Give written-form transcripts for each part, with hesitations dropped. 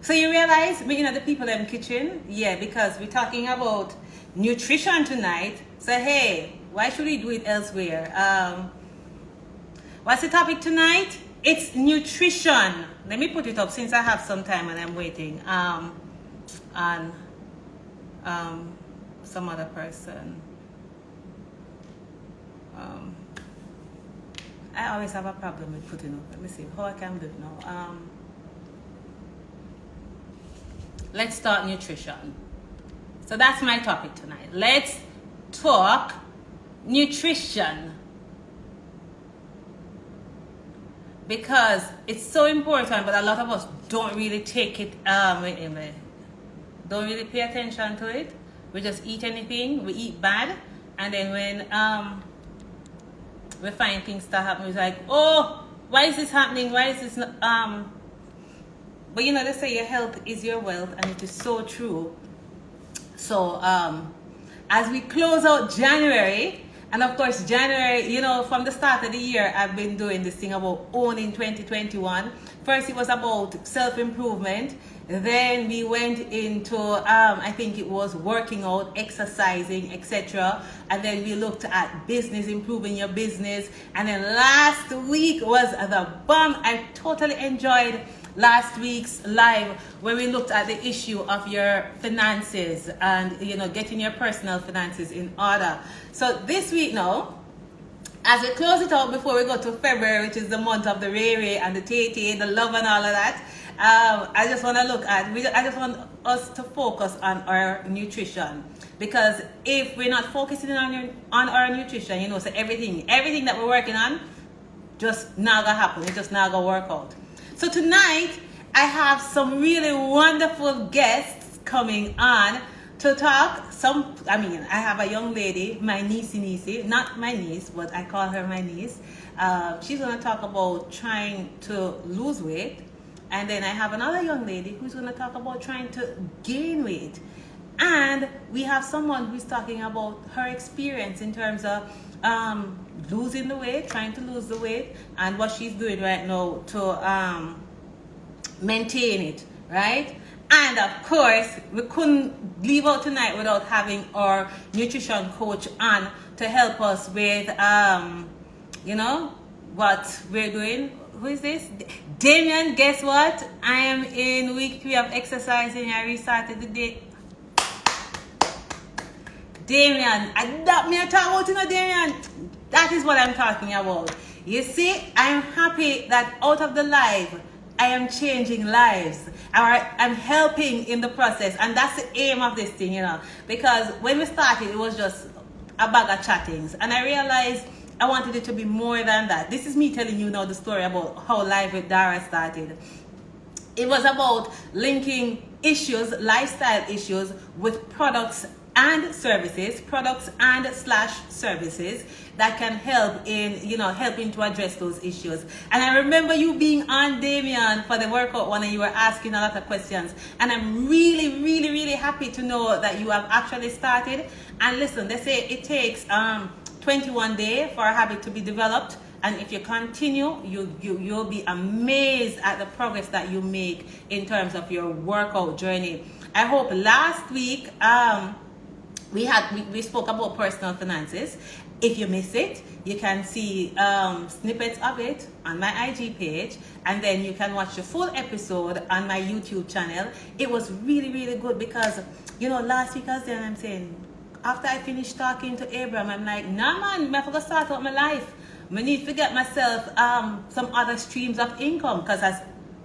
So you realize, you know, the people in the kitchen, yeah, because we're talking about nutrition tonight. So hey, why should we do it elsewhere? What's the topic tonight? It's nutrition. Let me put it up since I have some time and I'm waiting on some other person. I always have a problem with putting up. Let me see how I can do it now. Let's start nutrition. So that's my topic tonight. Let's talk nutrition. Because it's so important, but a lot of us don't really take it, don't really pay attention to it. We just eat anything, we eat bad, and then when we find things start happening, it's like, oh, why is this happening? Why is this not, but you know, they say your health is your wealth, and it is so true. So as we close out January, and of course January, you know, from the start of the year, I've been doing this thing about owning 2021. First it was about self-improvement. Then we went into, I think it was working out, exercising, etc. And then we looked at business, improving your business. And then last week was the bomb. I totally enjoyed last week's live where we looked at the issue of your finances and, you know, getting your personal finances in order. So this week now, as we close it out before we go to February, which is the month of the Ray and the Tay, the love and all of that, I just want to look at, I just want us to focus on our nutrition. Because if we're not focusing on our nutrition, you know, so everything that we're working on just not gonna happen. It just not gonna work out. So tonight, I have some really wonderful guests coming on to talk. I have a young lady, my niece, not my niece, but I call her my niece. She's gonna talk about trying to lose weight. And then I have another young lady who's gonna talk about trying to gain weight. And we have someone who's talking about her experience in terms of losing the weight, trying to lose the weight, and what she's doing right now to maintain it, right? And of course, we couldn't leave out tonight without having our nutrition coach on to help us with, you know, what we're doing. Who is this? Damien, guess what? I am in week 3 of exercising. I restarted the day. Damien, that me talk about, you know, Damien. That is what I'm talking about. You see, I'm happy that out of the live, I am changing lives. I'm helping in the process. And that's the aim of this thing, you know. Because when we started, it was just a bag of chattings. And I realized I wanted it to be more than that. This is me telling you now the story about how LiveWithDara started. It was about linking issues, lifestyle issues, with products and services, services that can help in, you know, helping to address those issues. And I remember you being on, Damien, for the workout one, and you were asking a lot of questions. And I'm really, really, really happy to know that you have actually started. And listen, they say it takes 21 days for a habit to be developed. And if you continue, you'll be amazed at the progress that you make in terms of your workout journey. I hope last week, we spoke about personal finances. If you miss it, you can see snippets of it on my IG page, and then you can watch the full episode on my YouTube channel. It was really, really good because, you know, last week I was there and I'm saying, after I finished talking to Abraham, I'm like, nah man, I forgot to start out my life. I need to get myself some other streams of income, because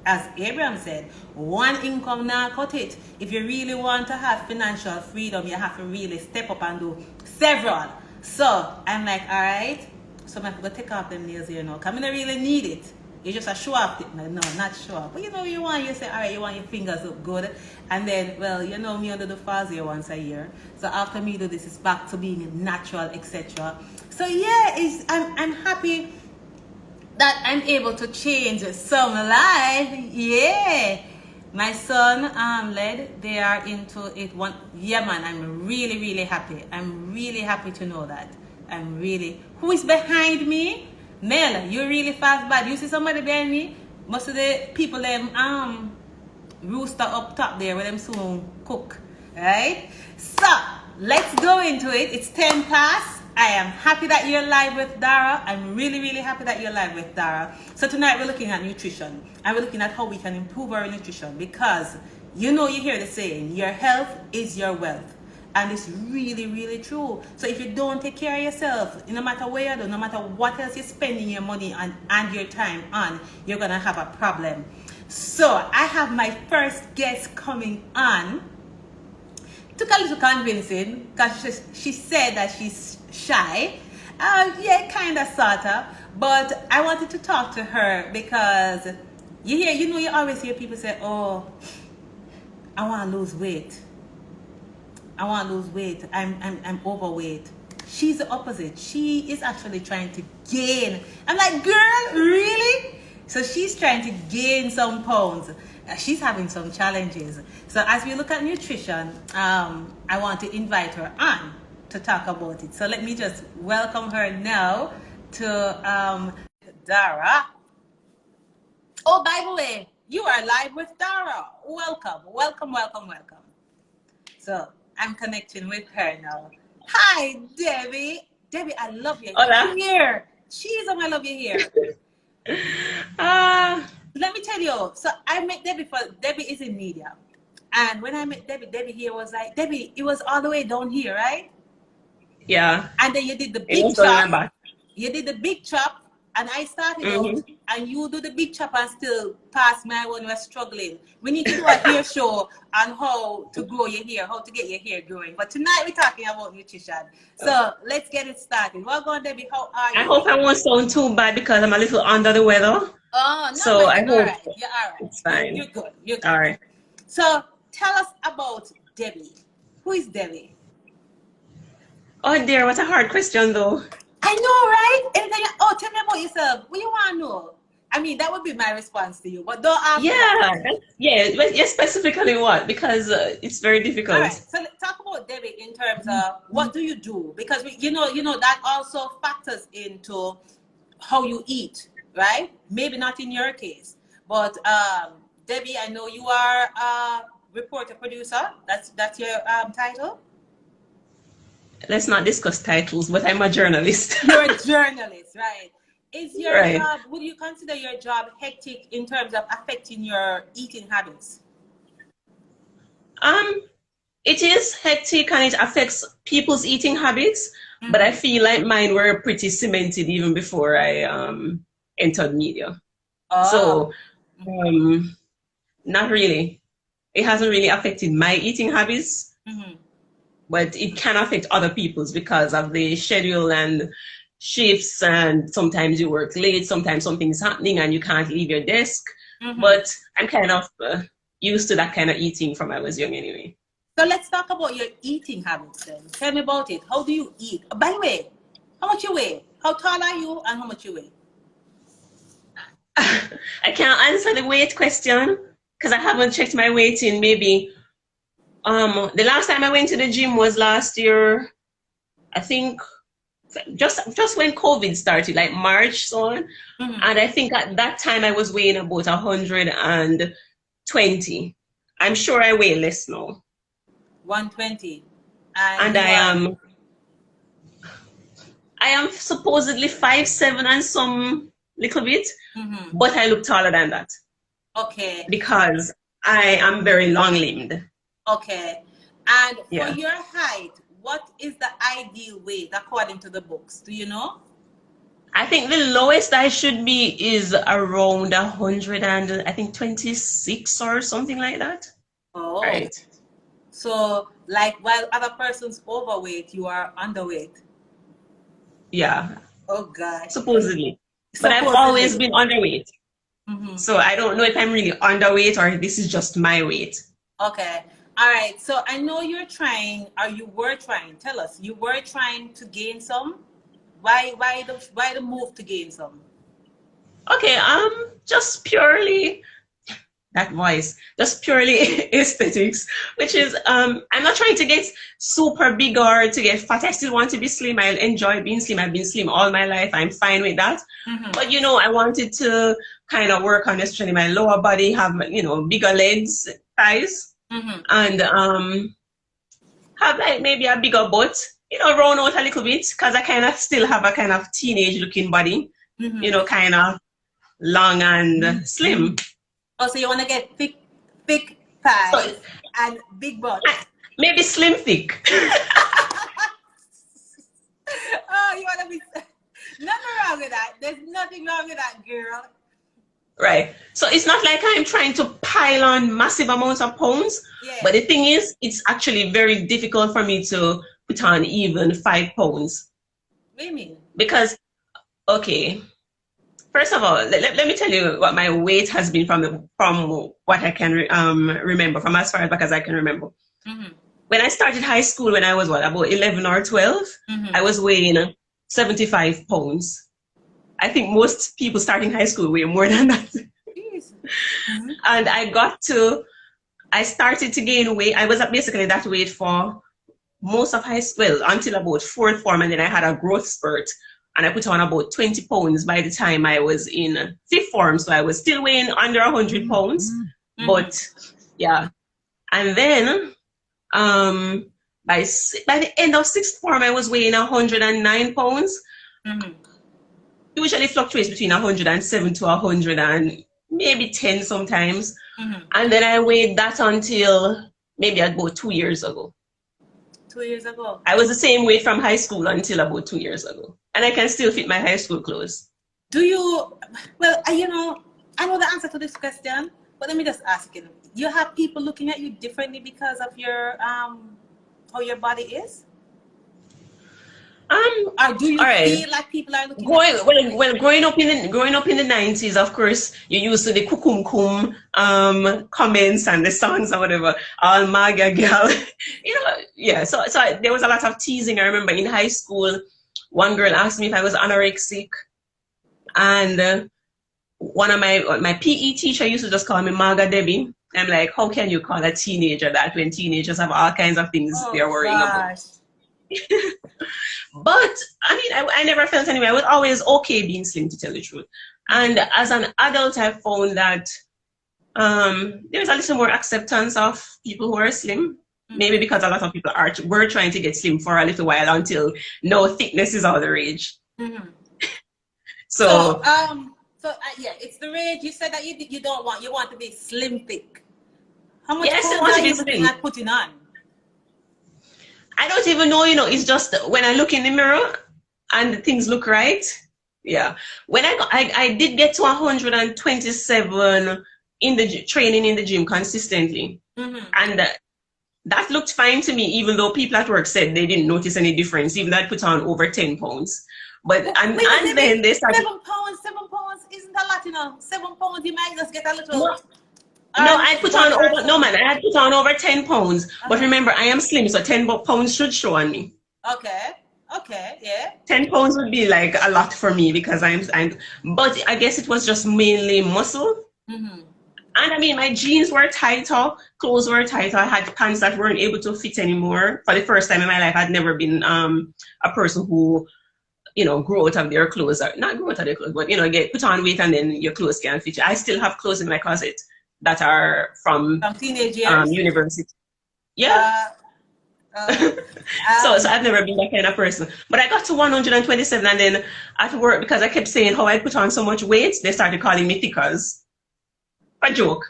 as Abraham said, one income now cut it. If you really want to have financial freedom, you have to really step up and do several. So I'm like, all right, so I'm going to take off them nails here now, because I don't really need it. You just a show off it. No, not show off. But you know, you say, all right, you want your fingers look good. And then, well, you know me under the falls here once a year. So after me do this, it's back to being natural, etc. So yeah, I'm happy that I'm able to change some life. Yeah. My son led, they are into it. Yeah man, I'm really, really happy. I'm really happy to know that. Who is behind me? Mel, you're really fast bad. You see somebody behind me? Most of the people rooster up top there where them soon cook. Right? So let's go into it. It's 10 past. I am happy that you're live with Dara. I'm really, really happy that you're live with Dara. So tonight we're looking at nutrition. And we're looking at how we can improve our nutrition, because you know, you hear the saying, your health is your wealth. And it's really, really true. So if you don't take care of yourself, no matter where you do, no matter what else you're spending your money on and your time on, you're going to have a problem. So I have my first guest coming on. Took a little convincing, because she said that she's shy. Yeah, kind of, sort of. But I wanted to talk to her because you always hear people say, oh, I want to lose weight. I want to lose weight. I'm overweight. She's the opposite. She is actually trying to gain. I'm like, girl, really? So she's trying to gain some pounds. She's having some challenges. So as we look at nutrition, I want to invite her on to talk about it. So let me just welcome her now to Dara. Oh, by the way, you are live with Dara. Welcome, welcome, welcome, welcome. So I'm connecting with her now. Hi, Debbie. Debbie, I love your hair. Jeez, I love your hair. Let me tell you. So I met Debbie Debbie is in media. And when I met Debbie, Debbie here was like, Debbie, it was all the way down here, right? Yeah. And then you did the big chop. You did the big chop. And I started out, and you do the big chop and still pass me when we're struggling. We need to do a hair show on how to grow your hair, how to get your hair growing. But tonight we're talking about nutrition. So let's get it started. Welcome, Debbie. How are you? I hope I won't sound too bad because I'm a little under the weather. Oh, no, so I hope you're all right. It's fine. You're good. You're good. All right. So tell us about Debbie. Who is Debbie? Oh dear, what a hard question though. I know, right? And then, oh, tell me about yourself. What you want to know? I mean, that would be my response to you. But don't ask. Yeah, specifically what? Because it's very difficult. All right. So let's talk about Debbie in terms of what do you do? Because you know that also factors into how you eat, right? Maybe not in your case, but Debbie, I know you are a reporter producer. That's your title. Let's not discuss titles, but I'm a journalist. You're a journalist, right? Is your job, would you consider your job hectic in terms of affecting your eating habits? It is hectic and it affects people's eating habits, but I feel like mine were pretty cemented even before I entered media. So not really. It hasn't really affected my eating habits. But it can affect other people's because of the schedule and shifts, and sometimes you work late, sometimes something's happening and you can't leave your desk. But I'm kind of used to that kind of eating from I was young anyway. So let's talk about your eating habits then. Tell me about it. How do you eat? By the way, how much you weigh? How tall are you and how much you weigh? I can't answer the weight question because I haven't checked my weight in maybe the last time I went to the gym was last year, I think just when COVID started, like March, so on. And I think at that time I was weighing about 120. I'm sure I weigh less now. 120. And I am supposedly 5'7" and some little bit, but I look taller than that. Okay. Because I am very long-limbed. Okay. And for your height, what is the ideal weight according to the books? Do you know? I think the lowest I should be is around 126 or something like that. Oh. Right. So, like, while other person's overweight, you are underweight. Yeah. Oh, God. Supposedly. But I've always been underweight. So I don't know if I'm really underweight or if this is just my weight. Okay. All right. So I know you're trying, or you were trying. Tell us, you were trying to gain some. Why the move to gain some? Okay. Just purely that voice, just purely aesthetics, which is, I'm not trying to get super big or to get fat. I still want to be slim. I enjoy being slim. I've been slim all my life. I'm fine with that. But, you know, I wanted to kind of work on especially my lower body, have, you know, bigger legs, thighs, and have like maybe a bigger butt, you know, round out a little bit, because I kind of still have a kind of teenage looking body, you know, kind of long and slim. Oh, so you want to get thick thighs and big butt? Maybe slim thick. Oh, you want to be... Nothing wrong with that. There's nothing wrong with that, girl. Right. So it's not like I'm trying to pile on massive amounts of pounds. Yeah. But the thing is, it's actually very difficult for me to put on even 5 pounds. What do you mean? Because, okay, first of all, let me tell you what my weight has been from what I can remember, from as far back as I can remember. When I started high school, when I was about 11 or 12, I was weighing 75 pounds. I think most people starting high school weigh more than that. And I started to gain weight. I was at basically that weight for most of high school, well, until about 4th form, and then I had a growth spurt. And I put on about 20 pounds by the time I was in 5th form. So I was still weighing under 100 pounds. But yeah. And then by the end of 6th form, I was weighing 109 pounds. Usually fluctuates between 107 to 100 and maybe 10 sometimes. And then I weighed that until maybe about 2 years ago. 2 years ago? I was the same weight from high school until about 2 years ago. And I can still fit my high school clothes. Do you, well, you know, I know the answer to this question, but let me just ask you. You have people looking at you differently because of your, how your body is? Or do you feel like people are looking at you? Well, growing up in the 90s, of course, you're used to the kukum comments and the songs or whatever, all MAGA girl. You know, yeah. So there was a lot of teasing. I remember in high school, one girl asked me if I was anorexic, and one of my PE teacher used to just call me MAGA Debbie. I'm like, how can you call a teenager that when teenagers have all kinds of things they're worrying about? But I mean, I never felt anyway. I was always okay being slim, to tell the truth. And as an adult, I found that there's a little more acceptance of people who are slim. Maybe because a lot of people were trying to get slim for a little while until now thickness is all the rage. So yeah, it's the rage. You said that you don't want, you want to be slim thick. How much are you looking at putting on? I don't even know, you know, it's just when I look in the mirror and things look right. Yeah. When I did get to 127 in the training in the gym consistently. And that looked fine to me, even though people at work said they didn't notice any difference, even though I put on over 10 pounds. But, and then they started. 7 pounds isn't a lot, you know. 7 pounds, you might just get a little. No, I put on over, no man, I had put on over 10 pounds. But remember, I am slim, so 10 pounds should show on me. Okay, yeah. 10 pounds would be like a lot for me because but I guess it was just mainly muscle. And I mean, my jeans were tighter, clothes were tighter. I had pants that weren't able to fit anymore. For the first time in my life, I'd never been a person who, you know, grew out of their clothes, or not grow out of their clothes, but, you know, put on weight and then your clothes can't fit you. I still have clothes in my closet that are from teenage years, university. Yeah. So I've never been that kind of person. But I got to 127, and then at work, because I kept saying how I put on so much weight, they started calling me thickers. A joke.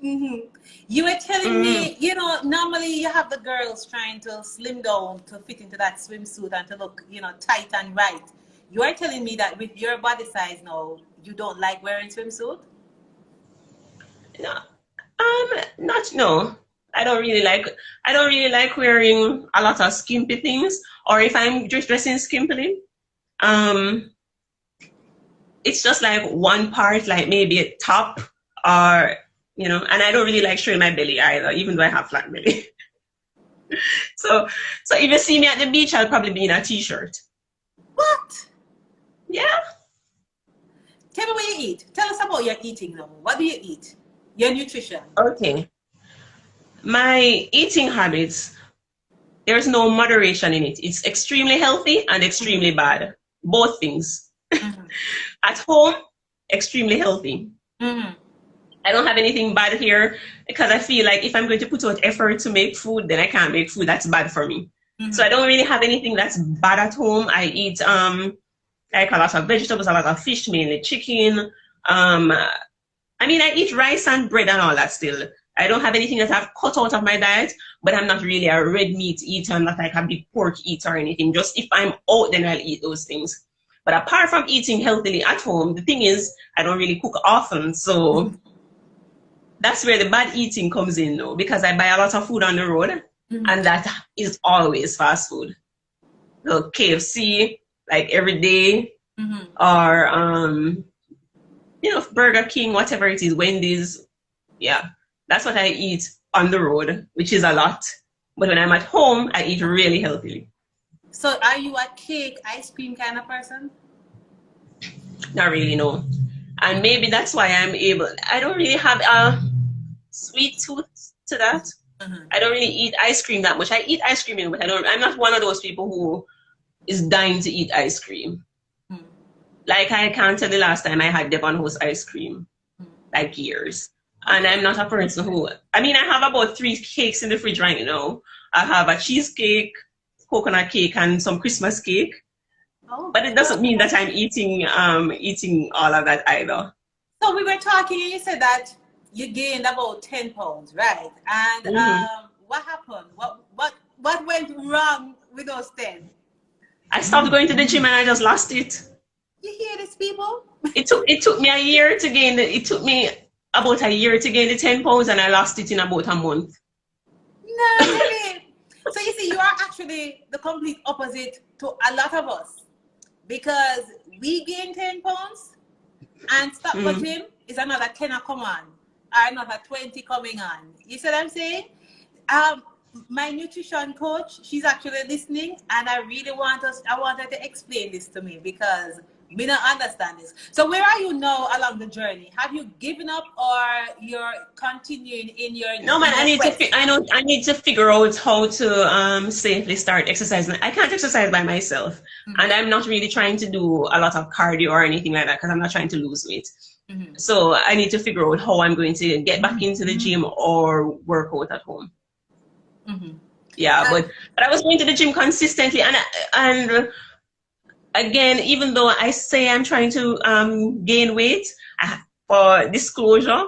You were telling me, you know, normally you have the girls trying to slim down to fit into that swimsuit and to look, you know, tight and right. You are telling me that with your body size now, you don't like wearing swimsuit? No, no. I don't really like wearing a lot of skimpy things, or if I'm just dressing skimpily, it's just like one part, like maybe a top, or, you know, and I don't really like showing my belly either, even though I have flat belly. So if you see me at the beach, I'll probably be in a t-shirt. What? Yeah. Tell me what you eat. Tell us about your eating now. What do you eat? Your nutrition. Okay. My eating habits, there's no moderation in it. It's extremely healthy and extremely bad. Both things. At home, extremely healthy. I don't have anything bad here because I feel like if I'm going to put out effort to make food, then I can't make food. That's bad for me. So I don't really have anything that's bad at home. I eat like a lot of vegetables, a lot of fish, mainly chicken. I mean, I eat rice and bread and all that still. I don't have anything that I've cut out of my diet, but I'm not really a red meat eater. I'm not like a big pork eater or anything. Just if I'm out, then I'll eat those things. But apart from eating healthily at home, the thing is, I don't really cook often. So that's where the bad eating comes in, though, because I buy a lot of food on the road, and that is always fast food. So KFC, like every day, or you know, Burger King, whatever it is, Wendy's. Yeah, that's what I eat on the road, which is a lot. But when I'm at home, I eat really healthily. So are you a cake, ice cream kind of person? Not really, no. And maybe that's why I don't really have a sweet tooth to that. I don't really eat ice cream that much. I eat ice cream, but I'm not one of those people who is dying to eat ice cream. Like, I can't tell the last time I had Devon House ice cream, like years. And I'm not a person who, I mean, I have about 3 cakes in the fridge right now. I have a cheesecake, coconut cake, and some Christmas cake. Oh, but it doesn't mean that I'm eating all of that either. So we were talking, and you said that you gained about 10 pounds, right? And what happened? What went wrong with those 10? I stopped going to the gym and I just lost it. You hear this, people? It took me a year to gain it took me about a year to gain the 10 pounds, and I lost it in about a month. No, really. So you see, you are actually the complete opposite to a lot of us, because we gain 10 pounds and stop for gym is another 10 come on, or another 20 coming on. You see what I'm saying? My nutrition coach, she's actually listening, and I want her to explain this to me, because we don't understand this. So where are you now along the journey? Have you given up, or you're continuing in your No, man, I need to figure out how to safely start exercising. I can't exercise by myself, and I'm not really trying to do a lot of cardio or anything like that, because I'm not trying to lose weight. So I need to figure out how I'm going to get back into the gym or work out at home. Yeah, but I was going to the gym consistently, and again, even though I say I'm trying to gain weight, for disclosure,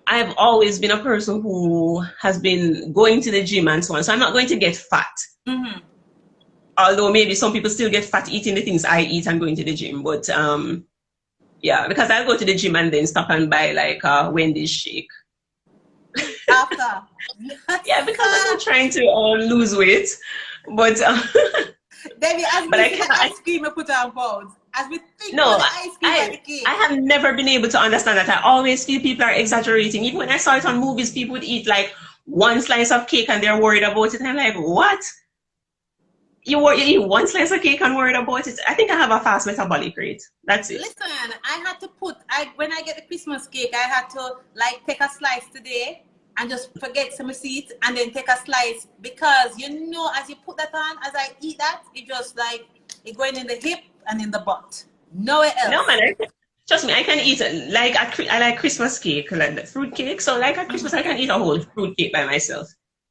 I've always been a person who has been going to the gym and so on. So I'm not going to get fat. Although maybe some people still get fat eating the things I eat and going to the gym. But yeah, because I'll go to the gym and then stop and buy like a Wendy's shake. After. Yeah, because I'm not trying to lose weight. But Debbie, as we see the ice cream, we put on pounds. As we think no, the ice cream and the cake. I have never been able to understand that. I always feel people are exaggerating. Even when I saw it on movies, people would eat like 1 slice of cake and they're worried about it. And I'm like, what? You eat 1 slice of cake and worried about it? I think I have a fast metabolic rate. That's it. Listen, I had to when I get the Christmas cake, I had to like take a slice today and just forget some seeds and then take a slice, because you know, as you put that on, as I eat that, it just like it going in the hip and in the butt. Nowhere else. No, man, trust me, I can eat like I like Christmas cake, like the fruit cake. So like at Christmas, I can eat a whole fruit cake by myself.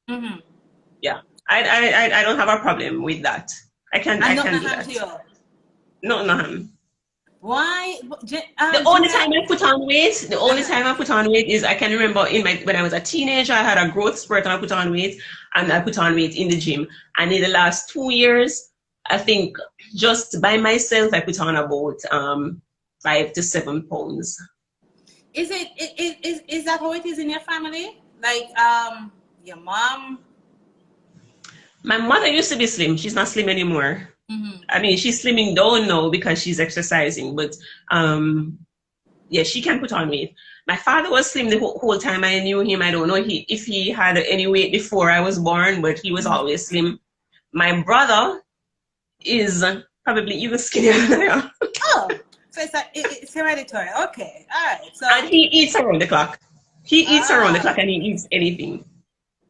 Yeah, I don't have a problem with that. I can do that. No. Why? The only time I put on weight, is I can remember when I was a teenager, I had a growth spurt and I put on weight, and I put on weight in the gym. And in the last 2 years, I think just by myself, I put on about 5 to 7 pounds. Is that how it is in your family? Like your mom? My mother used to be slim. She's not slim anymore. I mean, she's slimming down now because she's exercising, but yeah, she can put on weight. My father was slim the whole time I knew him. I don't know if he had any weight before I was born, but he was always slim. My brother is probably even skinnier than I am. Oh, So it's hereditary. Okay. All right. So And he eats around the clock. He eats around the ah, clock and he eats anything.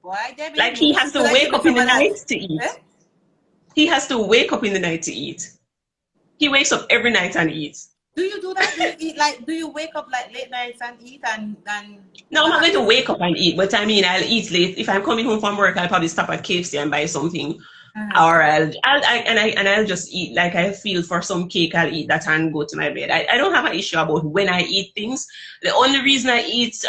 boy, Debbie, Like you he has to gotta give wake me up in some the of that. night to eat. Eh? He has to wake up in the night to eat. He wakes up every night and eats. Do you do that? Do you eat like? Do you wake up like late nights and eat and No, I'm what not going to happens? wake up and eat, but I mean, I'll eat late. If I'm coming home from work, I'll probably stop at KFC and buy something, Uh-huh. or I'll just eat. Like I feel for some cake, I'll eat that and go to my bed. I don't have an issue about when I eat things. The only reason I eat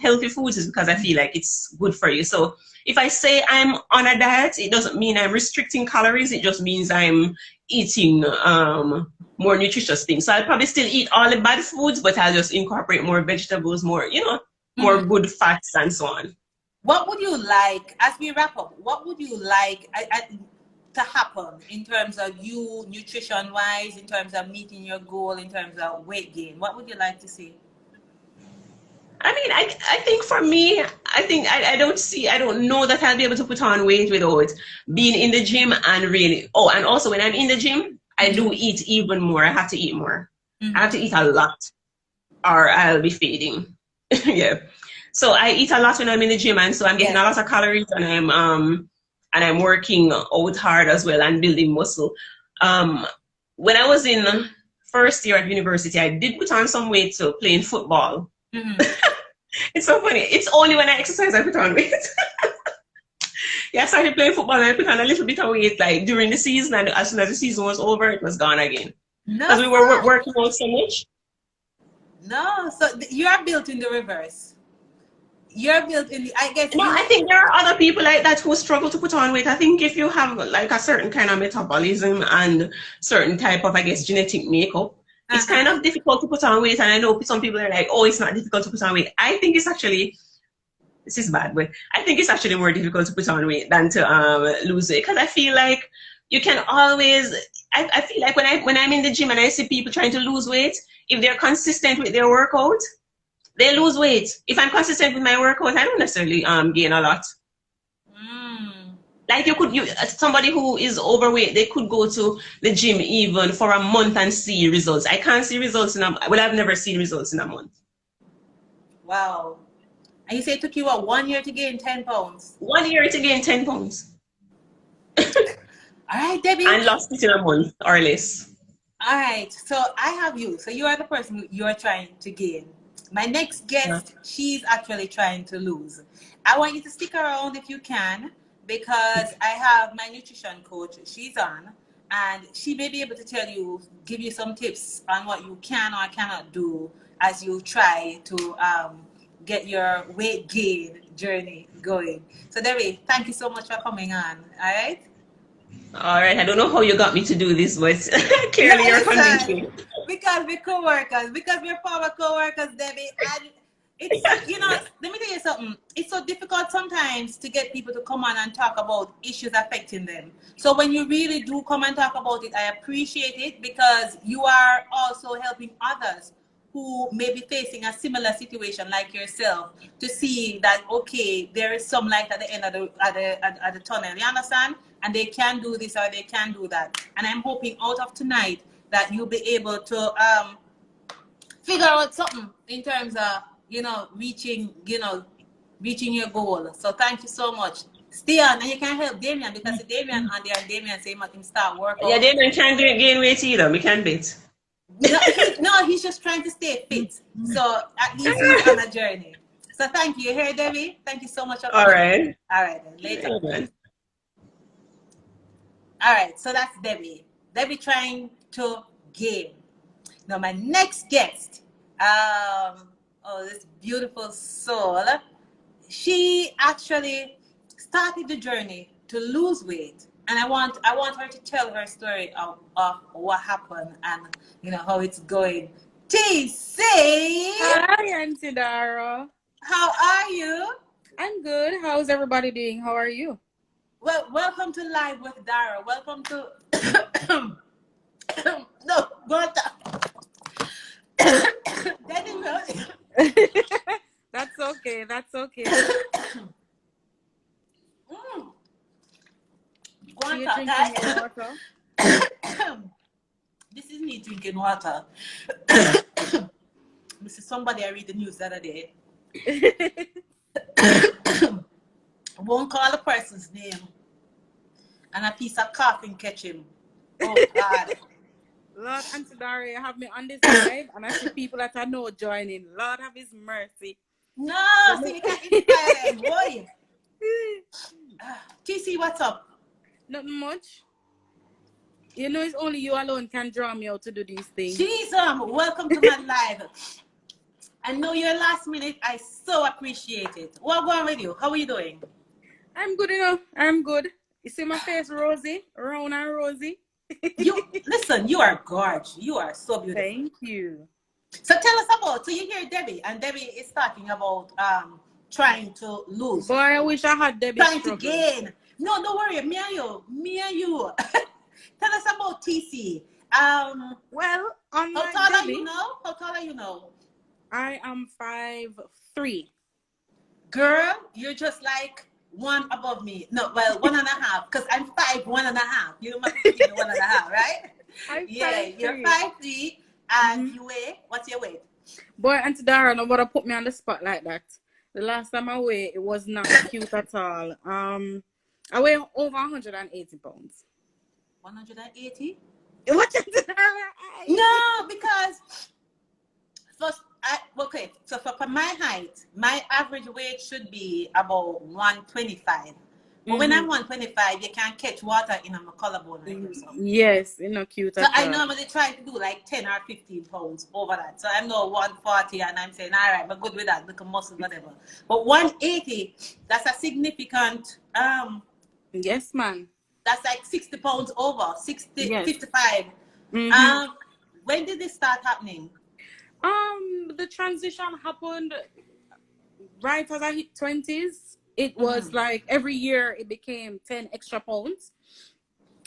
healthy foods is because I feel like it's good for you. So if I say I'm on a diet, it doesn't mean I'm restricting calories. It just means I'm eating more nutritious things. So I'll probably still eat all the bad foods, but I'll just incorporate more vegetables, more, more Mm-hmm. good fats and so on. What would you like, as we wrap up, what would you like to happen in terms of you, nutrition-wise, in terms of meeting your goal, in terms of weight gain? What would you like to see? I mean, I think for me, I think I don't know that I'll be able to put on weight without being in the gym and really, oh, and also when I'm in the gym, I do eat even more. I have to eat more. I have to eat a lot or I'll be fading. Yeah. So I eat a lot when I'm in the gym, and so I'm getting a lot of calories, and I'm working out hard as well and building muscle. When I was in first year at university, I did put on some weight to playing football. It's so funny. It's only when I exercise I put on weight. Yeah, I started playing football and I put on a little bit of weight like during the season, and as soon as the season was over, it was gone again. Because we were working out so much. No, so you are built in the reverse. You're built in the, I guess No, you. I think there are other people like that who struggle to put on weight. I think if you have like a certain kind of metabolism and certain type of, I guess, genetic makeup, it's kind of difficult to put on weight. And I know some people are like, oh, it's not difficult to put on weight. I think it's actually, this is bad, but I think it's actually more difficult to put on weight than to lose weight. Because I feel like you can always, I feel like when I'm in the gym and I see people trying to lose weight, if they're consistent with their workout, they lose weight. If I'm consistent with my workout, I don't necessarily gain a lot. Like somebody who is overweight, they could go to the gym even for a month and see results. I can't see results I've never seen results in a month. Wow. And you say it took you, what, 1 year to gain 10 pounds? 1 year to gain 10 pounds. All right, Debbie. And lost it in a month or less. All right. So I have you. So you are the person you're trying to gain. My next guest, she's actually trying to lose. I want you to stick around if you can, because I have my nutrition coach. She's on, and she may be able to give you some tips on what you can or cannot do as you try to get your weight gain journey going. So Debbie, thank you so much for coming on. All right. All right. I don't know how you got me to do this, but clearly you're convincing. Because we're co-workers, because we're former co-workers, Debbie, and it's, let me tell you something. It's so difficult sometimes to get people to come on and talk about issues affecting them. So when you really do come and talk about it, I appreciate it, because you are also helping others who may be facing a similar situation like yourself to see that, okay, there is some light at the end of the tunnel. You understand? And they can do this or they can do that. And I'm hoping out of tonight that you'll be able to figure out something in terms of, reaching your goal. So thank you so much. Stay on, and you can help Damien, because Damien on there, and Damien say him start working. Yeah, Damien can't gain weight either. We can't beat. No, he's just trying to stay fit. So at least he's on a journey. So thank you. Here, Debbie. Thank you so much for coming. All right, then. Later. All right, so that's Debbie. Debbie trying to gain. Now my next guest, this beautiful soul, she actually started the journey to lose weight, and I want her to tell her story of what happened and how it's going. TC, hi, Auntie Dara. How are you? I'm good. How's everybody doing? How are you? Well, welcome to Live with Dara. Welcome to no, but That's okay. That's okay. Go on, You talk, drinking your water? This is me. me drinking water. This is somebody I read the news the other day. Won't call the person's name. And a piece of coughing catch him. Oh, God. Lord, Auntie Daria have me on this live, and I see people that I know joining. Lord have His mercy. No, so you can't inspire them, boy. TC, what's up? Nothing much. You know, it's only you alone can draw me out to do these things. Jesus, welcome to my live. I know you're last minute. I so appreciate it. What's going with you? How are you doing? I'm good, you know. I'm good. You see my face rosy, round and rosy. Listen, you are gorgeous. You are so beautiful. Thank you. So tell us about, so you hear Debbie, and Debbie is talking about trying to lose. Boy, I wish I had Debbie Trying struggle. to gain. No, don't worry, me and you. Tell us about TC. Well, on how tall are you now? How tall are you now? I am 5'3". Girl, you're just like one above me. No, well, 1.5, because I'm 5'1.5". You must be 1.5, right? Yeah, you're 5'3", and you weigh, what's your weight? Boy, Auntie Dara, nobody put me on the spot like that. The last time I weighed, it was not cute at all. I weigh over 180 pounds. 180? What, Auntie Dara? No, because so for my height, my average weight should be about 125. But when I'm 125, you can't catch water in my collarbone. Yes, it's not cute at all. So I normally try to do like 10 or 15 pounds over that. So I'm now 140 and I'm saying, all right, but good with that, little muscle, whatever. But 180, that's a significant, yes, man. That's like 60 pounds over, 60, yes. 55. When did this start happening? The transition happened right as I hit 20s. It was like every year it became 10 extra pounds.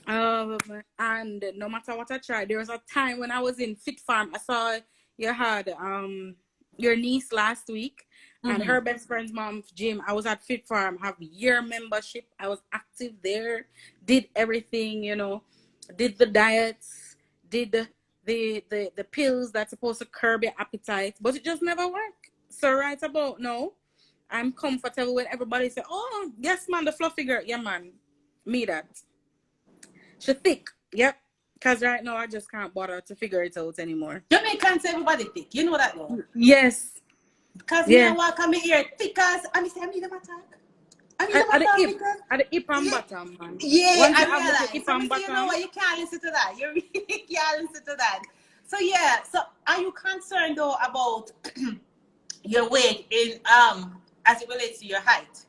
And no matter what I tried, there was a time when I was in Fit Farm. I saw you had your niece last week and her best friend's mom's gym. I was at Fit Farm, have year membership. I was active there, did everything, you know, did the diets, did the pills that's supposed to curb your appetite, but it just never worked. So right about now, I'm comfortable when everybody say, oh, yes, man, the fluffy girl. Yeah, man, me that. She thick. Yep. Because right now, I just can't bother to figure it out anymore. Jamaicans say everybody thick. You know that, though? Yes. Because me and walk on me here thick as, and me say, I need them attack. I need them attack. At the hip and bottom, man. Yeah, once I you have realize. the hip So and bottom, you know what? You can't listen to that. You really can't listen to that. So, yeah. So, are you concerned, though, about your weight in as it relates to your height?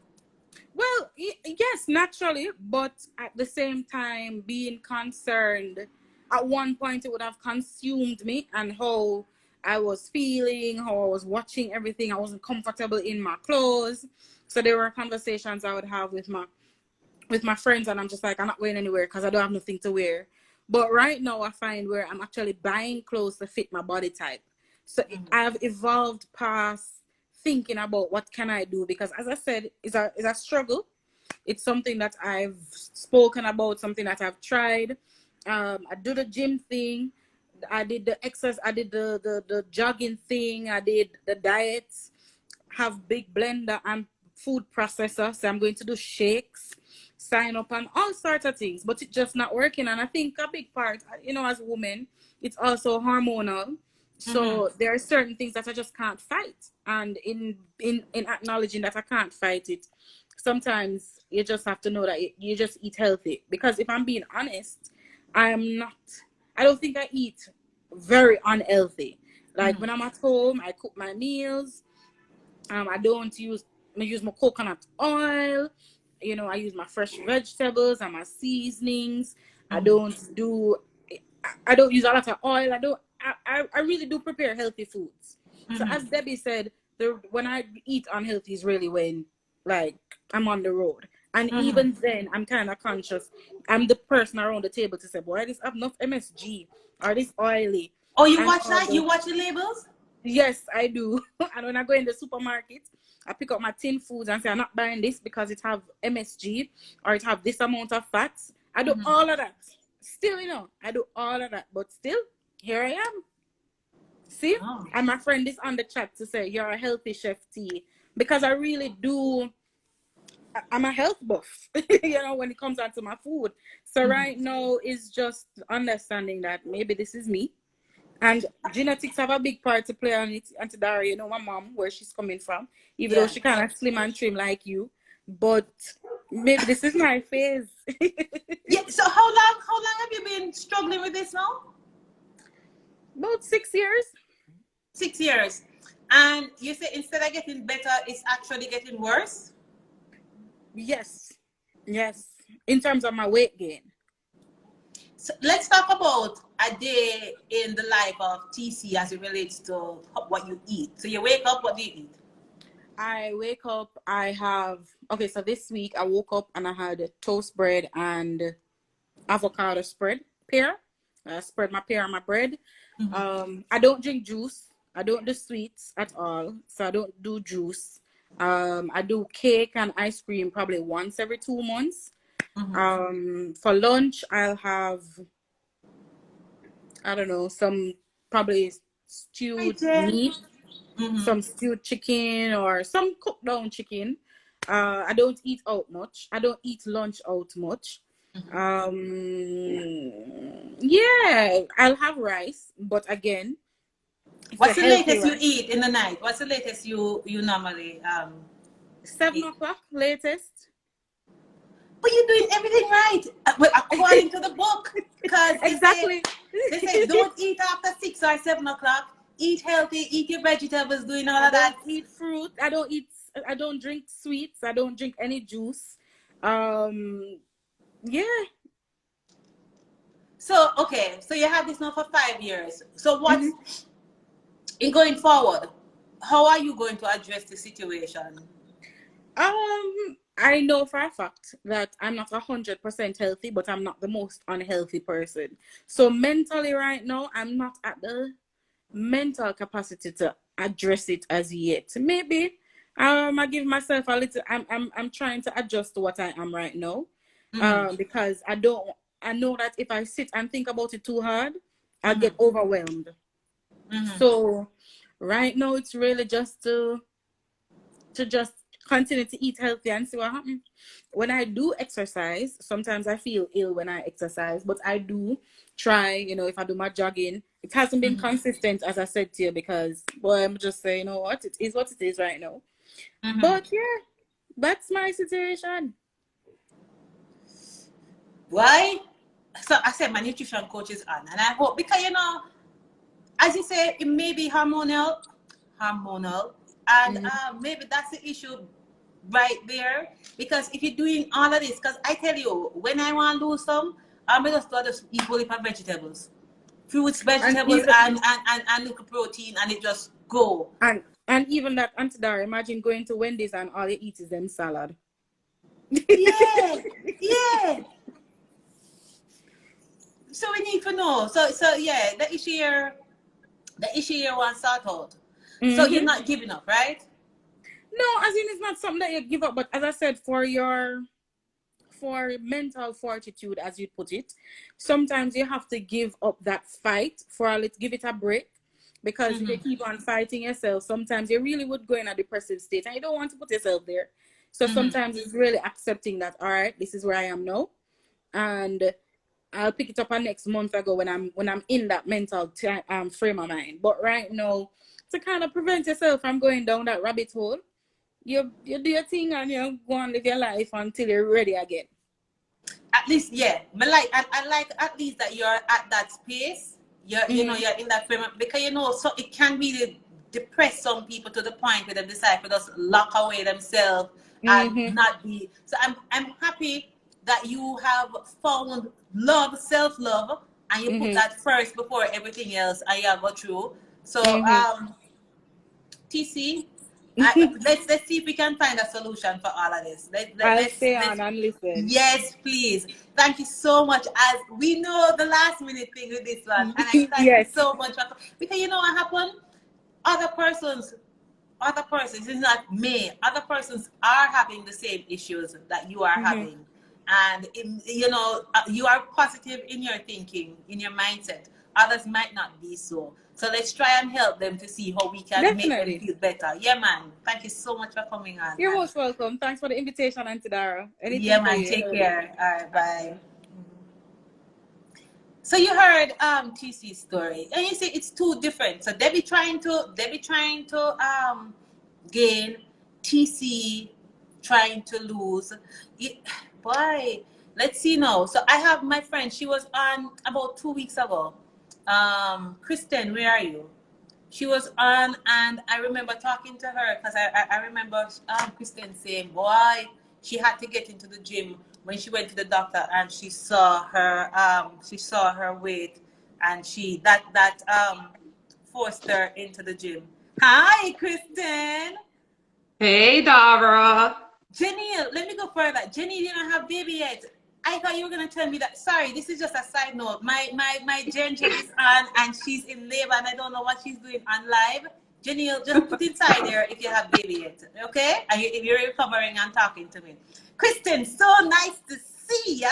Well, yes, naturally, but at the same time, being concerned, at one point it would have consumed me and how I was feeling, how I was watching everything. I wasn't comfortable in my clothes. So there were conversations I would have with my friends, and I'm just like, I'm not going anywhere because I don't have nothing to wear. But right now, I find where I'm actually buying clothes to fit my body type. So I've evolved past thinking about what can I do, because as I said, it's a struggle. It's something that I've spoken about, something that I've tried. I do the gym thing, I did the exercise, I did the jogging thing, I did the diets, have big blender and food processor, so I'm going to do shakes, sign up and all sorts of things, but it's just not working. And I think a big part, you know, as a woman, it's also hormonal. So there are certain things that I just can't fight. And in acknowledging that I can't fight it, sometimes you just have to know that you just eat healthy. Because if I'm being honest, I don't think I eat very unhealthy. Like when I'm at home, I cook my meals. I use my coconut oil. You know, I use my fresh vegetables and my seasonings. I don't use a lot of oil. I really do prepare healthy foods. So as Debbie said, when I eat unhealthy is really when, like, I'm on the road. And even then, I'm kind of conscious. I'm the person around the table to say, boy, this have enough MSG or this oily. Oh, you watch that? You watch the labels? Yes, I do. And when I go in the supermarket, I pick up my tin foods and say, I'm not buying this because it have MSG or it have this amount of fats. I do all of that. Still, you know, I do all of that. But still, here I am. See? Oh. And my friend is on the chat to say, you're a healthy chef T. Because I really do, I'm a health buff, when it comes down to my food. So right now is just understanding that maybe this is me. And genetics have a big part to play on it. Auntie Dara, my mom, where she's coming from, even though she kind of slim and trim like you. But maybe this is my phase. Yeah. So how long have you been struggling with this now? About 6 years. 6 years. And you say instead of getting better, it's actually getting worse? Yes. In terms of my weight gain. So let's talk about a day in the life of TC as it relates to what you eat. So you wake up, what do you eat? I wake up, so this week I woke up and I had toast bread and avocado spread, pear. I spread my pear on my bread. I don't drink juice. I don't do sweets at all. So I don't do juice. I do cake and ice cream probably once every 2 months. For lunch, I'll have, I don't know, some probably stewed meat, some stewed chicken or some cooked down chicken. I don't eat out much. I don't eat lunch out much. Yeah, I'll have rice, but again, what's the latest you eat in the night? What's the latest you normally 7 o'clock latest. But you're doing everything right, according to the book. Because exactly. They say don't eat after 6 or 7 o'clock. Eat healthy, eat your vegetables, doing all of that. Eat fruit. I don't drink sweets. I don't drink any juice. Yeah. So, okay. So you have this now for 5 years. So what's in going forward? How are you going to address the situation? I know for a fact that I'm not 100% healthy, but I'm not the most unhealthy person. So mentally right now, I'm not at the mental capacity to address it as yet. Maybe I give myself a little. I'm trying to adjust to what I am right now, because I know that if I sit and think about it too hard, I'll get overwhelmed. So right now, it's really just to just continue to eat healthy and see what happens. When I do exercise, sometimes I feel ill when I exercise, but I do try, if I do my jogging. It hasn't been consistent, as I said to you, because, boy, I'm just saying, what, it is what it is right now. But yeah, that's my situation. Why? So I said my nutrition coach is on, and I hope, because, as you say, it may be hormonal, and maybe that's the issue right there. Because if you're doing all of this, because I tell you, when I want to do some, I'm just going to eat whole heap of vegetables, fruits, vegetables, and little protein, and it just go. And even that, Auntie Dara, imagine going to Wendy's and all you eat is them salad. Yeah. So we need to know. So yeah, the issue here wants sort out. So you're not giving up, right? No, as in it's not something that you give up, but as I said, for mental fortitude, as you put it, sometimes you have to give up that fight give it a break, because if you keep on fighting yourself, sometimes you really would go in a depressive state and you don't want to put yourself there. So sometimes it's really accepting that, all right, this is where I am now, and I'll pick it up next month ago when I'm in that mental frame of mind. But right now, to kind of prevent yourself from going down that rabbit hole, you do your thing and you go and live your life until you're ready again. At least, yeah. But I like at least that you're at that space. You're you're in that frame, because so it can really depress some people to the point where they decide to just lock away themselves and not be. So I'm happy that you have found self-love, and you put that first before everything else, and you go through. So TC, let's see if we can find a solution for all of this. Let's stay on and listen. Yes, please. Thank you so much. As we know the last minute thing with this one, and I thank you so much because what happened. Other persons, it's not me. Other persons are having the same issues that you are having, and you are positive in your thinking, in your mindset. others might not be so. So let's try and help them to see how we can make them feel better. Yeah, man. Thank you so much for coming on. You're most welcome. Thanks for the invitation, Auntie Dara. Anything yeah, man. Take care. All right, bye. So you heard TC's story, and you see it's two different. So Debbie trying to gain, TC trying to lose. Boy, let's see now. So I have my friend. She was on about 2 weeks ago. Kristen, where are you? She was on, and I remember talking to her because I remember Kristen saying, boy, she had to get into the gym when she went to the doctor, and she saw her weight, and that forced her into the gym. Hi, Kristen. Hey, Dara. Jenny, let me go further. Jenny didn't have baby yet. I thought you were gonna tell me that. Sorry, this is just a side note. My Jen is on, and she's in labor, and I don't know what she's doing on live. Jenny, just put inside there if you have baby yet, okay? And if you're recovering and talking to me. Kristen, so nice to see ya.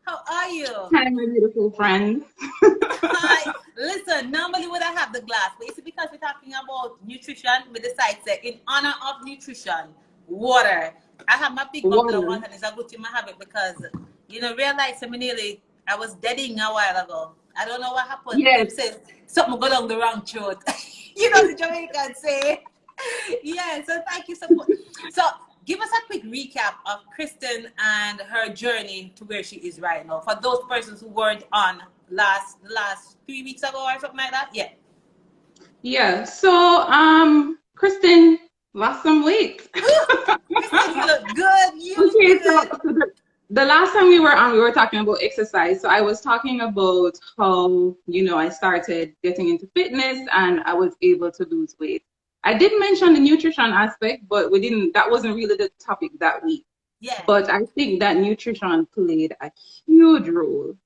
How are you? Hi, my beautiful friend. Hi. Listen, normally would I have the glass, but it's because we're talking about nutrition. We decided to, in honor of nutrition, water. I have my big bottle of water, and it's a good thing I have it because, you know, realize I was deading a while ago. I don't know what happened. Yes. Them said something go down the wrong throat. You know the Jamaicans say. Yeah, so thank you so much. So give us a quick recap of Kristen and her journey to where she is right now. For those persons who weren't on last 3 weeks ago or something like that. Yeah. Yeah. So Kristen lost some weight. Kristen, you look good. Okay, so the last time we were on, we were talking about exercise. So I was talking about how, you know, I started getting into fitness and I was able to lose weight. I did mention the nutrition aspect, but that wasn't really the topic that week. Yeah. But I think that nutrition played a huge role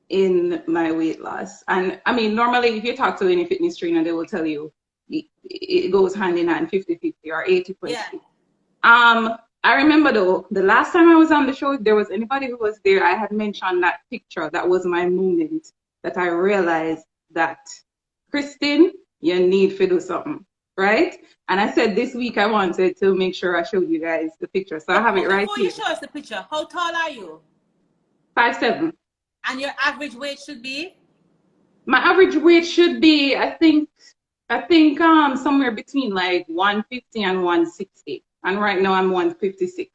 in my weight loss. And I mean, normally if you talk to any fitness trainer, they will tell you it goes hand in hand, 50-50 or 80-20. Yeah. I remember though, the last time I was on the show, if there was anybody who was there, I had mentioned that picture. That was my moment that I realized that, Kristen, you need to do something, right? And I said this week I wanted to make sure I showed you guys the picture. So I have it right here. Before you show us the picture, how tall are you? 5'7". And your average weight should be? My average weight should be, I think somewhere between like 150 and 160. And right now I'm 156.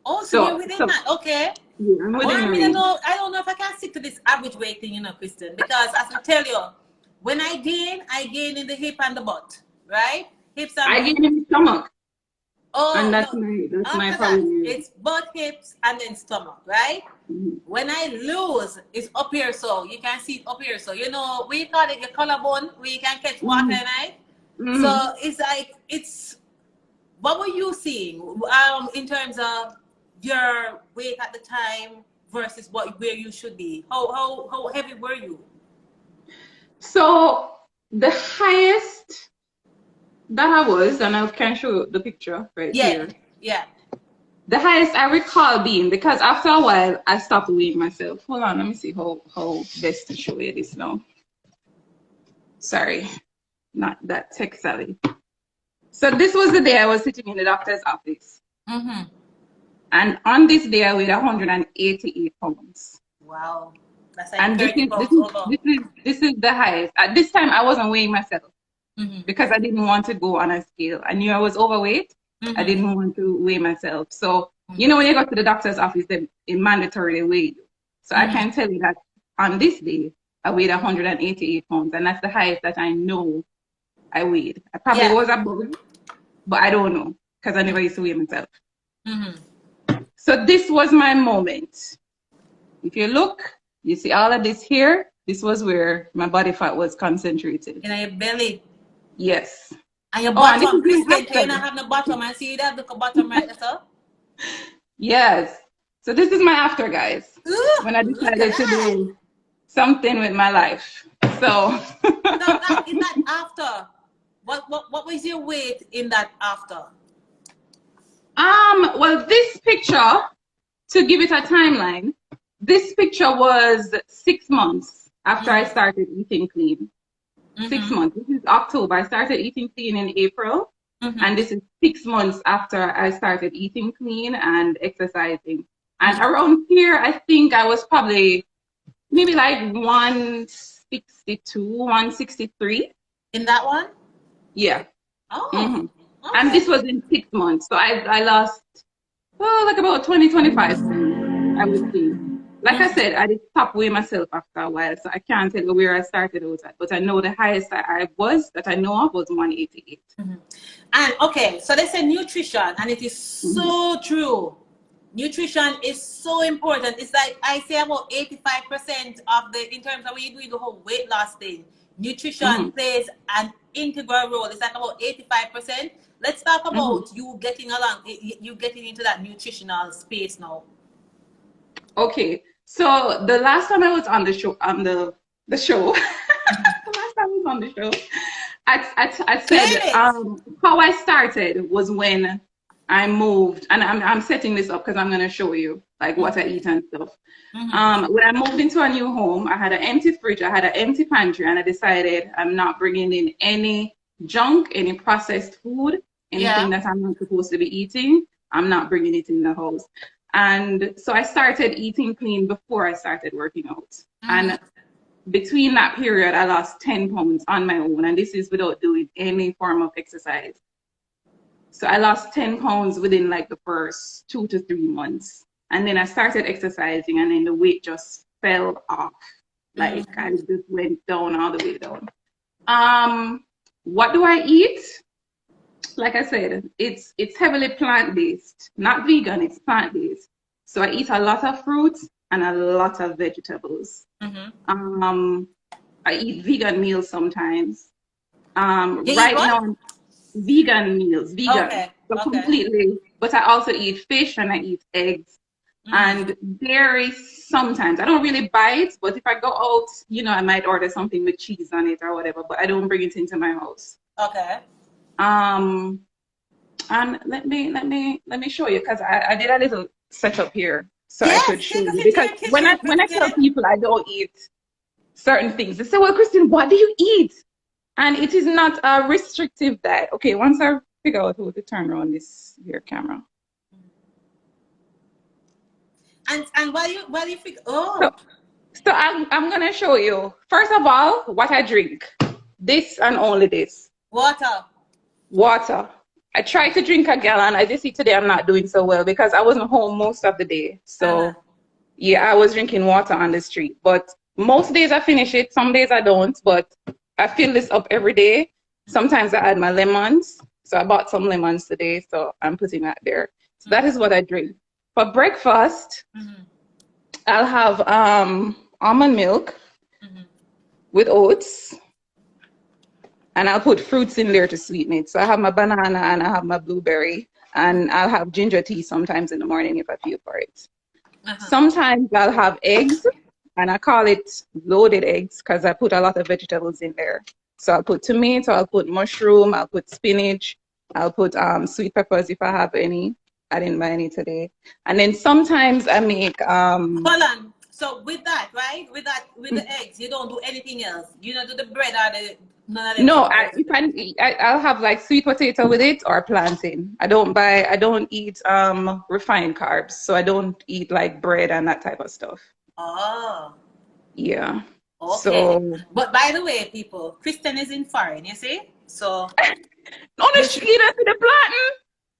Oh, so you're within that. Okay. Yeah, I'm within the range. I don't know if I can stick to this average weight thing, you know, Kristen, because as I tell you, when I gain in the hip and the butt, right? Hips and I gain in the stomach. Oh, and that's my problem. It's butt, hips, and then stomach, right? Mm-hmm. When I lose, it's up here, so you can see it up here. So you know we call it your collarbone, where you can catch water, right? Mm-hmm. So it's like what were you seeing in terms of your weight at the time versus where you should be? How heavy were you? So the highest that I was, and I can show the picture right here. Yeah. The highest I recall being, because after a while I stopped weighing myself. Hold on, let me see how best to show you this now. Sorry, not that tech savvy. So this was the day I was sitting in the doctor's office. Mm-hmm. And on this day I weighed 188 pounds. Wow. That's like and this is the highest. At this time I wasn't weighing myself. Mm-hmm. Because I didn't want to go on a scale. I knew I was overweight. Mm-hmm. I didn't want to weigh myself. So, you know, when you go to the doctor's office, they mandatorily weigh you. So I can tell you that on this day, I weighed 188 pounds. And that's the highest that I know I weighed. I probably was above, but I don't know because I never used to weigh myself. Mm-hmm. So this was my moment. If you look, you see all of this here. This was where my body fat was concentrated. In your belly. Yes. And your bottom, Kristen, you don't have the bottom. I see that, look at bottom right there. Yes. So this is my after, guys. Ooh, when I decided to do something with my life. So. In that after, what was your weight in that after? Well, this picture, to give it a timeline, this picture was 6 months after I started eating clean. 6 months. This is October. I started eating clean in April. And this is 6 months after I started eating clean and exercising. And around here, I think I was probably maybe like 162, 163. In that one? Yeah. Oh. Okay. And this was in 6 months. So I lost, like about 20, 25 pounds, I would say. Like I said, I did stop weighing myself after a while, so I can't tell you where I started out at. But I know the highest that I know of was 188. And okay, so they say nutrition, and it is so true. Nutrition is so important. It's like I say about 85% of in terms of when you do the whole weight loss thing, nutrition plays an integral role. It's like about 85%. Let's talk about you getting into that nutritional space now. Okay, so the last time I was on the show, the last time I was on the show, I said how I started was when I moved, and I'm setting this up because I'm gonna show you like what I eat and stuff. When I moved into a new home, I had an empty fridge, I had an empty pantry, and I decided I'm not bringing in any junk, any processed food, anything that I'm not supposed to be eating. I'm not bringing it in the house. And so I started eating clean before I started working out. And between that period, I lost 10 pounds on my own. And this is without doing any form of exercise. So I lost 10 pounds within like the first 2 to 3 months. And then I started exercising, and then the weight just fell off. Like I just went down all the way down. What do I eat? Like I said, it's heavily plant-based, not vegan, it's plant-based. So I eat a lot of fruits and a lot of vegetables. I eat vegan meals sometimes. Right now, vegan meals, vegan. So completely. But I also eat fish and I eat eggs and dairy sometimes. I don't really buy it, but if I go out, I might order something with cheese on it or whatever, but I don't bring it into my house. Okay. And let me show you, because I did a little setup here so I could show you, because when I tell people I don't eat certain things, they say, well, Christine, what do you eat? And it is not a restrictive diet. Okay, once I figure out how to turn around this here camera. And while you figure, so I'm gonna show you, first of all, what I drink. This and only this. Water. I try to drink a gallon. As you see today, I'm not doing so well because I wasn't home most of the day. So yeah, I was drinking water on the street. But most days I finish it. Some days I don't. But I fill this up every day. Sometimes I add my lemons. So I bought some lemons today. So I'm putting that there. So that is what I drink. For breakfast, I'll have almond milk with oats. And I'll put fruits in there to sweeten it. So I have my banana and I have my blueberry. And I'll have ginger tea sometimes in the morning if I feel for it. Sometimes I'll have eggs. And I call it loaded eggs because I put a lot of vegetables in there. So I'll put tomato, I'll put mushroom, I'll put spinach. I'll put sweet peppers if I have any. I didn't buy any today. And then sometimes I make... Hold on. So with that, right? With the eggs, you don't do anything else. You don't do the bread or the... No, I'll have like sweet potato with it or plantain. I don't eat refined carbs, so I don't eat like bread and that type of stuff. Oh. Yeah. Okay. So, but by the way, people, Kristen is in foreign, you see? So no, you see the plantain.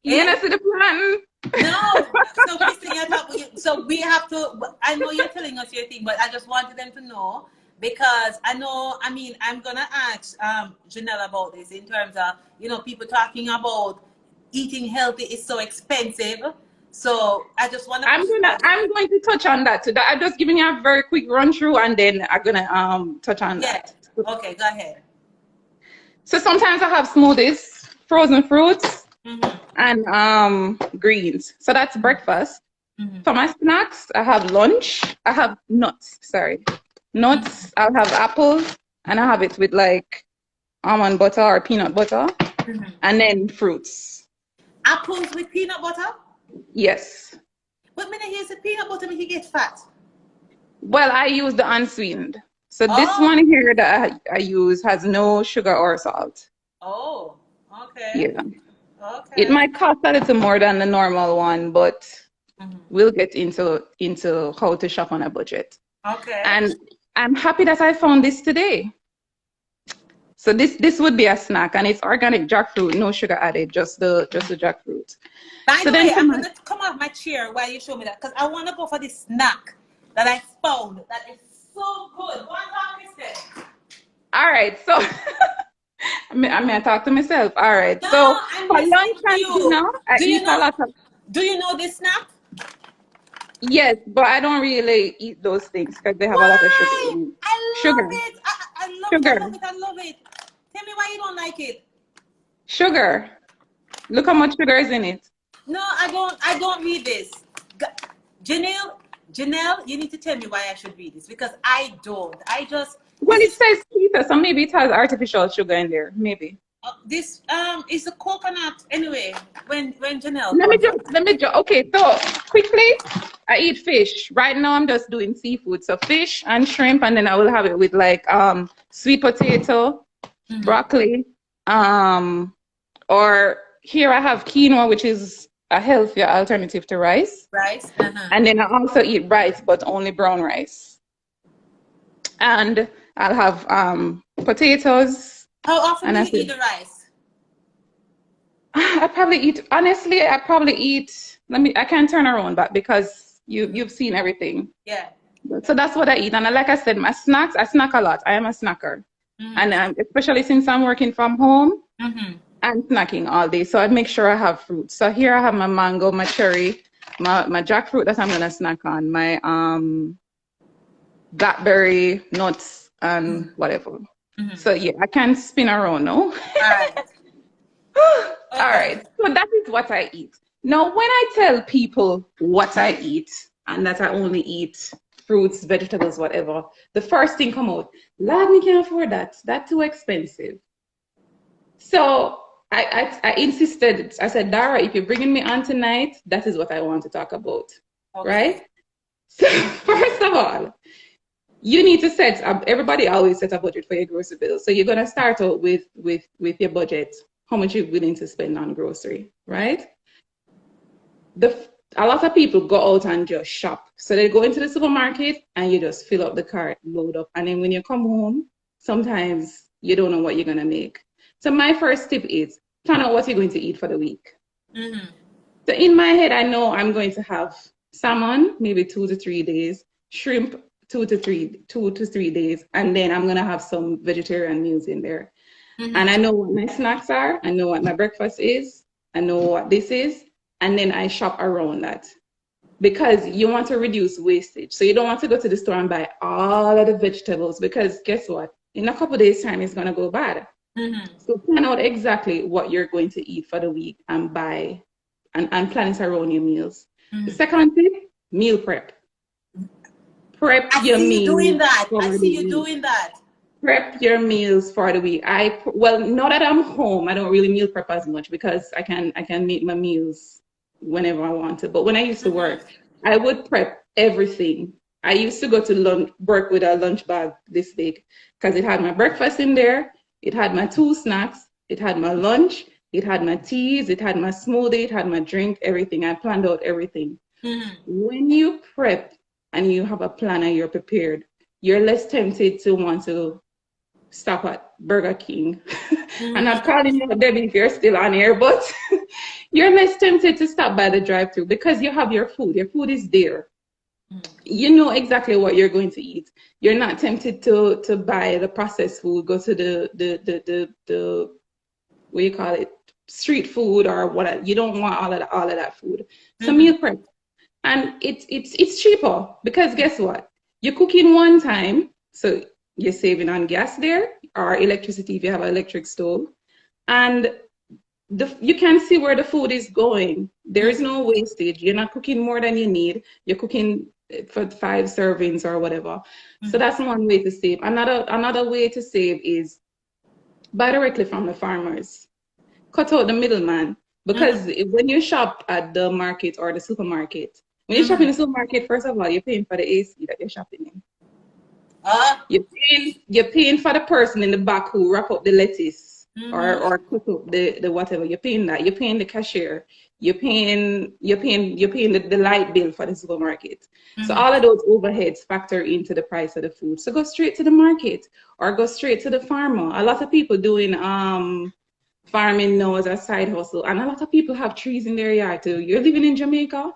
You see the plantain. No, so Kristen, you're talking, so we have to, I know you're telling us your thing, but I just wanted them to know. Because I'm gonna ask Janelle about this in terms of, people talking about eating healthy is so expensive. So I just want to. I'm going to touch on that. So I'm just giving you a very quick run through, and then I'm gonna touch on that. Okay, go ahead. So sometimes I have smoothies, frozen fruits, and greens. So that's breakfast. For my snacks, I have lunch. I have nuts. Nuts, I'll have apples, and I have it with like almond butter or peanut butter, and then fruits. Apples with peanut butter? Yes. But when I use the peanut butter, make you get fat. Well, I use the unsweetened. So this one here that I use has no sugar or salt. Oh, okay. Yeah. Okay. It might cost a little more than the normal one, but we'll get into how to shop on a budget. Okay. And I'm happy that I found this today. So this would be a snack, and it's organic jackfruit, no sugar added, just the jackfruit. By the way, I'm gonna come off my chair while you show me that, because I want to go for this snack that I found that is so good. Go on, talk, Kristen. All right, so I mean, I talk to myself. All right, No, so I'm for listening lunch to and you. dinner, I eat a lot of. Do you know this snack? Yes, but I don't really eat those things because they have a lot of sugar in it. I love it. I love Sugar. it. I love it. I love it. Tell me why you don't like it. Sugar. Look how much sugar is in it. No, I don't read this. Janelle, you need to tell me why I should read this, because I don't. Well, it says keto, so maybe it has artificial sugar in there. Maybe. This is a coconut anyway. When Janelle. Let me just. Okay, so quickly, I eat fish. Right now, I'm just doing seafood, so fish and shrimp, and then I will have it with like sweet potato, broccoli, or here I have quinoa, which is a healthier alternative to rice. Rice. And then I also eat rice, but only brown rice. And I'll have potatoes. How often do you eat the rice? I probably eat, honestly, I can't turn around back because you've seen everything. Yeah. So that's what I eat. And like I said, my snacks, I snack a lot. I am a snacker. And especially since I'm working from home, I'm snacking all day. So I make sure I have fruit. So here I have my mango, my cherry, my jackfruit that I'm going to snack on, my blackberry, nuts, and whatever. So yeah, I can spin around, no? All right. All right. So that is what I eat. Now, when I tell people what I eat and that I only eat fruits, vegetables, whatever, the first thing come out, Lord, me can't afford that. That's too expensive. So I insisted. I said, Dara, if you're bringing me on tonight, that is what I want to talk about, right? So first of all, you need to set up. Everybody always sets a budget for your grocery bill. So you're gonna start out with your budget, how much you're willing to spend on grocery, right? A lot of people go out and just shop. So they go into the supermarket and you just fill up the cart, load up, and then when you come home, sometimes you don't know what you're gonna make. So my first tip is plan out what you're going to eat for the week. So in my head, I know I'm going to have salmon, maybe 2 to 3 days, shrimp, 2 to 3 days, and then I'm gonna have some vegetarian meals in there. And I know what my snacks are, I know what my breakfast is, I know what this is, and then I shop around that. Because you want to reduce wastage. So you don't want to go to the store and buy all of the vegetables, because guess what? In a couple of days' time, it's gonna go bad. So plan out exactly what you're going to eat for the week and buy and plan it around your meals. The second tip, meal prep. Prep your meals. I see you doing that. Prep your meals for the week. Well, now that I'm home, I don't really meal prep as much because I can make my meals whenever I want to. But when I used to work, I would prep everything. I used to go to work with a lunch bag this big because it had my breakfast in there, it had my 2 snacks, it had my lunch, it had my teas, it had my smoothie, it had my drink, everything. I planned out everything. When you prep and you have a plan and you're prepared, you're less tempted to want to stop at Burger King. I'm not calling you Debbie if you're still on here, but you're less tempted to stop by the drive-thru because you have your food. Your food is there. You know exactly what you're going to eat. You're not tempted to buy the processed food, go to the what do you call it, street food or what. You don't want all of that food. So meal prep. And it's cheaper because guess what? You're cooking one time, so you're saving on gas there or electricity if you have an electric stove. And you can see where the food is going. There is no wastage. You're not cooking more than you need. You're cooking for 5 servings or whatever. So that's one way to save. Another way to save is buy directly from the farmers. Cut out the middleman. Because when you shop at the market or the supermarket, when you shop in the supermarket, first of all, you're paying for the AC that you're shopping in. You're paying for the person in the back who wrap up the lettuce or cook up the whatever. You're paying that. You're paying the cashier. You're paying the light bill for the supermarket. So all of those overheads factor into the price of the food. So go straight to the market or go straight to the farmer. A lot of people doing farming now as a side hustle, and a lot of people have trees in their yard too. You're living in Jamaica,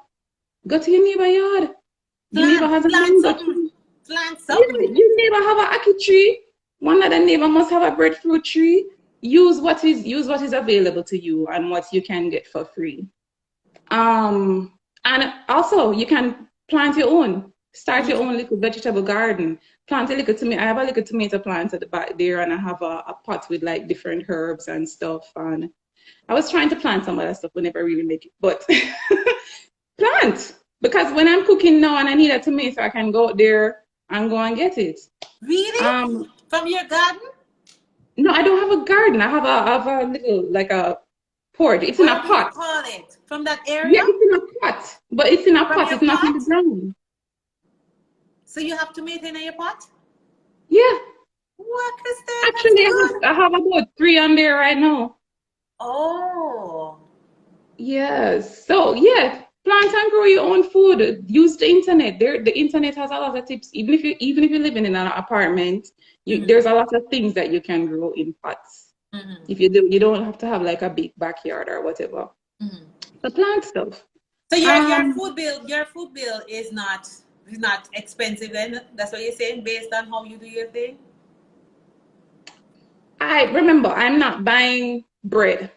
go to your neighbor yard. Your neighbor has a mango tree. Plant something. Your neighbor have a ackee tree. One other neighbor must have a breadfruit tree. Use what is available to you and what you can get for free. And also you can plant your own. Start your own little vegetable garden. Plant a little tomato. I have a little tomato plant at the back there, and I have a pot with like different herbs and stuff. And I was trying to plant some other stuff, but never really make it. But plant, because when I'm cooking now and I need a tomato, I can go out there and go and get it. Really? From your garden? No, I don't have a garden. I have a little, like a pot. It's in a pot. What do you call it? From that area? Yeah, it's in a pot. But it's in a pot. It's not in the ground. So you have tomato in your pot? Yeah. What is that? Actually, I have about 3 on there right now. Oh. Yes. So yeah, plant and grow your own food. Use the internet. The internet has a lot of tips. Even if you're living in an apartment, there's a lot of things that you can grow in pots. If you don't have to have like a big backyard or whatever. So plant stuff. So your food bill is not expensive then? That's what you're saying, based on how you do your thing? I remember, I'm not buying bread.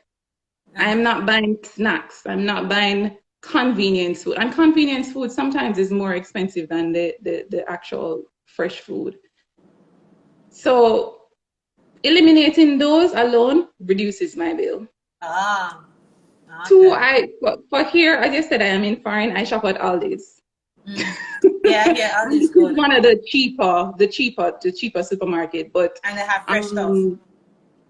I'm not buying snacks. I'm not buying convenience food. And convenience food sometimes is more expensive than the actual fresh food. So eliminating those alone reduces my bill. Okay. 2, for here, as I said, I am in foreign. I shop at Aldi's. Yeah, Aldi's good. One of the cheaper supermarket, but and they have fresh stuff.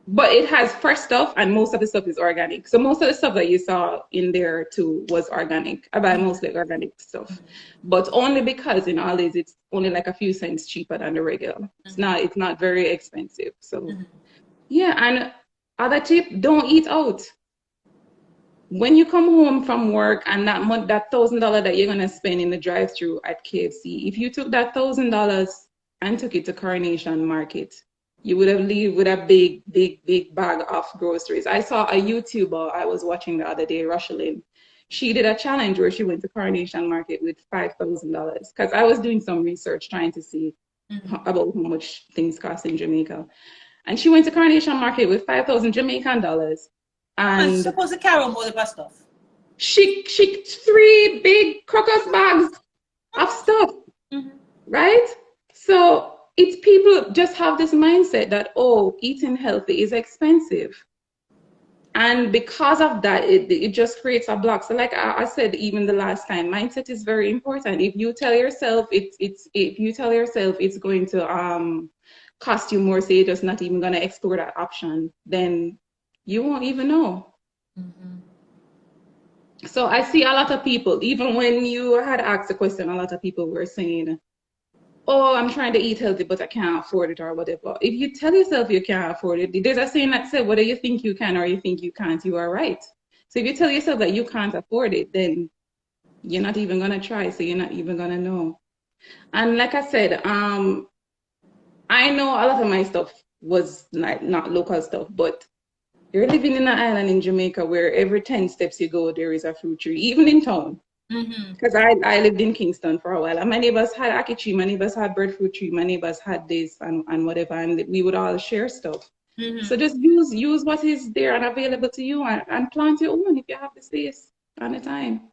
But it has fresh stuff, and most of the stuff is organic. So most of the stuff that you saw in there too was organic. I buy mostly organic stuff, but only because in Aldi's it's only like a few cents cheaper than the regular. It's not very expensive. So yeah, and other tip: don't eat out. When you come home from work and that $1,000 that you're gonna spend in the drive-thru at KFC, if you took that $1,000 and took it to Coronation Market, you would have leave with a big bag of groceries. I saw a YouTuber I was watching the other day, Rushelin. She did a challenge where she went to Coronation Market with $5,000, because I was doing some research trying to see about how much things cost in Jamaica. And she went to Coronation Market with 5,000 Jamaican dollars. And supposed to carry more of her stuff. She 3 big crocus bags of stuff, right? So it's people just have this mindset that, oh, eating healthy is expensive. And because of that, it just creates a block. So like I said, even the last time, mindset is very important. If you tell yourself it's going to cost you more, say you're just not even going to explore that option, then you won't even know. So I see a lot of people, even when you had asked the question, a lot of people were saying, oh, I'm trying to eat healthy, but I can't afford it or whatever. If you tell yourself you can't afford it, there's a saying that said, whether you think you can or you think you can't, you are right. So if you tell yourself that you can't afford it, then you're not even going to try, so you're not even going to know. And like I said, I know a lot of my stuff was like not local stuff, but you're living in an island in Jamaica where every 10 steps you go, there is a fruit tree, even in town. Because I lived in Kingston for a while, and my neighbors had ackee tree, my neighbors had breadfruit tree, my neighbors had this and whatever, and we would all share stuff. So just use what is there and available to you, and plant your own if you have the space and the time.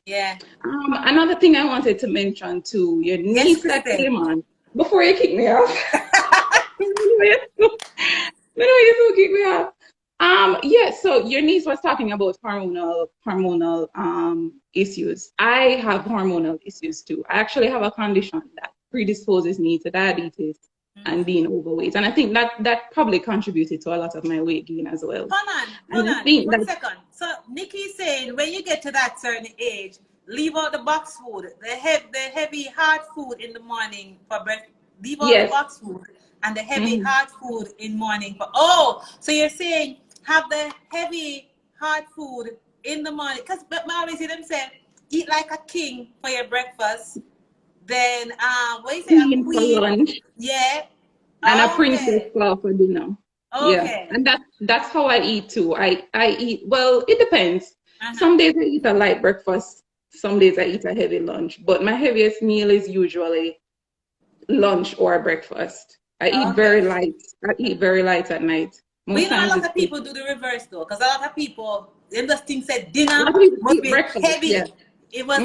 Yeah. Another thing I wanted to mention too, your niece that came on before you kick me off. You kick me off. Yeah, so your niece was talking about hormonal issues. I have hormonal issues too. I actually have a condition that predisposes me to diabetes and being overweight. And I think that probably contributed to a lot of my weight gain as well. Hold on, 1 second. So Nikki's saying when you get to that certain age, leave out the box food, the heavy hard food in the morning for leave all the Yes. box food and the heavy hard food in morning. So you're saying have the heavy hard food in the morning? Because I always hear them say, eat like a king for your breakfast. Then what you say, a Queen for queen? lunch. Yeah. And a princess Okay. for dinner. Yeah. Okay. And that's how I eat too. I eat, well, it depends. Some days I eat a light breakfast, some days I eat a heavy lunch. But my heaviest meal is usually lunch or breakfast. I eat very Okay. light. I eat very light at night. But Most you know, a times lot it's of people do the reverse though, because a lot of people, them just think that dinner a lot of people must eat be breakfast. Yeah. heavy. It must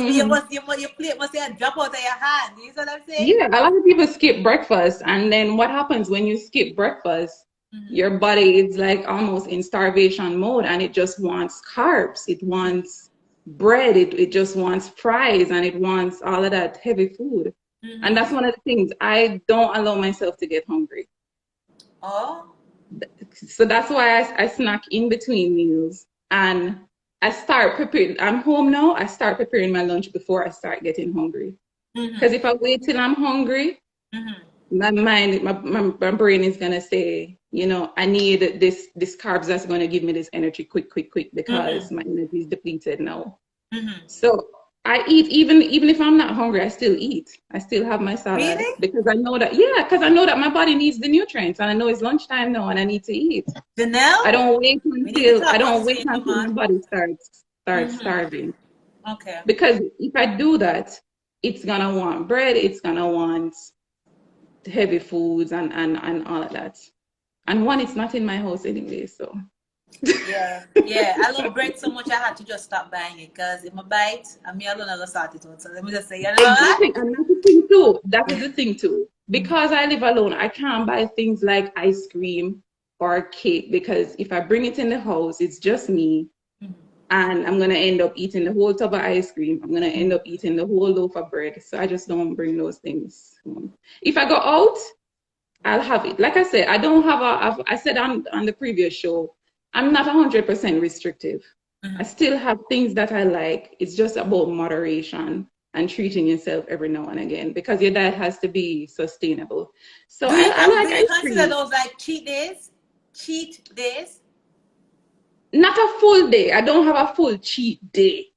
be, your plate must drop out of your hand. You see what I'm saying? Yeah, a lot of people skip breakfast, and then what happens when you skip breakfast? Your body is like almost in starvation mode, and it just wants carbs. It wants bread. It just wants fries, and it wants all of that heavy food. And that's one of the things. I don't allow myself to get hungry. Oh. So that's why I snack in between meals, and I start preparing. I'm home now. I start preparing my lunch before I start getting hungry. Because if I wait till I'm hungry, my mind, my brain is gonna say, you know, I need this carbs that's gonna give me this energy quick, because my energy is depleted now. So I eat even if I'm not hungry, I still eat. I still have my salad Really? because I know that my body needs the nutrients, and I know it's lunchtime now and I need to eat. Janelle? I don't wait We until my body starts starving. Okay. Because if I do that, it's gonna want bread, it's gonna want heavy foods and all of that. And one, it's not in my house anyway, so. Yeah. I love bread so much I had to just stop buying it because if I buy it, and me alone I go start it out. So let me just say, you know what? Exactly, and that's the thing too. That is the thing too. Because I live alone, I can't buy things like ice cream or cake because if I bring it in the house, it's just me. And I'm gonna end up eating the whole tub of ice cream. I'm gonna end up eating the whole loaf of bread. So I just don't bring those things home. If I go out, I'll have it. Like I said, I don't have I said on the previous show, I'm not 100% restrictive. I still have things that I like. It's just about moderation and treating yourself every now and again because your diet has to be sustainable. So Do I like you ice consider cream. those like cheat days? Cheat days? Not a full day. I don't have a full cheat day.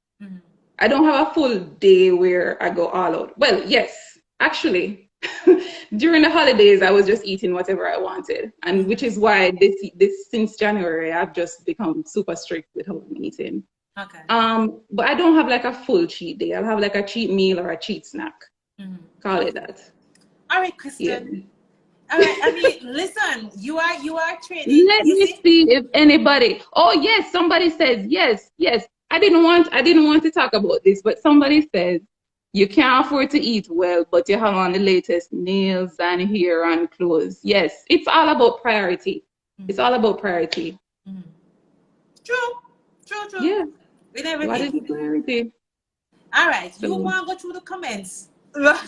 I don't have a full day where I go all out. Well, yes, actually, during the holidays, I was just eating whatever I wanted, and which is why this since January, I've just become super strict with how I'm eating. Okay. But I don't have like a full cheat day. I'll have like a cheat meal or a cheat snack. Call it that. All right, Kristen. Yeah. All right. I mean, listen, you are training. Let me see if anybody. Oh yes, somebody says yes. I didn't want to talk about this, but somebody says you can't afford to eat well, but you have on the latest nails and hair and clothes. Yes, it's all about priority. It's all about priority. True. Yeah. With everything. What is the priority? All right. So, you want to go through the comments? Because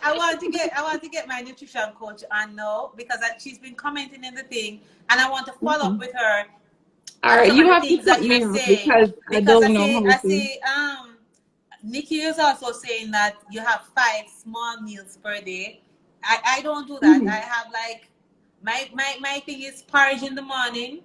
I want to get my nutrition coach on now because she's been commenting in the thing, and I want to follow up with her. All right, you have to cut me off because I don't know how to. I say Nikki is also saying that you have 5 small meals per day. I don't do that. I have like my thing is porridge in the morning.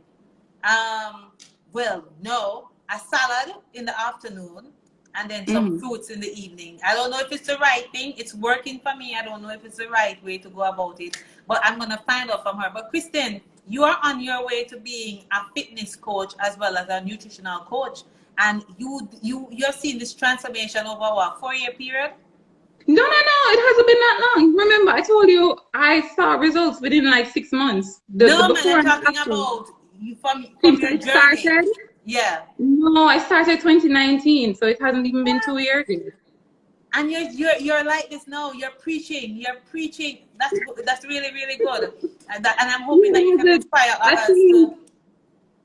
Well, no, a salad in the afternoon. And then some fruits in the evening. I don't know if it's the right thing. It's working for me. I don't know if it's the right way to go about it. But I'm going to find out from her. But Kristen, you are on your way to being a fitness coach as well as a nutritional coach. And you're seeing this transformation over what, 4-year period? No. It hasn't been that long. Remember, I told you I saw results within like 6 months. I'm talking about you from your journey. Started? Yeah. No, I started 2019, so it hasn't even been 2 years yet. And you're like this now. You're preaching. That's good. That's really, really good. And I'm hoping that you can inspire others to.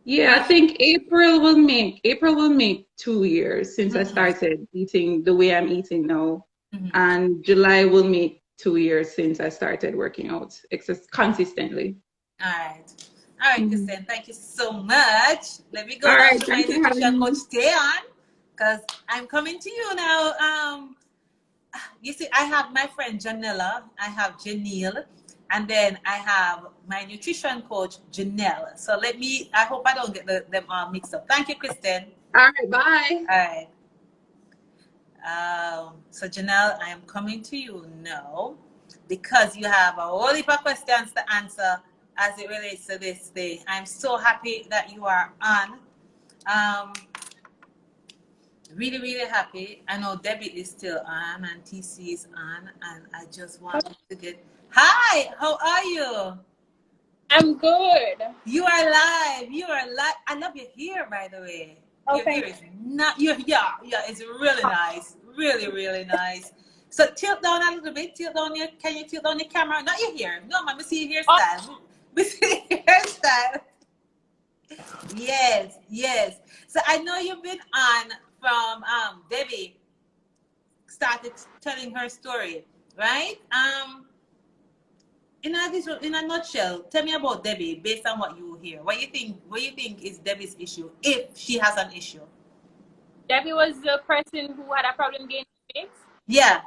Yeah, I think April will make 2 years since I started eating the way I'm eating now, and July will make 2 years since I started working out consistently. All right, Kristen. Thank you so much. Let me go All right, to my nutrition coach. Stay on, because I'm coming to you now. You see, I have my friend Janella, I have Janelle, and then I have my nutrition coach Janelle. So I hope I don't get them all mixed up. Thank you, Kristen. All right, bye. All right. So Janelle, I am coming to you now because you have a whole heap of questions to answer as it relates to this thing. I'm so happy that you are on. Really, really happy. I know Debbie is still on and TC is on, and I just want to get. Hi, how are you? I'm good. You are live. You are live. I love your hair, by the way. Your hair is not. Yeah. It's really nice. Really, really nice. So tilt down a little bit. Can you tilt down your camera? Not your hair. No, man. We see your hairstyle. We see your hairstyle. Yes. So I know you've been on from Debbie started telling her story, right? In a nutshell, tell me about Debbie based on what you hear. What you think is Debbie's issue, if she has an issue? Debbie was the person who had a problem gaining weight? Yeah.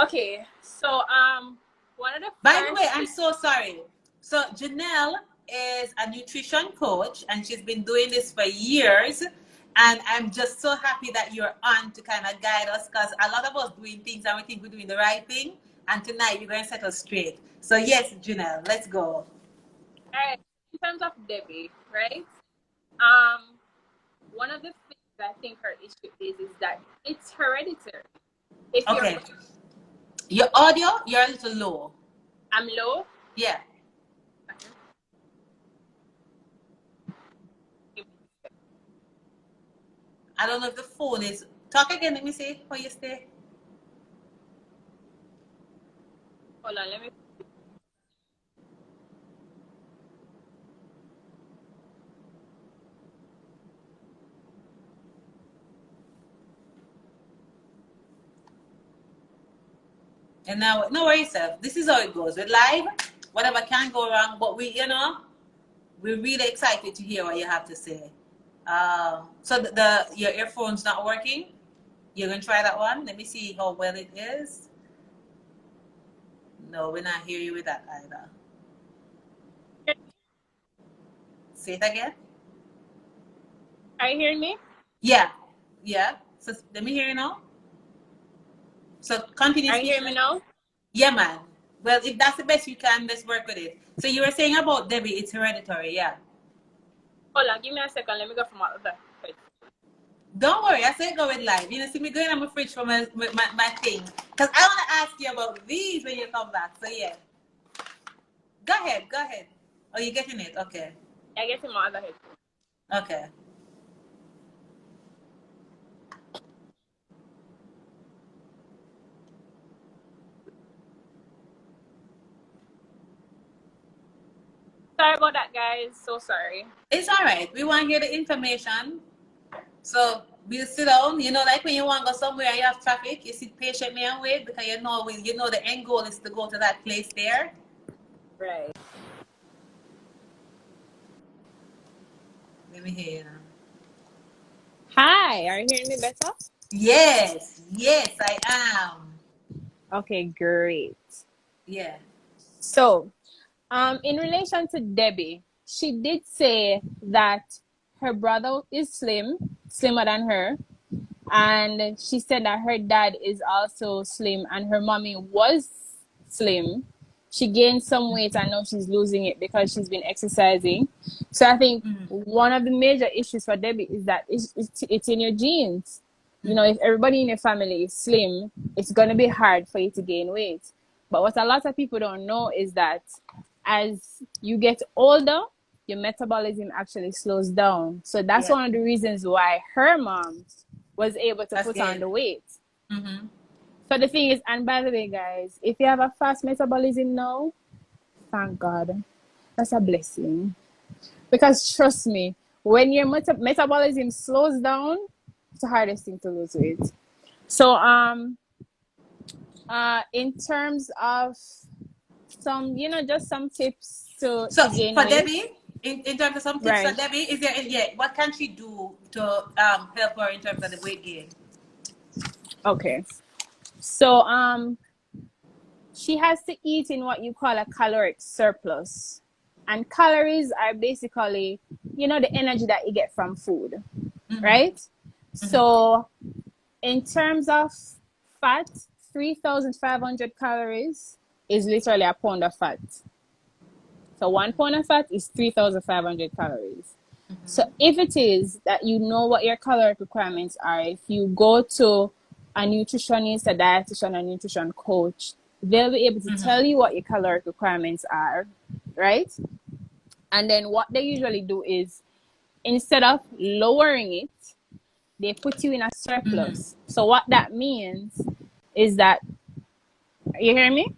Okay, so one of the By the way, I'm so sorry. So Janelle is a nutrition coach and she's been doing this for years. And I'm just so happy that you're on to kind of guide us, because a lot of us doing things and we think we're doing the right thing. And tonight you're going to set us straight. So yes, Janelle, let's go. All right. In terms of Debbie, right? One of the things I think her issue is that it's hereditary. Okay. Your audio, you're a little low. I'm low? Yeah. I don't know if the phone is. Talk again. Let me see how you stay. Hold on, let me. And now, no worries, sir. This is how it goes. With live, whatever can go wrong, but we're really excited to hear what you have to say. So your earphone's not working? You're going to try that one? Let me see how well it is. No, we're not hearing you with that either. Say it again. Are you hearing me? Yeah. So let me hear you now. So continue. Are you hearing me now? Yeah, man. Well, if that's the best you can, let's work with it. So you were saying about Debbie, it's hereditary, yeah. Hold on, give me a second. Let me go from my other place. Don't worry, I said go with live. You know, see me going on my fridge for my thing. Because I want to ask you about these when you come back. So yeah. Go ahead. Oh, you're getting it? Okay. I get in my other head. Okay. Sorry about that, guys. So sorry. It's all right. We want to hear the information. So we'll sit down. You know, like when you want to go somewhere and you have traffic, you sit patiently and wait, because you know the end goal is to go to that place there. Right. Let me hear you now. Hi, are you hearing me better? Yes, I am. Okay, great. Yeah. So, in relation to Debbie, she did say that her brother is slimmer than her. And she said that her dad is also slim and her mommy was slim. She gained some weight and now she's losing it because she's been exercising. So I think one of the major issues for Debbie is that it's in your genes. You know, if everybody in your family is slim, it's going to be hard for you to gain weight. But what a lot of people don't know is that as you get older, your metabolism actually slows down. So that's one of the reasons why her mom was able to put on the weight. So the thing is, and by the way, guys, if you have a fast metabolism now, thank God. That's a blessing. Because trust me, when your metabolism slows down, it's the hardest thing to lose weight. So in terms of some, just some tips to gain for weight. Debbie, in terms of some tips for Debbie, is there what can she do to help her in terms of the weight gain? Okay. So she has to eat in what you call a caloric surplus. And calories are basically, you know, the energy that you get from food, right? So in terms of fat, 3,500 calories is literally a pound of fat. So 1 pound of fat is 3,500 calories. So if it is that you know what your caloric requirements are, if you go to a nutritionist, a dietitian, a nutrition coach, they'll be able to tell you what your caloric requirements are, right? And then what they usually do is, instead of lowering it, they put you in a surplus. So what that means is that, you hear me?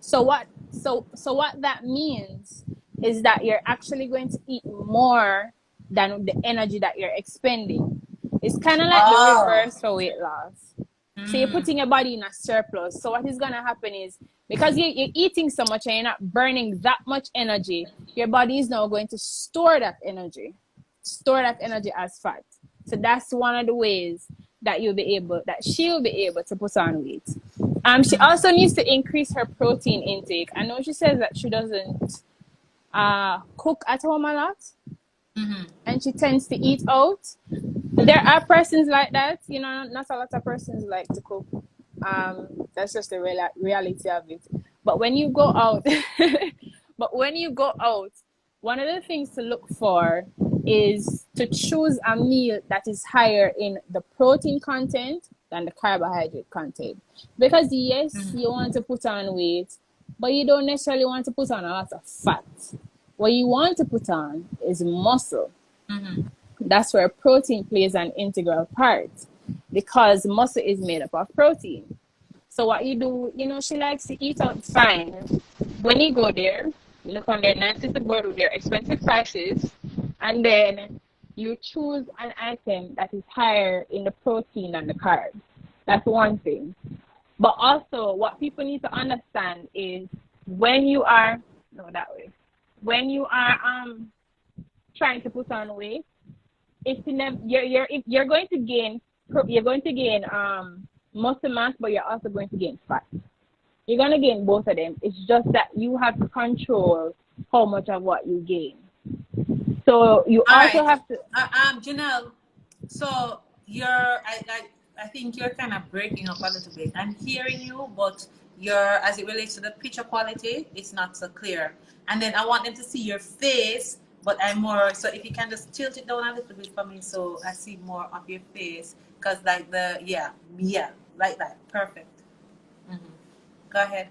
So what that means is that you're actually going to eat more than the energy that you're expending. It's kind of like the reverse for weight loss. So you're putting your body in a surplus. So what is going to happen is, because you're eating so much and you're not burning that much energy, your body is now going to store that energy as fat. So that's one of the ways that she'll be able to put on weight. She also needs to increase her protein intake. I know she says that she doesn't cook at home a lot, and she tends to eat out. There are persons like that, you know, not a lot of persons like to cook. That's just the reality of it. But when you go out, one of the things to look for is to choose a meal that is higher in the protein content than the carbohydrate content. Because yes, you want to put on weight, but you don't necessarily want to put on a lot of fat. What you want to put on is muscle. That's where protein plays an integral part, because muscle is made up of protein. So what you do, you know, she likes to eat out fine. When you go there, you look on their nice board with their expensive prices, and then you choose an item that is higher in the protein than the carbs. That's one thing. But also, what people need to understand is when you are trying to put on weight, you're going to gain muscle mass, but you're also going to gain fat. You're going to gain both of them. It's just that you have to control how much of what you gain. So you also have to. Janelle, so I think you're kind of breaking up a little bit. I'm hearing you, but as it relates to the picture quality, it's not so clear. And then I want them to see your face, but so if you can just tilt it down a little bit for me so I see more of your face. Because like like that. Perfect. Go ahead.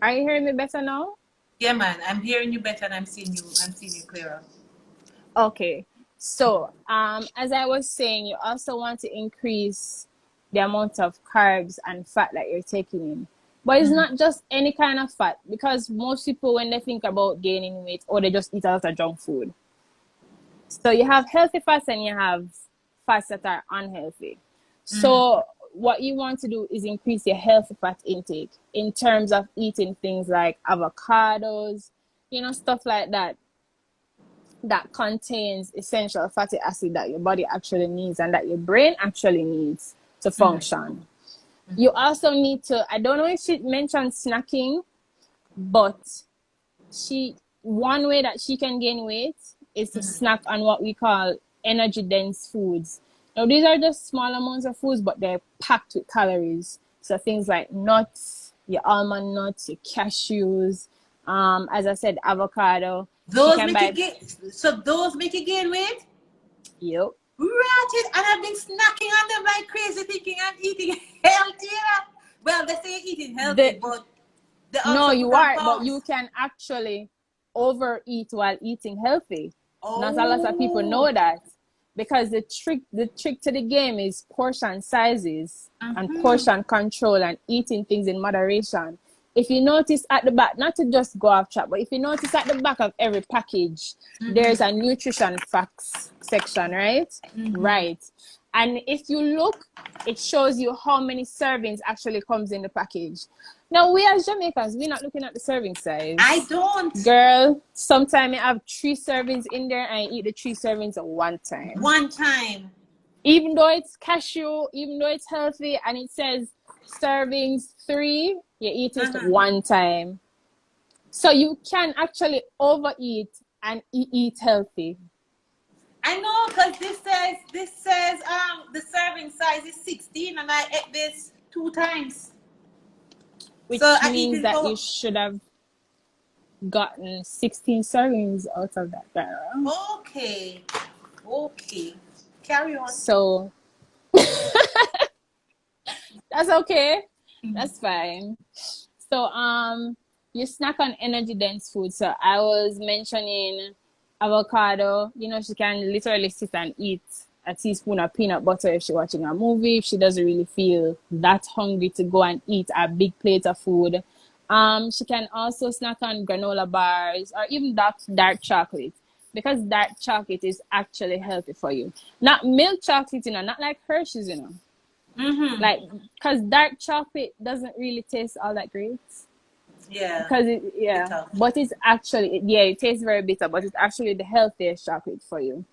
Are you hearing me better now? Yeah, man, I'm hearing you better and I'm seeing you clearer. Okay. So, as I was saying, you also want to increase the amount of carbs and fat that you're taking in. But it's not just any kind of fat, because most people, when they think about gaining weight, they just eat a lot of junk food. So you have healthy fats and you have fats that are unhealthy. So what you want to do is increase your healthy fat intake in terms of eating things like avocados, you know, stuff like that contains essential fatty acid that your body actually needs and that your brain actually needs to function. You also need to, I don't know if she mentioned snacking, but one way that she can gain weight is to snack on what we call energy dense foods. Now these are just small amounts of foods, but they're packed with calories. So things like nuts, your almond nuts, your cashews, as I said, avocado. Those make you gain weight? Yep. Ratchet, and I've been snacking on them like crazy, thinking I'm eating healthier. Well, they say eating healthy, but no, you are, but you can actually overeat while eating healthy. Not a lot of people know that, because the trick to the game is portion sizes and portion control and eating things in moderation. If you notice at the back, not to just go off track, but if you notice at the back of every package, there's a nutrition facts section, right? Right. And if you look, it shows you how many servings actually comes in the package. Now, we as Jamaicans, we're not looking at the serving size. I don't. Girl, sometimes I have 3 servings in there and I eat the 3 servings at one time. One time. Even though it's cashew, even though it's healthy, and it says servings 3, you eat it one time. So you can actually overeat and eat healthy. I know, because this says the serving size is 16 and I ate this 2 times. Which so means that you should have gotten 16 servings out of that barrel. Okay. Carry on. So that's okay. That's fine. So you snack on energy dense food. So I was mentioning avocado. You know, she can literally sit and eat a teaspoon of peanut butter if she's watching a movie, if she doesn't really feel that hungry to go and eat a big plate of food. She can also snack on granola bars or even dark chocolate, because dark chocolate is actually healthy for you. Not milk chocolate, you know, not like Hershey's, you know. Like, because dark chocolate doesn't really taste all that great. Yeah. Because but it's actually, it tastes very bitter, but it's actually the healthiest chocolate for you.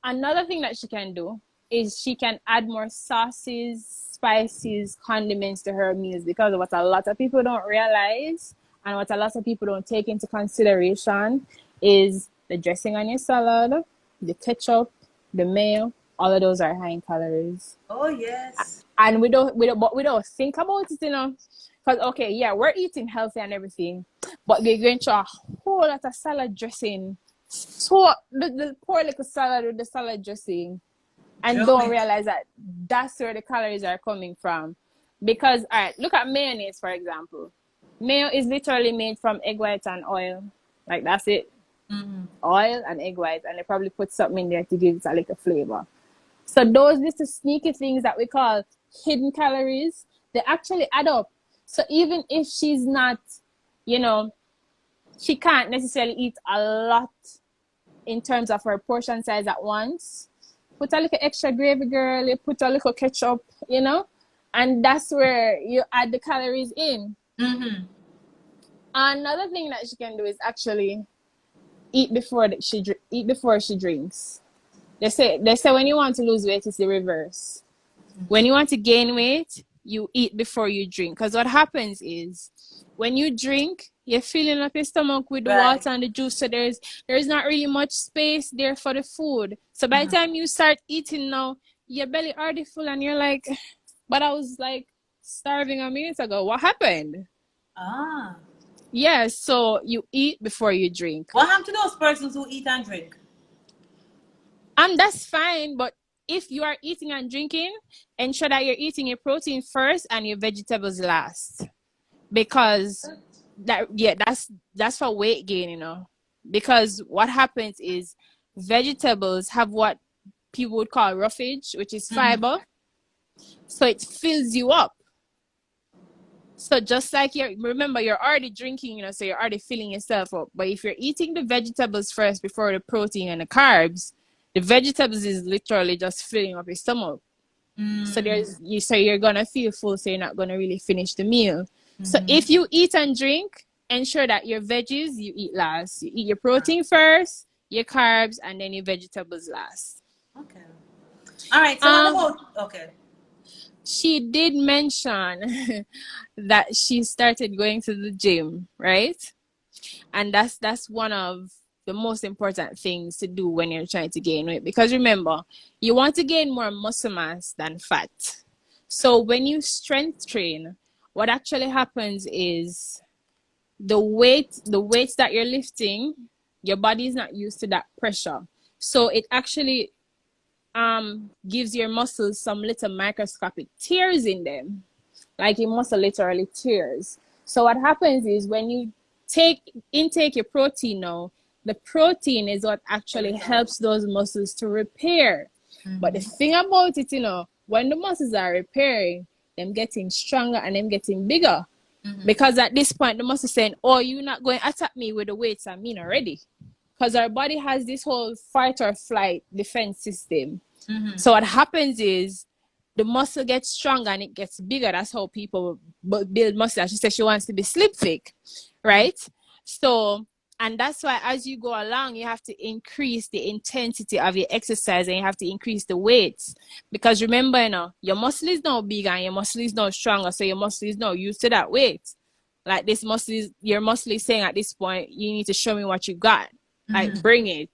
Another thing that she can do is she can add more sauces, spices, condiments to her meals, because what a lot of people don't realize and what a lot of people don't take into consideration is the dressing on your salad, the ketchup, the mayo. All of those are high in calories. Oh yes. And we don't think about it, you know. Because we're eating healthy and everything, but they're going to a whole lot of salad dressing. So the poor little salad with the salad dressing, and don't realize that that's where the calories are coming from. Because, all right, look at mayonnaise, for example. Mayo is literally made from egg whites and oil. Like, that's it. Oil and egg whites, and they probably put something in there to give it a little flavor. So those little sneaky things that we call hidden calories, they actually add up. So even if she's not, you know, she can't necessarily eat a lot in terms of her portion size at once, put a little extra gravy, girl, you put a little ketchup, you know, and that's where you add the calories in. Another thing that she can do is actually eat before she drinks. They say when you want to lose weight, it's the reverse. When you want to gain weight, you eat before you drink. Because what happens is, when you drink, you're filling up your stomach with the water and the juice, so there's not really much space there for the food. So by the time you start eating now, your belly already full and you're like, but I was like starving a minute ago. What happened? Yes, so you eat before you drink. What happened to those persons who eat and drink? That's fine, but if you are eating and drinking, ensure that you're eating your protein first and your vegetables last. Because that's for weight gain, you know. Because what happens is vegetables have what people would call roughage, which is fiber. So it fills you up. So just like remember, you're already drinking, you know, so you're already filling yourself up. But if you're eating the vegetables first before the protein and the carbs, the vegetables is literally just filling up your stomach. So you're gonna feel full, so you're not gonna really finish the meal. So if you eat and drink, ensure that your veggies you eat last. You eat your protein first, your carbs, and then your vegetables last. Okay. All right. So what about she did mention that she started going to the gym, right? And that's one of the most important things to do when you're trying to gain weight. Because remember, you want to gain more muscle mass than fat. So when you strength train, what actually happens is the weights that you're lifting, your body is not used to that pressure. So it actually gives your muscles some little microscopic tears in them. Like your muscle literally tears. So what happens is when you intake your protein now, the protein is what actually helps those muscles to repair. But the thing about it, you know, when the muscles are repairing, them getting stronger and them getting bigger. Because at this point, the muscle is saying, oh, you're not going to attack me with the weights I'm in already. Because our body has this whole fight or flight defense system. So what happens is the muscle gets stronger and it gets bigger. That's how people build muscle. She said she wants to be slim thick, right? So, and that's why as you go along, you have to increase the intensity of your exercise and you have to increase the weights. Because remember, your muscle is now bigger and your muscle is now stronger. So your muscle is now used to that weight. Like this muscle is, your muscle is saying at this point, you need to show me what you got. Like bring it.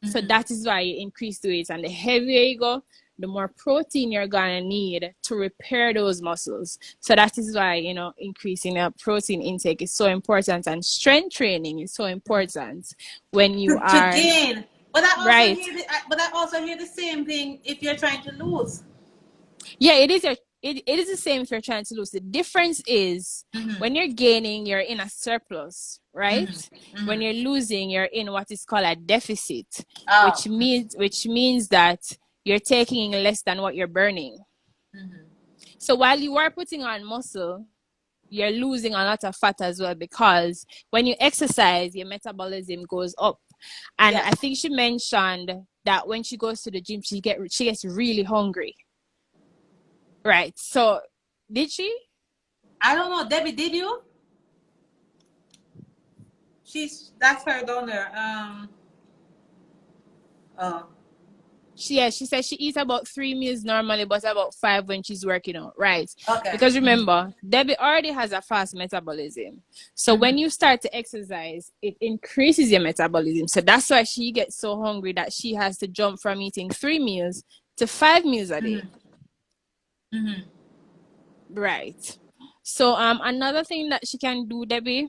So that is why you increase the weights. And the heavier you go, the more protein you're gonna need to repair those muscles. So that is why, increasing the protein intake is so important, and strength training is so important when you are to gain. But I also right. but I also hear the same thing if you're trying to lose. Yeah, it is it is the same if you're trying to lose. The difference is when you're gaining, you're in a surplus, right? When you're losing, you're in what is called a deficit, which means that you're taking in less than what you're burning. So while you are putting on muscle, you're losing a lot of fat as well, because when you exercise, your metabolism goes up. And I think she mentioned that when she goes to the gym, she gets really hungry. Right. So, did she? I don't know. Debbie, did you? That's her down there. She said she eats about 3 meals normally, but about 5 when she's working out. Right. Okay. Because remember, Debbie already has a fast metabolism. So when you start to exercise, it increases your metabolism. So that's why she gets so hungry that she has to jump from eating 3 meals to 5 meals a day. Right. So another thing that she can do, Debbie,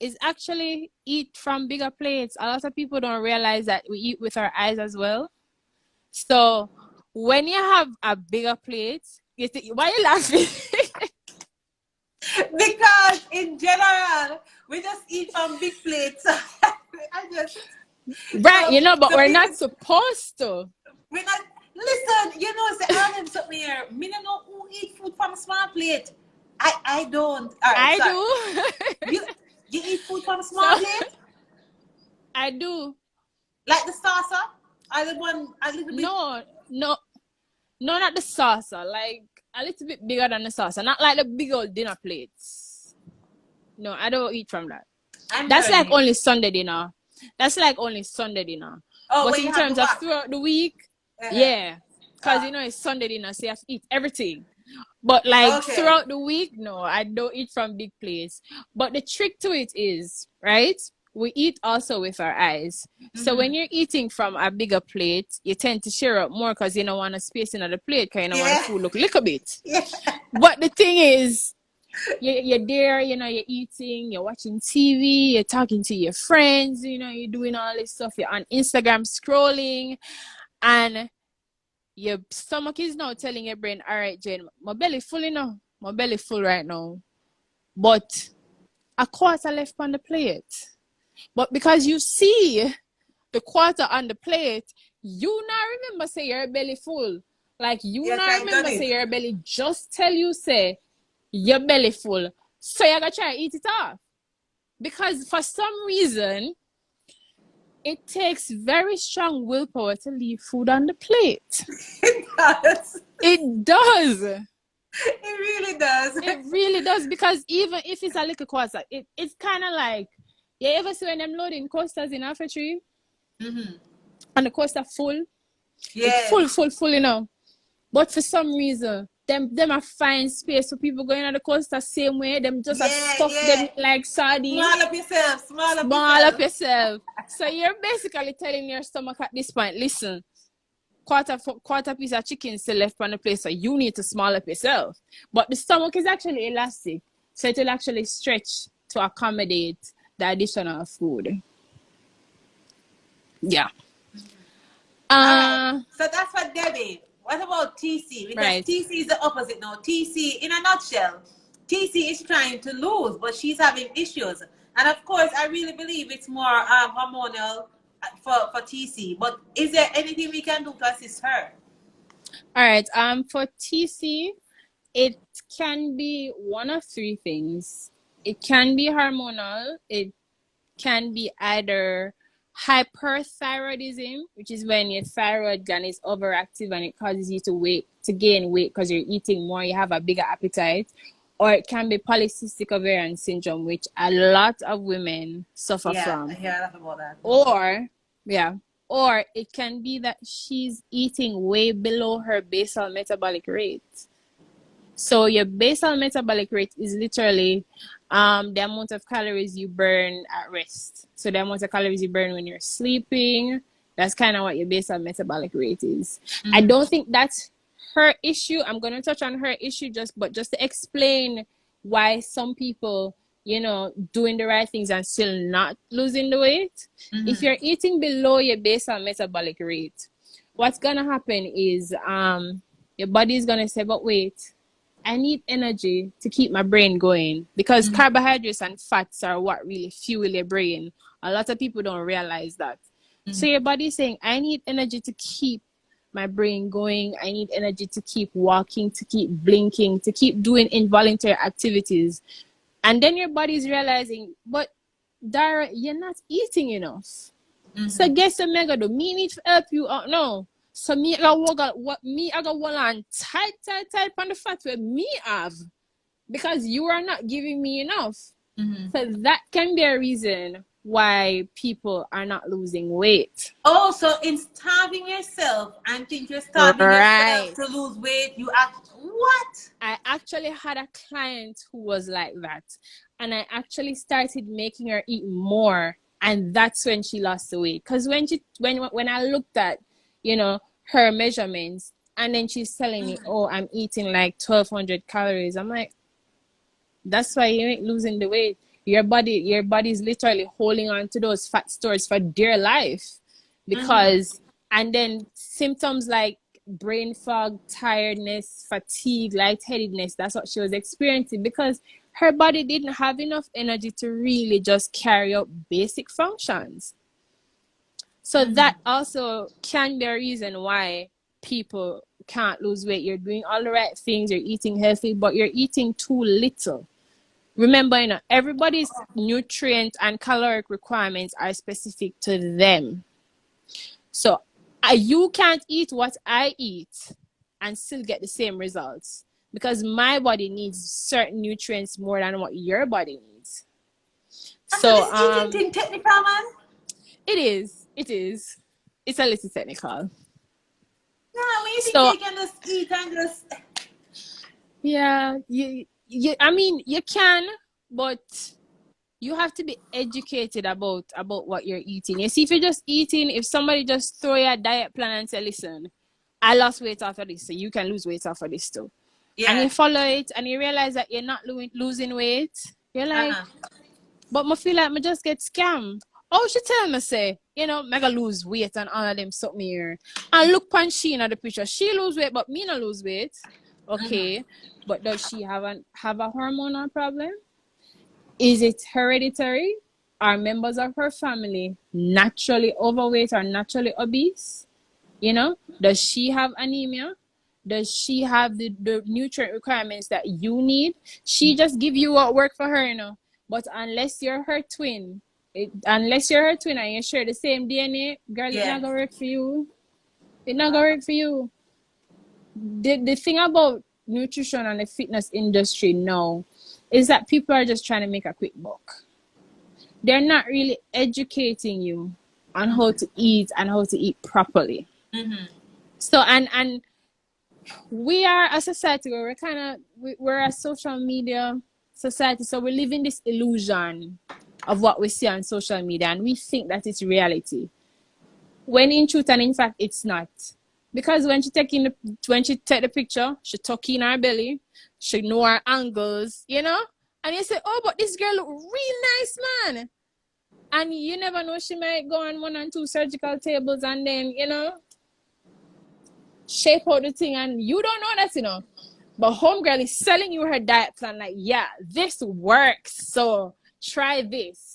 is actually eat from bigger plates. A lot of people don't realize that we eat with our eyes as well. So when you have a bigger plate, why are you laughing? Because in general, we just eat from big plates. Right, but we're not supposed to. We're not. Listen, say something here. Me don't know who eat food from a small plate. I don't. I do. You eat food from a small plate? I do. Like the saucer? Or the one a little bit? No, not the saucer. Like a little bit bigger than the saucer. Not like the big old dinner plates. No, I don't eat from that. That's like only Sunday dinner. Oh, but in terms of throughout the week, because it's Sunday dinner, so you have to eat everything. But like throughout the week, no, I don't eat from big plates. But the trick to it is, right, we eat also with our eyes. So when you're eating from a bigger plate, you tend to share up more because you don't want to space in the plate, because you don't want the food look a little bit. But the thing is, you're there, you're eating, you're watching TV, you're talking to your friends, you're doing all this stuff, you're on Instagram scrolling, and your stomach is now telling your brain, all right, Jane, my belly full right now, but a quarter left on the plate. But because you see the quarter on the plate, you now remember say your belly full. Like now remember say your belly just tell you say your belly full. So you're gonna try to eat it off. Because for some reason, it takes very strong willpower to leave food on the plate. It does. It really does. It really does, because even if it's a little quarter, it's kind of like, you ever see when I'm loading coasters in Alpha Tree? And the coaster full? Yeah. It's full, But for some reason, them are find space for people going on the coaster same way. Them just stuff them like sardines. Small up yourself. So you're basically telling your stomach at this point, listen, quarter piece of chicken still left on the plate, so you need to small up yourself. But the stomach is actually elastic, so it will actually stretch to accommodate the additional food. Yeah. So that's for Debbie. What about TC? Because TC is the opposite now. TC, in a nutshell, TC is trying to lose, but she's having issues. And of course, I really believe it's more hormonal for TC. But is there anything we can do to assist her? All right. For TC, it can be one of three things. It can be hormonal. It can be either hyperthyroidism, which is when your thyroid gland is overactive and it causes you to to gain weight because you're eating more, you have a bigger appetite, or it can be polycystic ovarian syndrome, which a lot of women suffer from. I hear a lot about that. Or it can be that she's eating way below her basal metabolic rate. So your basal metabolic rate is literally the amount of calories you burn at rest. So the amount of calories you burn when you're sleeping, that's kind of what your basal metabolic rate is. I don't think that's her issue. I'm going to touch on her issue just to explain why some people, doing the right things and still not losing the weight. If you're eating below your basal metabolic rate, what's going to happen is your body is going to say, but wait, I need energy to keep my brain going, because carbohydrates and fats are what really fuel your brain. A lot of people don't realize that. So your body is saying, I need energy to keep my brain going. I need energy to keep walking, to keep blinking, to keep doing involuntary activities. And then your body is realizing, but Dara, you're not eating enough. So guess what I'm gonna do? Me need to help you out now. So I got one on tight on the fat where me have, because you are not giving me enough. So that can be a reason why people are not losing weight. Oh, so in starving yourself and think you're starving yourself to lose weight, what? I actually had a client who was like that, and I actually started making her eat more, and that's when she lost the weight. Because when I looked at, her measurements, and then she's telling me, oh, I'm eating like 1,200 calories. I'm like, that's why you ain't losing the weight. Your body is literally holding on to those fat stores for dear life. Because, and then symptoms like brain fog, tiredness, fatigue, lightheadedness, that's what she was experiencing, because her body didn't have enough energy to really just carry out basic functions. So that also can be a reason why people can't lose weight. You're doing all the right things, you're eating healthy, but you're eating too little. Remember, everybody's nutrient and caloric requirements are specific to them. So you can't eat what I eat and still get the same results, because my body needs certain nutrients more than what your body needs. So this eating technical, man? It is. It's a little technical. Yeah, when you think you can just eat and just... Yeah, I mean, you can, but you have to be educated about what you're eating. You see, if you're just eating, if somebody just throw you a diet plan and say, listen, I lost weight after this, so you can lose weight after this too. Yeah. And you follow it and you realize that you're not losing weight, you're like, but I feel like I just get scammed. Oh, she tell me, say, mega lose weight and all of them something here. And look pan she in the picture. She lose weight, but me not lose weight. Okay. But does she have a hormonal problem? Is it hereditary? Are members of her family naturally overweight or naturally obese? Does she have anemia? Does she have the nutrient requirements that you need? She just give you what work for her, But unless you're her twin, and you share the same DNA, girl, it's not gonna work for you. It's not gonna work for you. The thing about nutrition and the fitness industry now is that people are just trying to make a quick buck. They're not really educating you on how to eat and how to eat properly. So and we are a society where we're a social media society, so we live in this illusion of what we see on social media, and we think that it's reality, when in truth and in fact it's not. Because when she take the picture, she tuck in her belly, she know her angles, and you say, oh, but this girl look real nice, man. And you never know, she might go on 1 and 2 surgical tables and then, shape out the thing, and you don't know that, But homegirl is selling you her diet plan like, yeah, this works, so try this.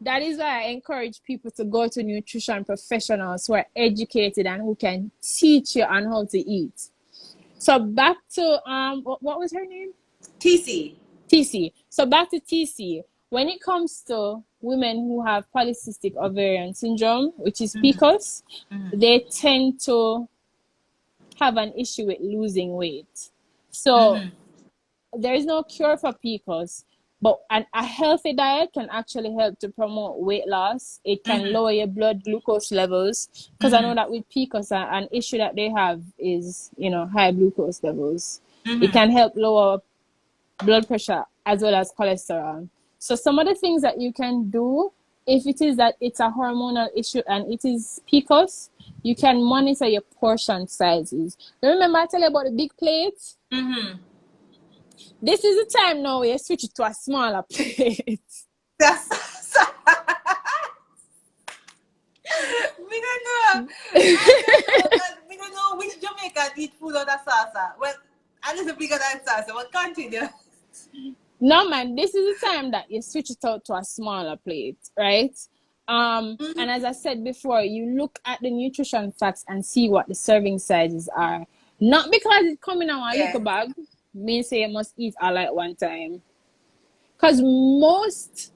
That is why I encourage people to go to nutrition professionals who are educated and who can teach you on how to eat. So back to what was her name? TC. So back to TC. When it comes to women who have polycystic ovarian syndrome, which is PCOS, they tend to have an issue with losing weight. So there is no cure for PCOS, but a healthy diet can actually help to promote weight loss. It can lower your blood glucose levels, because I know that with PCOS, an issue that they have is, high glucose levels. It can help lower blood pressure as well as cholesterol. So some of the things that you can do, if it is that it's a hormonal issue and it is PCOS, you can monitor your portion sizes. Remember I tell you about the big plates? This is the time now where you switch it to a smaller plate. That's we don't know. We don't know which Jamaican eat food on the salsa. Well, a little bigger than salsa. But continue. No, man, this is the time that you switch it out to a smaller plate, right? And as I said before, you look at the nutrition facts and see what the serving sizes are. Not because it's coming out a little bag, means say you must eat all at one time. Because most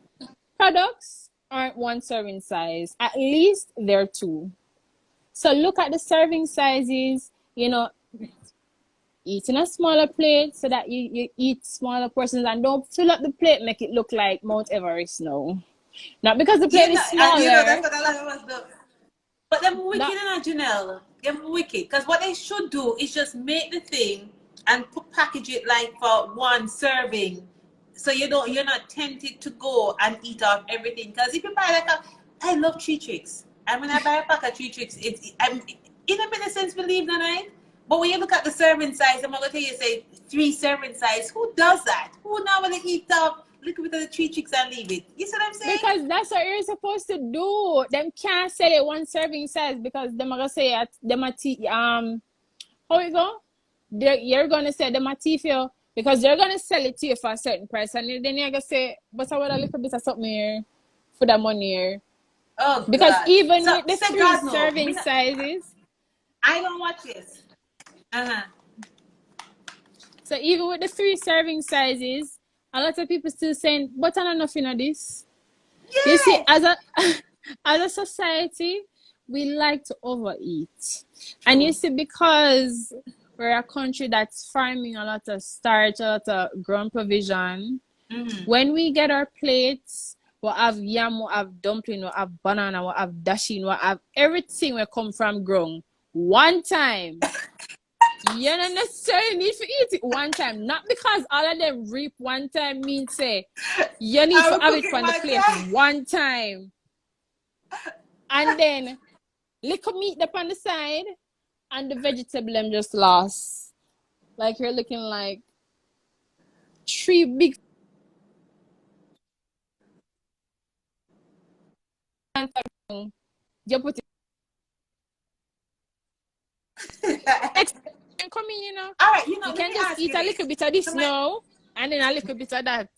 products aren't one serving size. At least they're two. So look at the serving sizes, eat in a smaller plate so that you eat smaller portions, and don't fill up the plate, make it look like Mount Everest now. Not because the plate is smaller. That's what a lot of us do. But them wicked, Janelle. Them wicked. Because what they should do is just make the thing and package it like for one serving, so you're not tempted to go and eat off everything. Because if you buy I love Tree Tricks, and when I buy a pack of Tree Tricks, it don't make sense, believe that, right? But when you look at the serving size, I'm gonna tell you, say 3 serving size. Who does that? Who now want to eat up a little bit of the Tree Tricks and leave it? You see what I'm saying? Because that's what you're supposed to do. Them can't sell it one serving size, because them are gonna say how you go? You're gonna say them a thief you, because they're gonna sell it to you for a certain price, and then you're gonna say, but I want a little bit of something here for the money here. Oh, because God. even so, with the 3 serving sizes, I don't watch this. So even with the 3 serving sizes, a lot of people still saying, but I don't know if this. You see, as a society, we like to overeat. And you see, because we're a country that's farming a lot of starch, a lot of ground provision, when we get our plates, we'll have yam, we'll have dumpling, we'll have banana, we'll have dashing, we'll have everything will come from ground one time. You don't necessarily need to eat it one time. Not because all of them reap one time means say you need to have it from the plate one time. And then little meat up on the side and the vegetable them just lost. Like you're looking like 3 big you put it coming, all right, you can just eat a little bit of this now and then a little bit of that.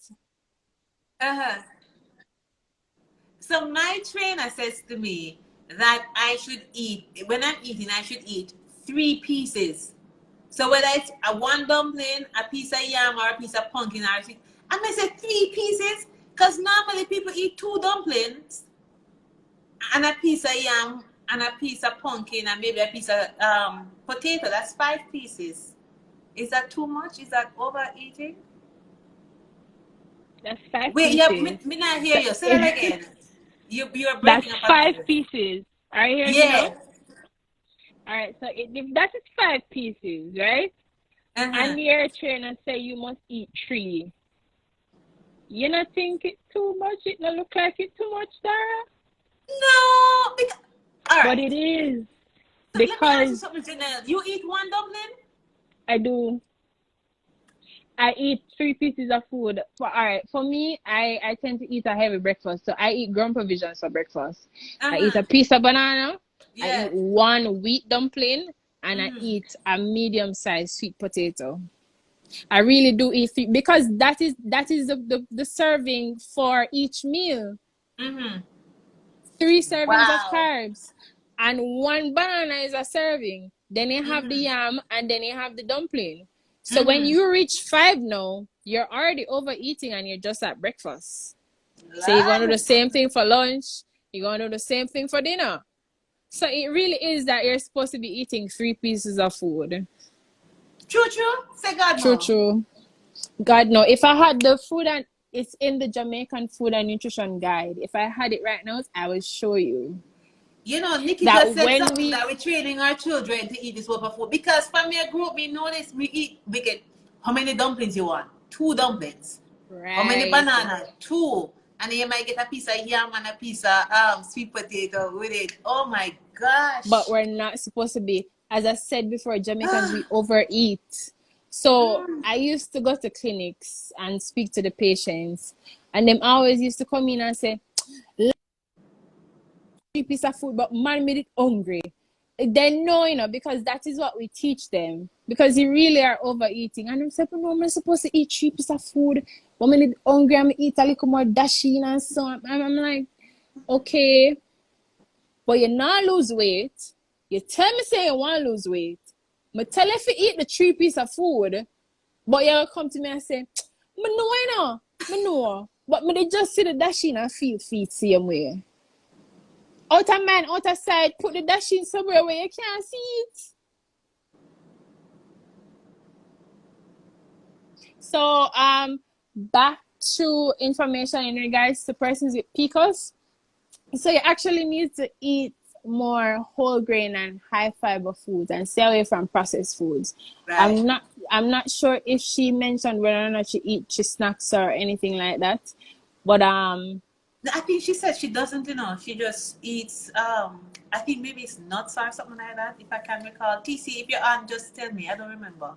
So my trainer says to me that I should eat, when I'm eating, I should eat 3 pieces. So whether it's a 1 dumpling, a piece of yam, or a piece of pumpkin, I'm gonna say 3 pieces, because normally people eat 2 dumplings and a piece of yam and a piece of pumpkin and maybe a piece of potato. That's 5 pieces. Is that too much? Is that overeating? That's 5 Wait, pieces. yeah, me not hear you. Say that again. You're breaking that's up. That's 5 pieces. Are you hearing me now? All right, so if that is 5 pieces, right? And your trainer say you must eat 3. You not think it too much? It not look like it too much, Dara? No, because, all right. But it is. So because let me ask you something, Janelle. You eat 1 dumpling? I do. I eat 3 pieces of food. For me, I tend to eat a heavy breakfast. So I eat ground provisions for breakfast. I eat a piece of banana. I eat 1 wheat dumpling. And I eat a medium-sized sweet potato. I really do eat 3, because that is the serving for each meal. 3 servings of carbs. And 1 banana is a serving. Then you have the yam, and then you have the dumpling. So when you reach 5 now, you're already overeating and you're just at breakfast. So you're going to do the same thing for lunch. You're going to do the same thing for dinner. So it really is that you're supposed to be eating 3 pieces of food. True, true. Say God True, no. true. God, no. If I had the food, and it's in the Jamaican Food and Nutrition Guide. If I had it right now, I will show you. You know, Nikki That just said when something we- that we're training our children to eat this type of food. Because from me, I grew up, me notice we get, how many dumplings you want? 2 dumplings. How many Right. bananas? 2. And then you might get a piece of yam and a piece of sweet potato with it. Oh my gosh. But we're not supposed to be. As I said before, Jamaicans, we overeat. So I used to go to clinics and speak to the patients. And them always used to come in and say, 3 pieces of food, but man made it hungry. They know, you know, because that is what we teach them. Because you really are overeating. And I'm saying, no, I'm supposed to eat 3 pieces of food. But when I'm hungry, I'm eat a little more dashing and so on. I'm like, okay. But you not lose weight. You tell me say you want to lose weight. I tell you if you eat the 3 pieces of food, but you come to me and say, I know, I know. I know. But they just see the dashing and feel feet same way. Out of mind, out of sight, put the dashing somewhere where you can't see it. So back to information in regards to persons with PCOS. So you actually need to eat more whole grain and high fiber foods and stay away from processed foods. Right. I'm not sure if she mentioned whether or not she eats snacks or anything like that. But I think she said she doesn't, you know, she just eats, I think maybe it's nuts or something like that, if I can recall. TC, if you're on, just tell me. I don't remember.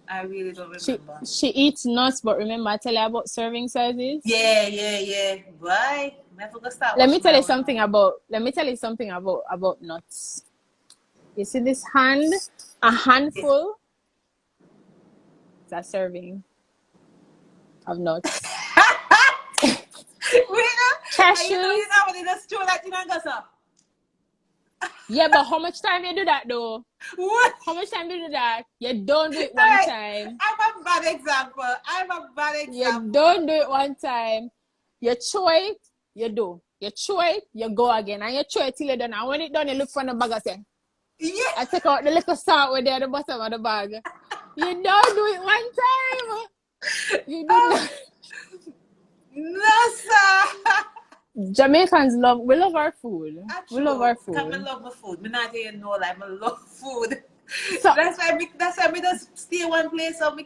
I really don't remember. she eats nuts, but remember I tell you about serving sizes? Yeah. Why? Let me tell you something about nuts. You see this hand? A handful is a serving of nuts. Cashews. Yeah, but how much time you do that though? What? How much time you do that? You don't do it one time. I'm a bad example. You don't do it one time. You chew it, you do. You chew it, you go again. And you chew it till you're done. And when it's done, you look for the bag and say, Yeah. I take out the little salt with there at the bottom of the bag. You don't do it one time. You do not. No, sir. Jamaicans we love our food. We love our food. I love my food. Me not even know like I love food. So that's why me just stay one place. So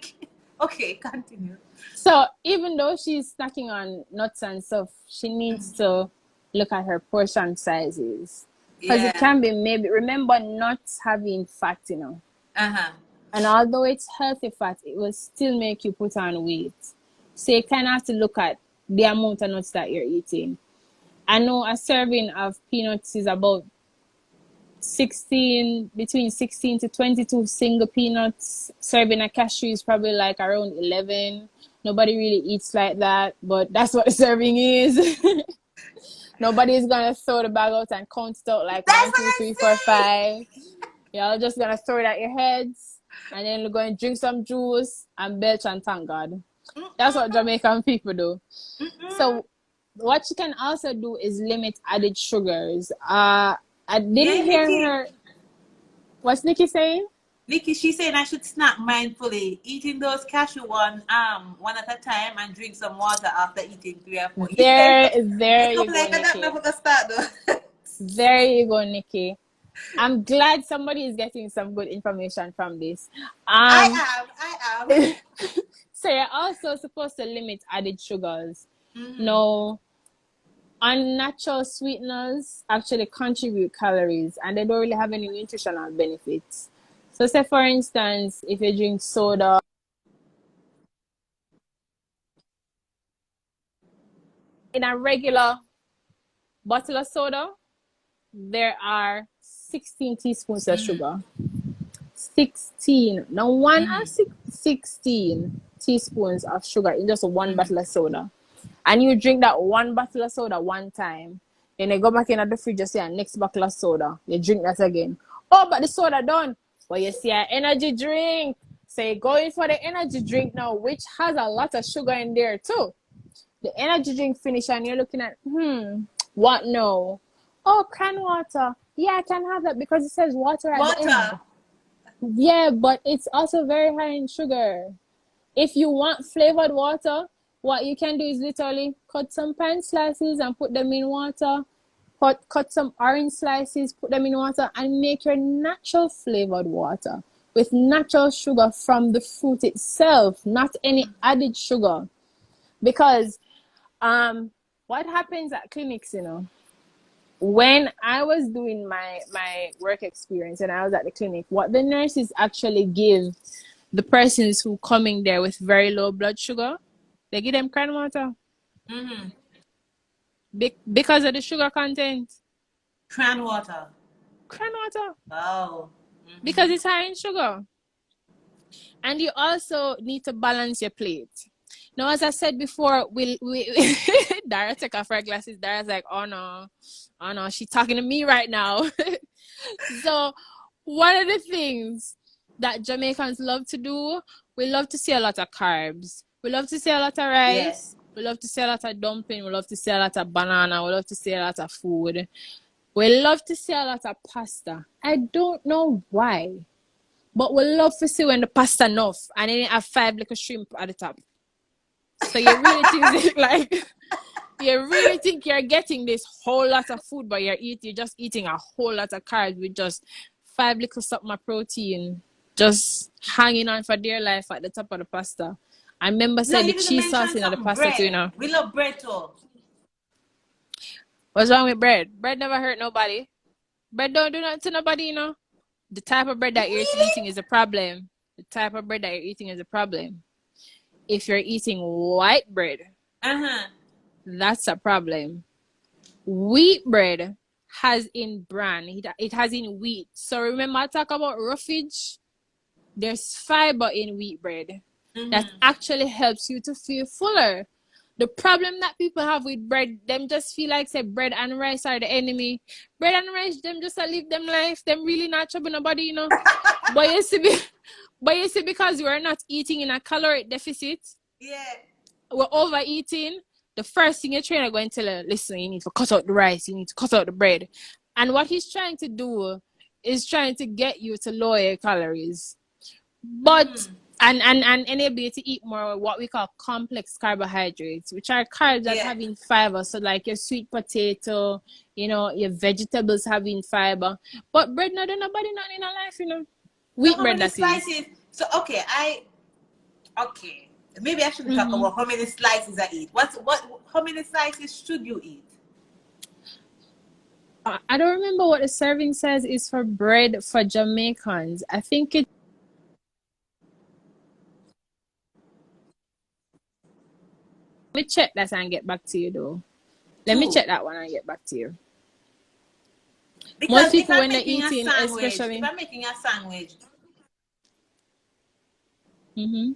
okay, continue. So even though she's snacking on nuts and stuff, she needs to look at her portion sizes. Because it can be maybe, remember, nuts having fat, you know. And although it's healthy fat, it will still make you put on weight. So you kind of have to look at the amount of nuts that you're eating. I know a serving of peanuts is about between 16 to 22 single peanuts. Serving a cashew is probably like around 11. Nobody really eats like that, but that's what the serving is. Nobody's gonna throw the bag out and count it out like 1, 2, 3, 4, 5. Y'all just gonna throw it at your heads, and then you're going to drink some juice and belch and thank God. That's what Jamaican people do. So what you can also do is limit added sugars. I didn't hear her. What's Nikki saying? Nikki, she's saying I should snack mindfully, eating those cashew one at a time, and drink some water after eating 3 or 4. There you go, like Nikki. Never gonna start though. There you go, Nikki. I'm glad somebody is getting some good information from this. I am. So you're also supposed to limit added sugars. No, unnatural sweeteners actually contribute calories, and they don't really have any nutritional benefits. So say for instance, if you drink soda, in a regular bottle of soda, there are 16 teaspoons of sugar. 16. Now 16 teaspoons of sugar in just one bottle of soda. And you drink that one bottle of soda one time. Then you go back in at the fridge and say, next bottle of soda. You drink that again. Oh, but the soda done. Well, you see an energy drink. So you're going for the energy drink now, which has a lot of sugar in there too. The energy drink finish and you're looking at, what now? Oh, can water. Yeah, I can have that because it says water at the end. Water. Yeah, but it's also very high in sugar. If you want flavored water, what you can do is literally cut some pine slices and put them in water. Cut some orange slices, put them in water, and make your natural flavored water with natural sugar from the fruit itself, not any added sugar. Because what happens at clinics, you know, when I was doing my work experience and I was at the clinic, what the nurses actually give the persons who coming there with very low blood sugar, they give them cran water. Mm-hmm. Because of the sugar content. Cran water. Cran water. Oh. Mm-hmm. Because it's high in sugar. And you also need to balance your plate. Now, as I said before, we Dara took off her glasses. Dara's like, oh no, she's talking to me right now. So one of the things that Jamaicans love to do, we love to see a lot of carbs. We love to see a lot of rice. Yes. We love to see a lot of dumpling. We love to see a lot of banana. We love to see a lot of food. We love to see a lot of pasta. I don't know why, but we love to see when the pasta enough and then you have 5 little shrimp at the top. So you really think like you really think you're getting this whole lot of food, but you're just eating a whole lot of carbs with just 5 little something of protein just hanging on for dear life at the top of the pasta. I remember saying the cheese sauce in the pasta bread. too, you know. We love bread too. What's wrong with bread? Bread never hurt nobody. Bread don't do nothing to nobody, you know. The type of bread that you're eating is a problem. The type of bread that you're eating is a problem. If you're eating white bread, that's a problem. Wheat bread has in bran, it has in wheat. So remember I talk about roughage? There's fiber in wheat bread that actually helps you to feel fuller. The problem that people have with bread, them just feel like say bread and rice are the enemy. Bread and rice, them just live them life. Them really not trouble nobody, you know. But you see, because we're not eating in a caloric deficit, we're overeating. The first thing your trainer going to tell her, listen, you need to cut out the rice, you need to cut out the bread. And what he's trying to do is trying to get you to lower your calories. But and enable you to eat more what we call complex carbohydrates, which are carbs that having fiber. So like your sweet potato, you know, your vegetables having fiber. But bread not do nobody not in a life, you know. Wheat so bread that is. So maybe I should talk about how many slices I eat. How many slices should you eat? I don't remember what the serving says is for bread for Jamaicans. I think it. Let me check that and get back to you though. Let me check that one and get back to you. Because most people when they're eating, especially if I'm making a sandwich, you're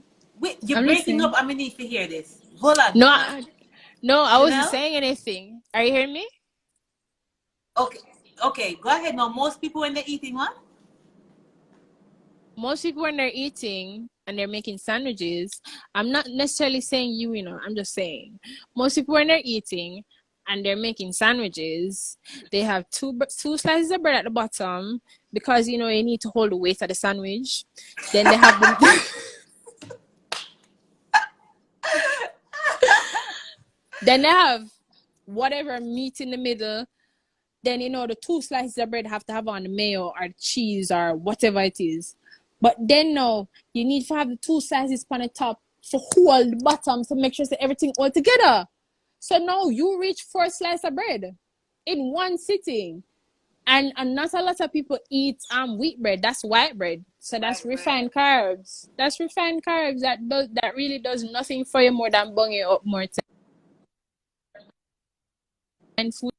I'm breaking listening. up. I need to hear this. Hold on. No, I wasn't saying anything. Are you hearing me? Okay. Go ahead. Now, most people when they're eating what? Most people when they're eating and they're making sandwiches, I'm not necessarily saying you know, I'm just saying most people when they're eating and they're making sandwiches, they have two slices of bread at the bottom because, you know, you need to hold the weight of the sandwich. Then they have then they have whatever meat in the middle. Then, you know, the 2 slices of bread have to have on the mayo or the cheese or whatever it is. But then now, you need to have the 2 slices on the top to hold the bottom to make sure that everything all together. So now you reach 4 slices of bread in one sitting. And not a lot of people eat wheat bread. That's white bread. So that's refined carbs. That's refined carbs that really does nothing for you more than bung you up more time. And food.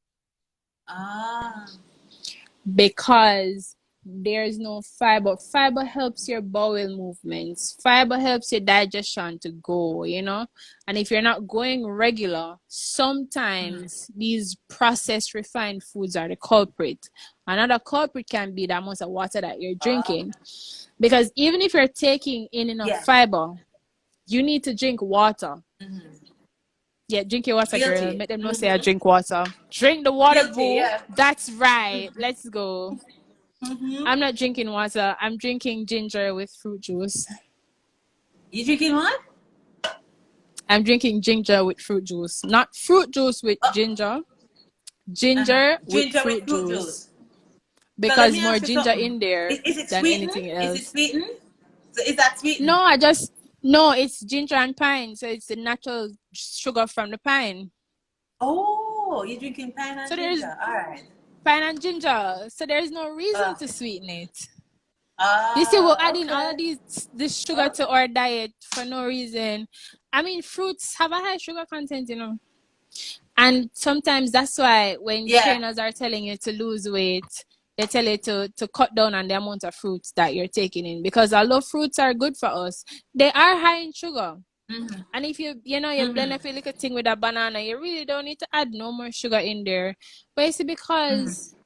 Because there's no fiber. Fiber helps your bowel movements. Fiber helps your digestion to go, you know. And if you're not going regular, sometimes these processed refined foods are the culprit. Another culprit can be the amount of water that you're drinking. Because even if you're taking in enough fiber, you need to drink water. Yeah, drink your water, girl. Guilty. Make them know say I drink water. Drink the water, Guilty, boo. yeah. That's right. Let's go. Mm-hmm. I'm not drinking water. I'm drinking ginger with fruit juice. You drinking what? I'm drinking ginger with fruit juice. Not fruit juice with ginger. Ginger with Ginger with fruit fruit juice. juice. So let Because me more ask you ginger something. in there Is it than sweetened? anything Is it else. sweetened? So is that sweetened? No, it's ginger and pine. So it's the natural sugar from the pine. Oh, you're drinking pine and So there's ginger. All right. pine and ginger. So there's no reason to sweeten it. Ah, You see, we're adding all of okay. this sugar to our diet for no reason. I mean, fruits have a high sugar content, you know. And sometimes that's why when trainers are telling you to lose weight, they tell you to cut down on the amount of fruits that you're taking in. Because although fruits are good for us, they are high in sugar. Mm-hmm. And if you blend a little thing with a banana, you really don't need to add no more sugar in there. But it's because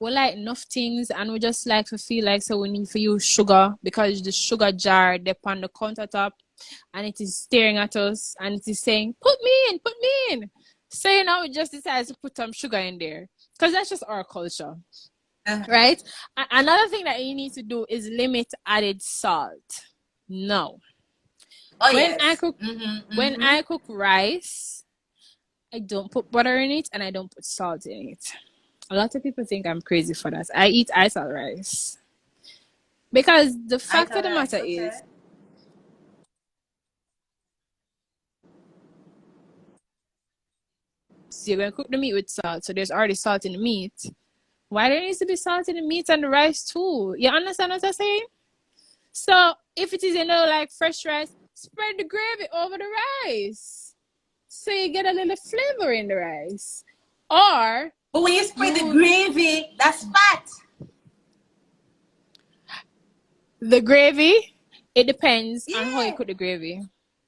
we like enough things and we just like to feel like so we need to use sugar because the sugar jar up on the countertop and it is staring at us and it is saying, put me in. So you know, we just decided to put some sugar in there because that's just our culture. Right? Another thing that you need to do is limit added salt. No. Oh, When yes. I cook when I cook rice, I don't put butter in it and I don't put salt in it. A lot of people think I'm crazy for that. I eat isal rice. Because the fact of the matter is, you're going to cook the meat with salt, so there's already salt in the meat. Why there needs to be salt in the meat and the rice too? You understand what I'm saying? So if it is, like fresh rice, spread the gravy over the rice. So you get a little flavor in the rice. Or but when you spread the gravy, that's fat. The gravy, it depends on how you cook the gravy.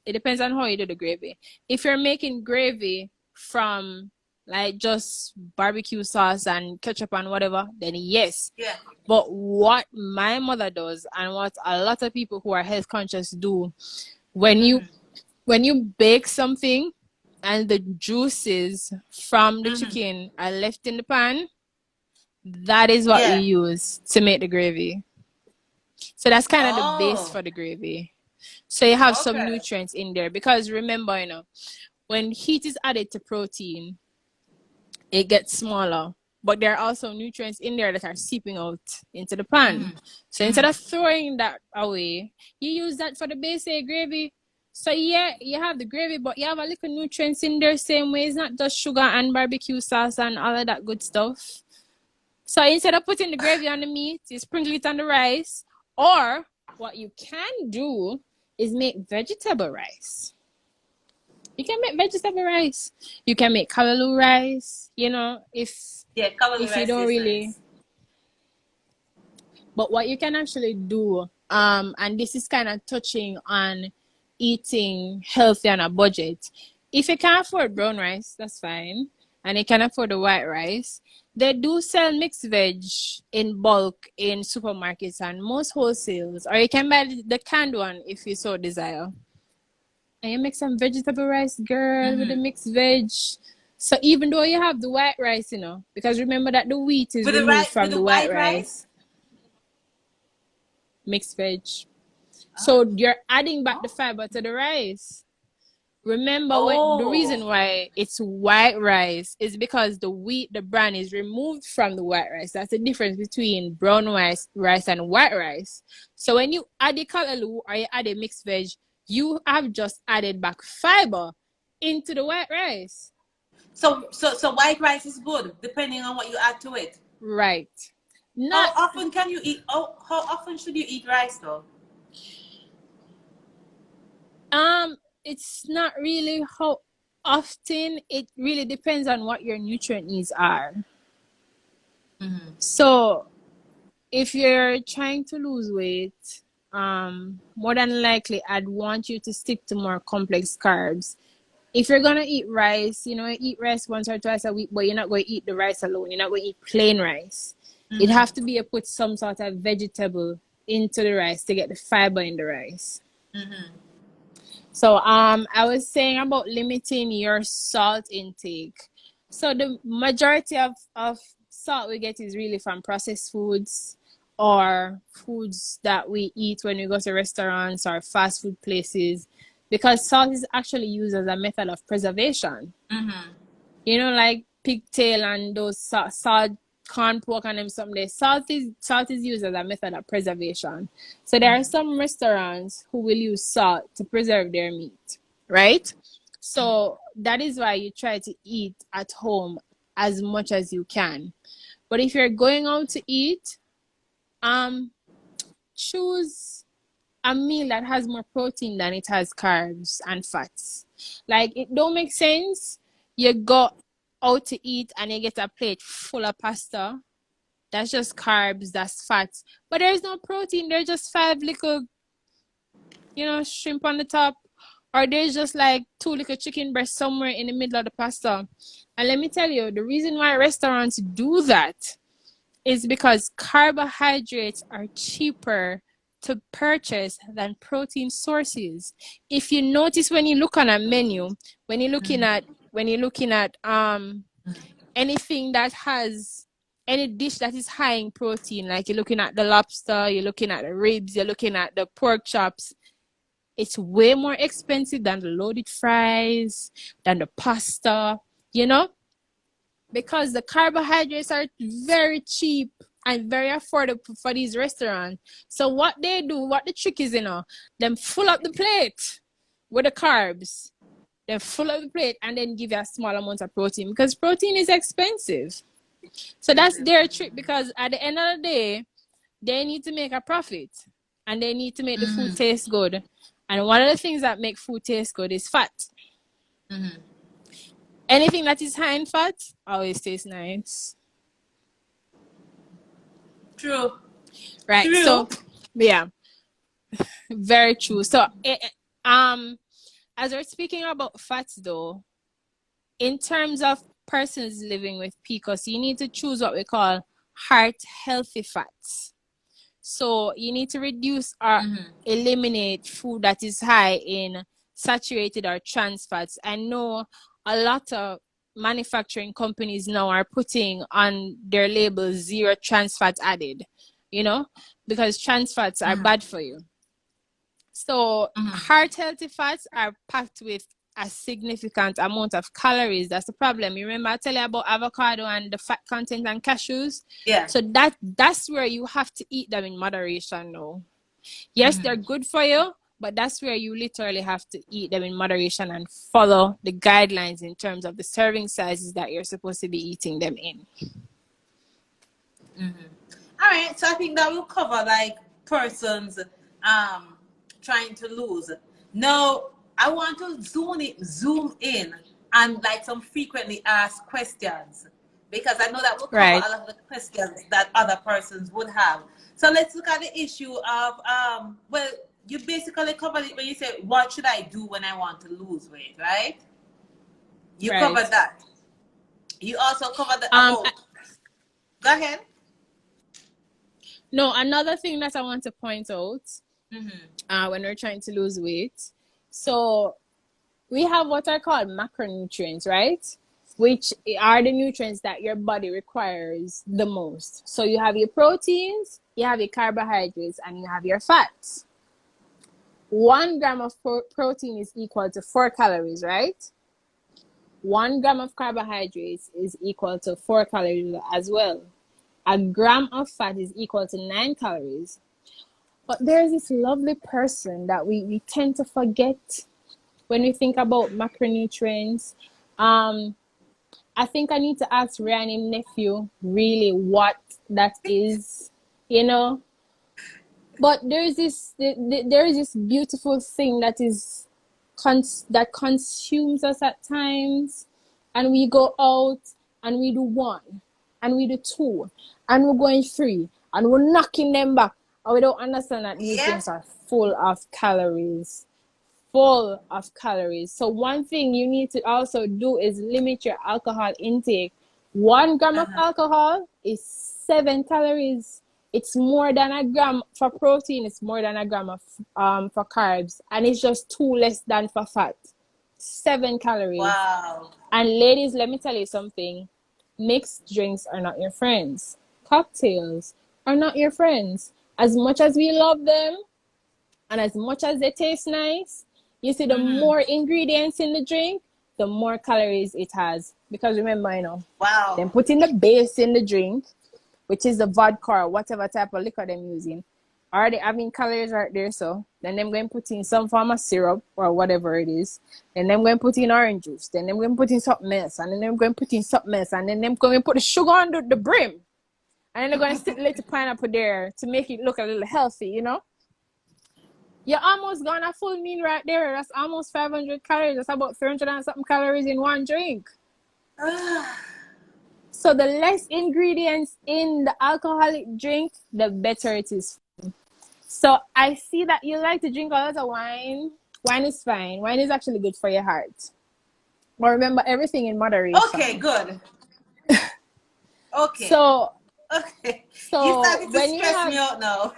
It depends on how you do the gravy. If you're making gravy from like just barbecue sauce and ketchup and whatever, then yes. Yeah. But what my mother does and what a lot of people who are health conscious do, when you bake something and the juices from the chicken are left in the pan, that is what we use to make the gravy. So that's kind of the base for the gravy. So you have some nutrients in there because remember, when heat is added to protein, it gets smaller. But there are also nutrients in there that are seeping out into the pan. So instead of throwing that away, you use that for the base gravy. So yeah, you have the gravy, but you have a little nutrients in there same way. It's not just sugar and barbecue sauce and all of that good stuff. So instead of putting the gravy on the meat, you sprinkle it on the rice. Or what you can do is make vegetable rice. You can make vegetable rice. You can make callaloo rice, if you don't really. Nice. But what you can actually do, and this is kind of touching on eating healthy on a budget. If you can't afford brown rice, that's fine. And you can afford the white rice. They do sell mixed veg in bulk in supermarkets and most wholesales. Or you can buy the canned one if you so desire. And you make some vegetable rice, girl, with the mixed veg. So even though you have the white rice, because remember that the wheat is removed from the white rice. Mixed veg. So you're adding back the fiber to the rice. Remember the reason why it's white rice is because the wheat, the bran is removed from the white rice. That's the difference between brown rice and white rice. So when you add the callaloo or you add a mixed veg, you have just added back fiber into the white rice. So white rice is good depending on what you add to it. Right. How often can you eat? How often should you eat rice though? It's not really how often. It really depends on what your nutrient needs are. So if you're trying to lose weight, more than likely I'd want you to stick to more complex carbs. If you're gonna eat rice, eat rice once or twice a week, but you're not going to eat the rice alone. You're not going to eat plain rice. It have to be put some sort of vegetable into the rice to get the fiber in the rice. So I was saying about limiting your salt intake. So the majority of salt we get is really from processed foods or foods that we eat when we go to restaurants or fast food places, because salt is actually used as a method of preservation. You know, like pigtail and those salt, corn pork and them something. Salt is used as a method of preservation. So there are some restaurants who will use salt to preserve their meat, right? So that is why you try to eat at home as much as you can. But if you're going out to eat, choose a meal that has more protein than it has carbs and fats. Like, it don't make sense you go out to eat and you get a plate full of pasta. That's just carbs, that's fats. But there's no protein. There's just 5 little, shrimp on the top. Or there's just like 2 little chicken breasts somewhere in the middle of the pasta. And let me tell you, the reason why restaurants do that is because carbohydrates are cheaper to purchase than protein sources. If you notice, when you look on a menu, when you're looking at anything that has any dish that is high in protein, like you're looking at the lobster, you're looking at the ribs, you're looking at the pork chops, it's way more expensive than the loaded fries, than the pasta, because the carbohydrates are very cheap and very affordable for these restaurants. So what the trick is, them fill up the plate with the carbs, then fill up the plate and then give you a small amount of protein, because protein is expensive. So that's their trick, because at the end of the day, they need to make a profit and they need to make the food taste good. And one of the things that make food taste good is fat. Anything that is high in fat always tastes nice. True. Right. True. So, yeah, very true. So, as we're speaking about fats, though, in terms of persons living with PCOS, you need to choose what we call heart healthy fats. So you need to reduce or eliminate food that is high in saturated or trans fats. I know a lot of manufacturing companies now are putting on their labels 0 trans fat added, because trans fats are bad for you. So heart healthy fats are packed with a significant amount of calories. That's the problem. You remember I tell you about avocado and the fat content and cashews? Yeah. So that's where you have to eat them in moderation now. Yes, they're good for you, but that's where you literally have to eat them in moderation and follow the guidelines in terms of the serving sizes that you're supposed to be eating them in. All right, so I think that will cover like persons trying to lose. Now, I want to zoom in and like some frequently asked questions, because I know that will cover a lot of the questions that other persons would have. So let's look at the issue of well, you basically covered it when you say, what should I do when I want to lose weight, right? You covered that. You also covered the go ahead. No, another thing that I want to point out when we're trying to lose weight, so we have what are called macronutrients, right? Which are the nutrients that your body requires the most. So you have your proteins, you have your carbohydrates, and you have your fats. 1 gram of protein is equal to 4 calories, right? 1 gram of carbohydrates is equal to 4 calories as well. A gram of fat is equal to 9 calories. But there's this lovely person that we tend to forget when we think about macronutrients. I think I need to ask Ryan's nephew really what that is, But there is this beautiful thing that consumes us at times, and we go out and we do 1, and we do 2, and we're going 3, and we're knocking them back, and we don't understand that these things are full of calories. So one thing you need to also do is limit your alcohol intake. 1 gram of alcohol is 7 calories. it's more than a gram for protein, it's more than a gram of for carbs, and it's just 2 less than for fat. 7 calories. Wow. And ladies, let me tell you something. Mixed drinks are not your friends. Cocktails are not your friends. As much as we love them and as much as they taste nice, you see, the more ingredients in the drink, the more calories it has. Because remember, Wow. then putting the base in the drink, which is the vodka or whatever type of liquor they're using, already having calories right there. So then them going to put in some form of syrup or whatever it is. Then them going to put in orange juice. Then them going to put in something else. And then them going to put in something else. And then them going to put the sugar on the brim. And then they're going to stick a little pineapple there to make it look a little healthy, You're almost gone a full meal right there. That's almost 500 calories. That's about 300 and something calories in one drink. So the less ingredients in the alcoholic drink, the better it is. So I see that you like to drink a lot of wine. Wine is fine. Wine is actually good for your heart. But remember, everything in moderation. Okay, good. Okay. So you So started to when you stress have me out now.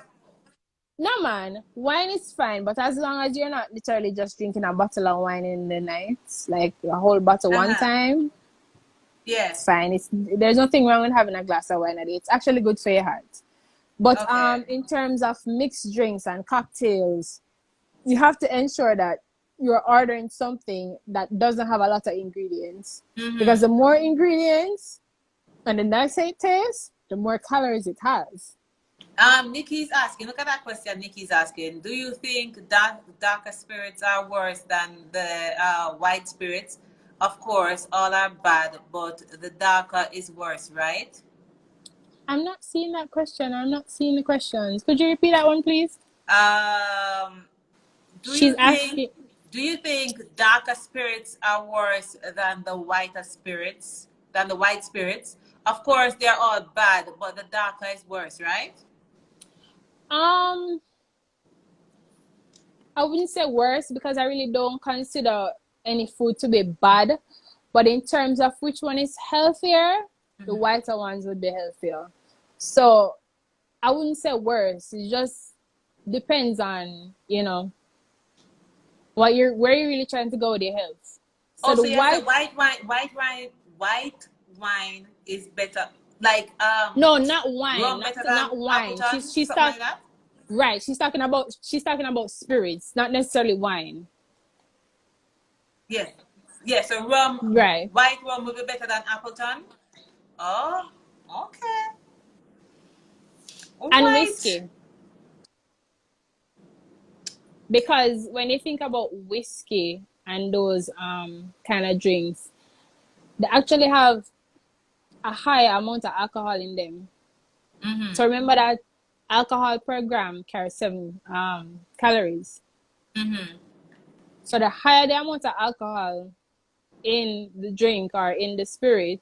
no man, wine is fine, but as long as you're not literally just drinking a bottle of wine in the night, like a whole bottle one time, Yeah. it's fine. There's nothing wrong with having a glass of wine a day. It's actually good for your heart. But in terms of mixed drinks and cocktails, you have to ensure that you're ordering something that doesn't have a lot of ingredients. Because the more ingredients and the nicer it tastes, the more calories it has. Nikki's asking, look at that question Nikki's asking. Do you think that darker spirits are worse than the white spirits? Of course, all are bad, but the darker is worse, right? I'm not seeing that question. I'm not seeing the questions. Could you repeat that one, please? Do you think darker spirits are worse than the whiter spirits, than the white spirits? Of course, they're all bad, but the darker is worse, right? I wouldn't say worse because I really don't consider any food to be bad. But in terms of which one is healthier, the whiter ones would be healthier. So I wouldn't say worse. It just depends on, where you're really trying to go with your health. So white wine is better. Like no, not wine. Not wine. She's talking like that? Right. She's talking about spirits, not necessarily wine. Yes. Yes, so rum, right. White rum will be better than Appleton. Oh, okay. And whiskey. Because when you think about whiskey and those kind of drinks, they actually have a high amount of alcohol in them. So remember that alcohol per gram carries 7 calories. So the higher the amount of alcohol in the drink or in the spirit,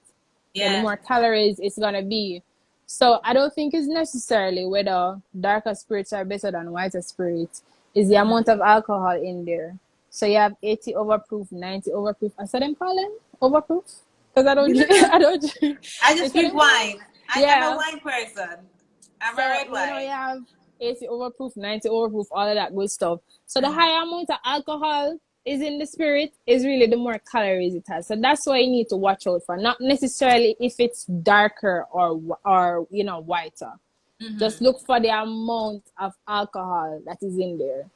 then the more calories it's gonna be. So I don't think it's necessarily whether darker spirits are better than whiter spirits. It's the amount of alcohol in there. So you have 80 overproof, 90 overproof. I said them call them overproof because I don't. I just drink wine. I'm a wine person. I'm a red wine. You have 80 overproof, 90 overproof, all of that good stuff. So the higher amount of alcohol is in the spirit is really the more calories it has. So that's why you need to watch out for. Not necessarily if it's darker or whiter. Just look for the amount of alcohol that is in there.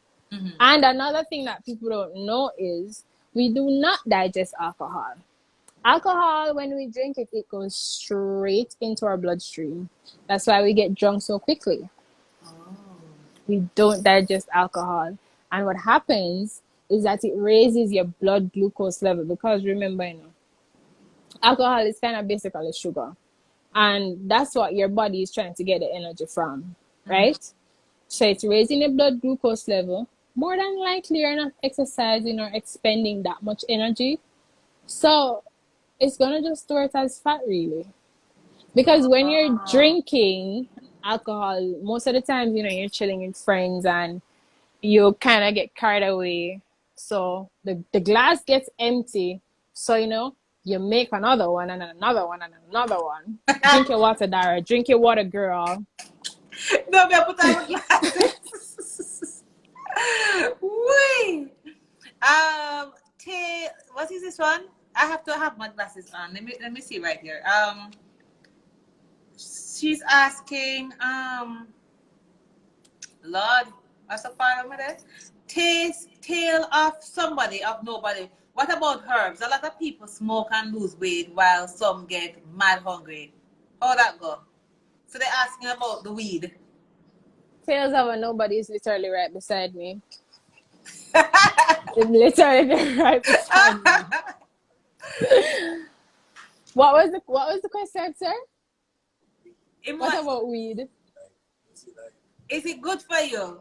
And another thing that people don't know is we do not digest alcohol. Alcohol, when we drink it, it goes straight into our bloodstream. That's why we get drunk so quickly. We don't digest alcohol. And what happens is that it raises your blood glucose level because remember, alcohol is kind of basically sugar. And that's what your body is trying to get the energy from, right? So it's raising the blood glucose level. More than likely, you're not exercising or expending that much energy. So it's going to just store it as fat, really. Because when you're drinking alcohol, most of the time, you're chilling with friends and you kind of get carried away. So the glass gets empty. So, you make another one and another one and another one. Drink your water, Dara. Drink your water, girl. No, me put on my glasses. Wait. What is this one? I have to have my glasses on. Let me see right here. She's asking, Lord, what's the part of it? Tale of somebody, of nobody. What about herbs? A lot of people smoke and lose weight while some get mad hungry. How that go? So they're asking about the weed. Tales of a nobody is literally right beside me. It's literally right beside me. What was the question, sir? What about weed? Is it good for you?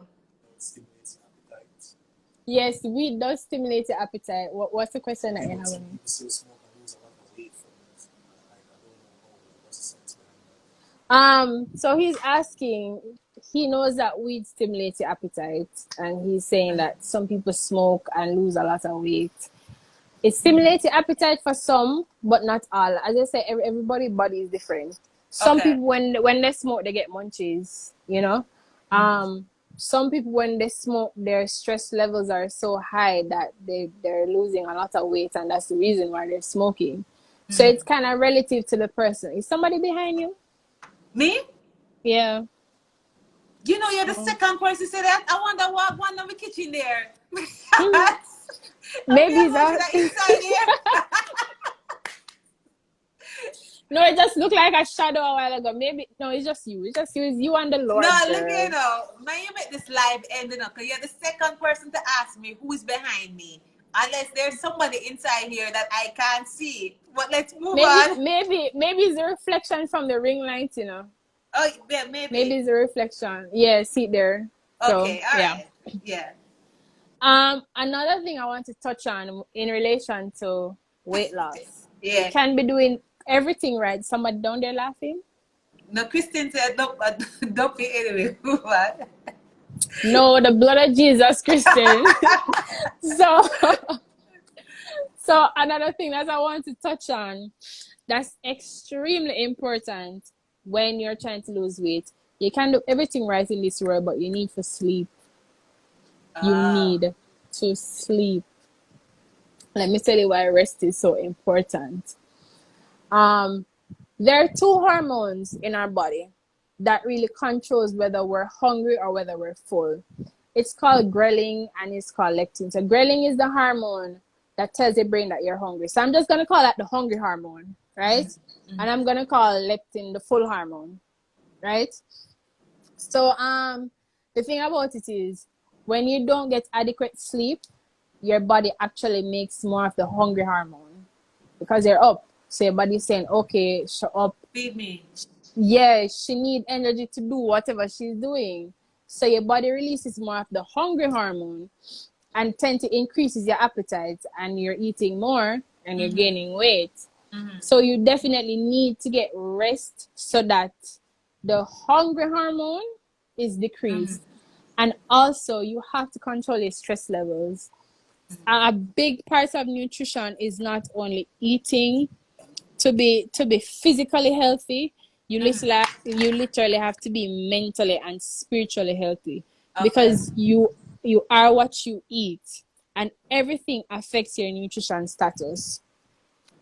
Yes, weed does stimulate your appetite. What's the question that you have? So he's asking, he knows that weed stimulates your appetite, and he's saying that some people smoke and lose a lot of weight. It stimulates your appetite for some, but not all. As I say, everybody's body is different. Some people, when they smoke, they get munchies, you know? Some people, when they smoke, their stress levels are so high that they're losing a lot of weight, and that's the reason why they're smoking. So it's kind of relative to the person. Is somebody behind you? Me? Yeah. You know, you're the second person to say that. I wonder what one of the kitchen there. Maybe it's inside here. No, it just looked like a shadow a while ago. Maybe no, it's just you. It's just you. It's you and the Lord. No, look, you know, may you make this live end, you know, because you're the second person to ask me who is behind me. Unless there's somebody inside here that I can't see. But let's move on. Maybe it's a reflection from the ring light, you know. Oh, yeah, maybe. Maybe it's a reflection. Yeah, see there. Okay, so, all right. Yeah. Another thing I want to touch on in relation to weight loss. Yeah. You can be doing everything right. Somebody down there laughing? No, Christian said don't be anyway. What? No, the blood of Jesus, Christian. So another thing that I want to touch on that's extremely important when you're trying to lose weight. You can do everything right in this world, but you need to sleep. You need to sleep. Let me tell you why rest is so important. There are two hormones in our body that really controls whether we're hungry or whether we're full. It's called ghrelin and it's called leptin. So ghrelin is the hormone that tells your brain that you're hungry. So I'm just going to call that the hungry hormone, right? Mm-hmm. And I'm going to call leptin the full hormone, right? So the thing about it is when you don't get adequate sleep, your body actually makes more of the hungry hormone because you're up. So your body's saying, okay, shut up. Feed me. Yeah, she needs energy to do whatever she's doing. So your body releases more of the hungry hormone and tend to increases your appetite and you're eating more and you're gaining weight. So you definitely need to get rest so that the hungry hormone is decreased. And also you have to control your stress levels. A big part of nutrition is not only eating to be physically healthy. You literally have to be mentally and spiritually healthy because you are what you eat, and everything affects your nutrition status.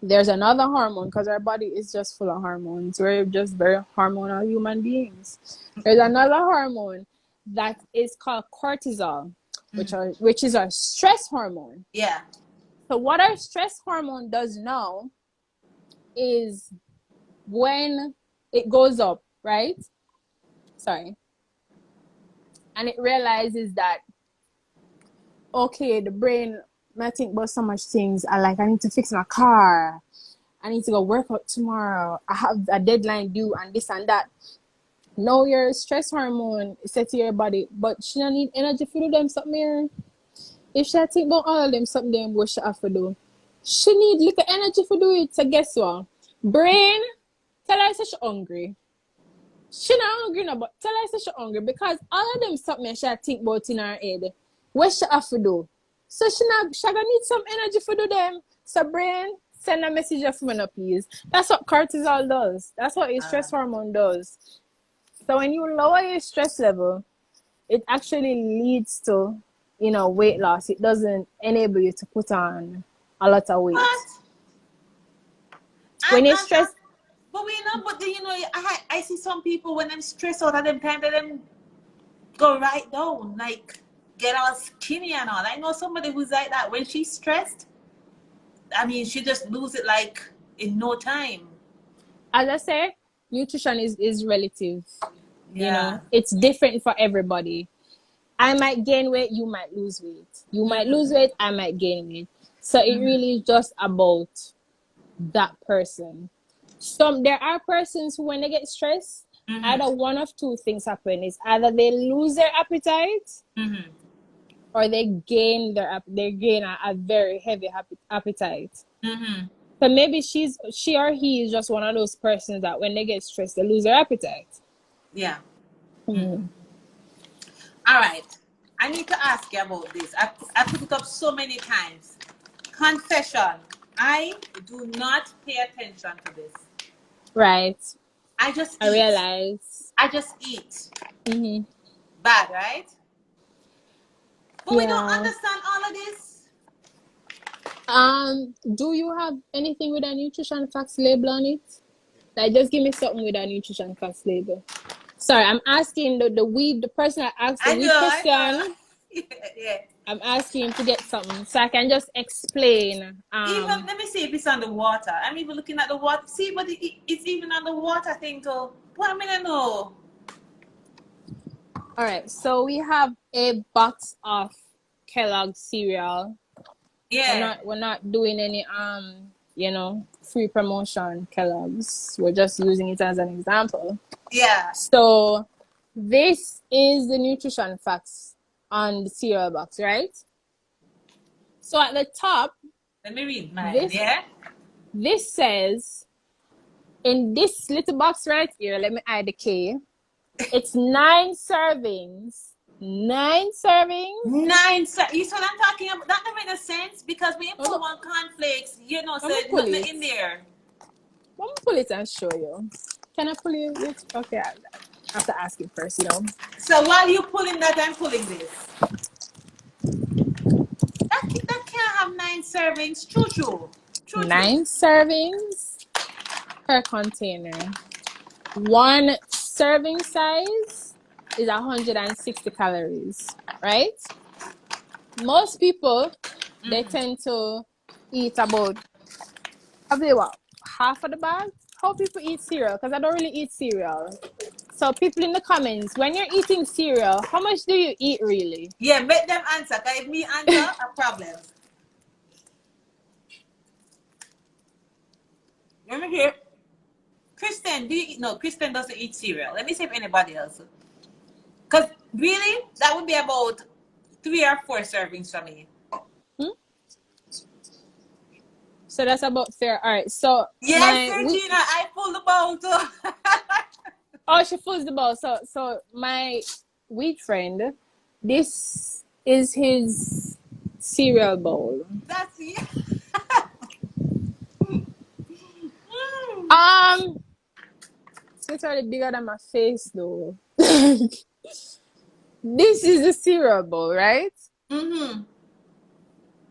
There's another hormone because our body is just full of hormones. We're just very hormonal human beings. There's another hormone that is called cortisol, which is our stress hormone. Yeah. So what our stress hormone does now is when it goes up, right? Sorry. And it realizes that, okay, the brain might think about so much things. I need to fix my car. I need to go work out tomorrow. I have a deadline due and this and that. No, your stress hormone is set to your body, but she don't need energy to do them something here. If she think about all of them something them what she have to do, she need little energy to do it. So guess what? Brain, tell her she's hungry. She not hungry no, but tell her she's hungry because all of them something she think about in her head. What she have to do? So she gonna need some energy to do them. So brain, send a message for me, please. That's what cortisol does. That's what your stress hormone does. So So when you lower your stress level, it actually leads to, weight loss. It doesn't enable you to put on a lot of weight. What? When you're stressed. But I see some people when I'm stressed out at them time, that them go right down, like get all skinny and all. I know somebody who's like that. When she's stressed, I mean, she just lose it like in no time. As I say, nutrition is relative. Yeah. It's different for everybody. I might gain weight, you might lose weight. You might lose weight, I might gain weight. So it really is just about that person. There are persons who, when they get stressed, either one of two things happen. Is either they lose their appetite, or they gain a very heavy appetite. So maybe she or he is just one of those persons that when they get stressed, they lose their appetite. Yeah. All right. I need to ask you about this. I put it up so many times. Confession. I do not pay attention to this. Right. I just eat. I realize. I just eat. Bad, right? But we don't understand all of this. Do you have anything with a nutrition facts label on it? Like, just give me something with a nutrition facts label. Sorry, I'm asking the person that asked the weed question. Yeah. I'm asking him to get something so I can just explain. Even let me see if it's on the water. I'm even looking at the water. See, but it's even on the water thing too. What I mean, I know. All right, so we have a box of Kellogg's cereal. Yeah. We're not doing any free promotion Kellogg's. We're just using it as an example. Yeah. So this is the nutrition facts on the cereal box, right? So at the top, let me read mine. This says, in this little box right here, let me add the K. It's 9 servings. 9 servings. You see what I'm talking about? That doesn't make sense because we put one cornflakes, so nothing in there. Let me pull it and show you. Can I pull it? Okay, I have to ask you first, So while you're pulling that, I'm pulling this. That can't have 9 servings. True. 9 servings per container. 1 serving size is 160 calories, right? Most people, they tend to eat about, half of the bag? How people eat cereal? Because I don't really eat cereal. So people in the comments, when you're eating cereal, how much do you eat really? Yeah, make them answer. Because if me answer, a problem. Let me hear. Kristen, do you eat? No, Kristen doesn't eat cereal. Let me see if anybody else. Because really, that would be about 3 or 4 servings for me. So that's about fair. All right. So yes, Regina, I pulled the bowl too. Oh, she pulls the bowl. So my wheat friend, this is his cereal bowl. That's it. It's literally bigger than my face though. This is the cereal bowl, right? This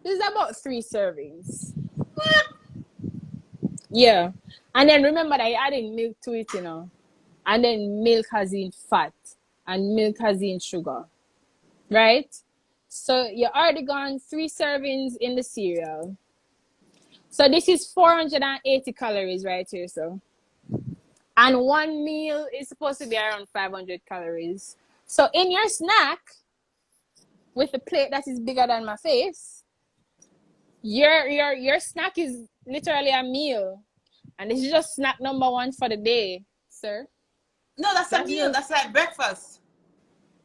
is about 3 servings. Yeah. And then remember that you're adding milk to it, And then milk has in fat and milk has in sugar. Right? So you already gone 3 servings in the cereal. So this is 480 calories right here, so. And 1 meal is supposed to be around 500 calories. So in your snack, with a plate that is bigger than my face, your snack is literally a meal. And this is just snack number 1 for the day, sir. No, that's a meal. That's like breakfast.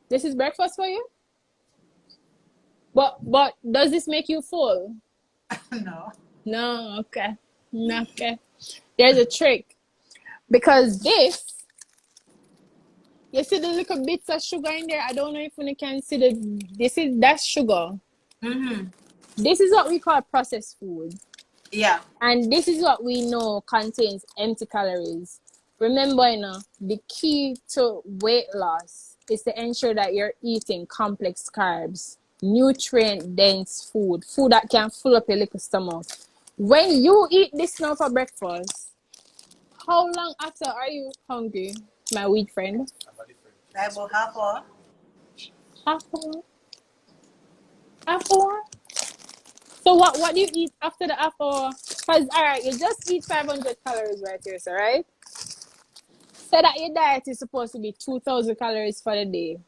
This is breakfast for you? But does this make you full? No. No, okay. Okay. There's a trick. Because this, you see the little bits of sugar in there? I don't know if you can see that's sugar. This is what we call processed food. Yeah. And this is what we know contains empty calories. remember, the key to weight loss is to ensure that you're eating complex carbs, nutrient-dense food that can fill up your little stomach. When you eat this now for breakfast, how long after are you hungry, my weak friend? About half hour. Half hour? Half hour? So what do you eat after the half hour? Because, all right, you just eat 500 calories right here, so right? So that your diet is supposed to be 2,000 calories for the day.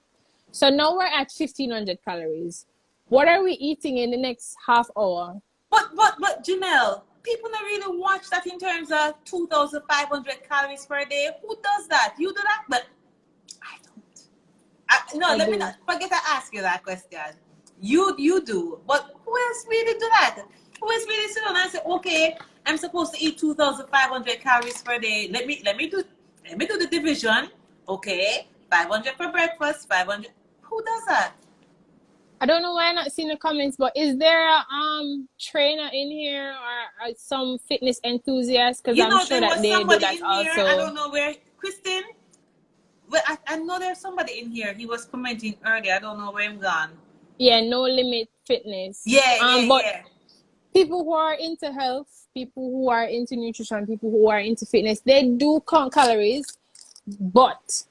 So now we're at 1,500 calories. What are we eating in the next half hour? But Janelle, people don't really watch that in terms of 2,500 calories per day. Who does that? You do that? But I don't. Let me not forget to ask you that question. You do. But who else really do that? Who else really sit down and say, okay, I'm supposed to eat 2,500 calories per day. Let me do the division. Okay, 500 for breakfast, 500. Who does that? I don't know why I'm not seeing the comments, but is there a trainer in here or some fitness enthusiast? Because I'm sure that they do that also. I don't know where. Kristen? Well, I know there's somebody in here. He was commenting earlier. I don't know where I'm gone. Yeah, No Limit Fitness. But people who are into health, people who are into nutrition, people who are into fitness, they do count calories, but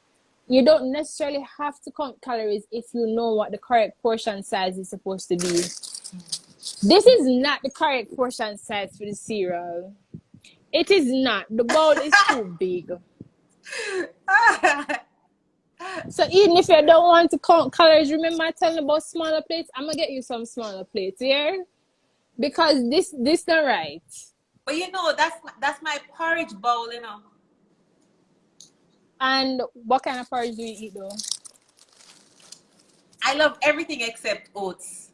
you don't necessarily have to count calories if you know what the correct portion size is supposed to be. This is not the correct portion size for the cereal. It is not. The bowl is too big. So even if you don't want to count calories, remember I telling about smaller plates? I'm gonna get you some smaller plates, yeah? Because this not right. But that's my porridge bowl, And what kind of porridge do you eat though? I love everything except oats.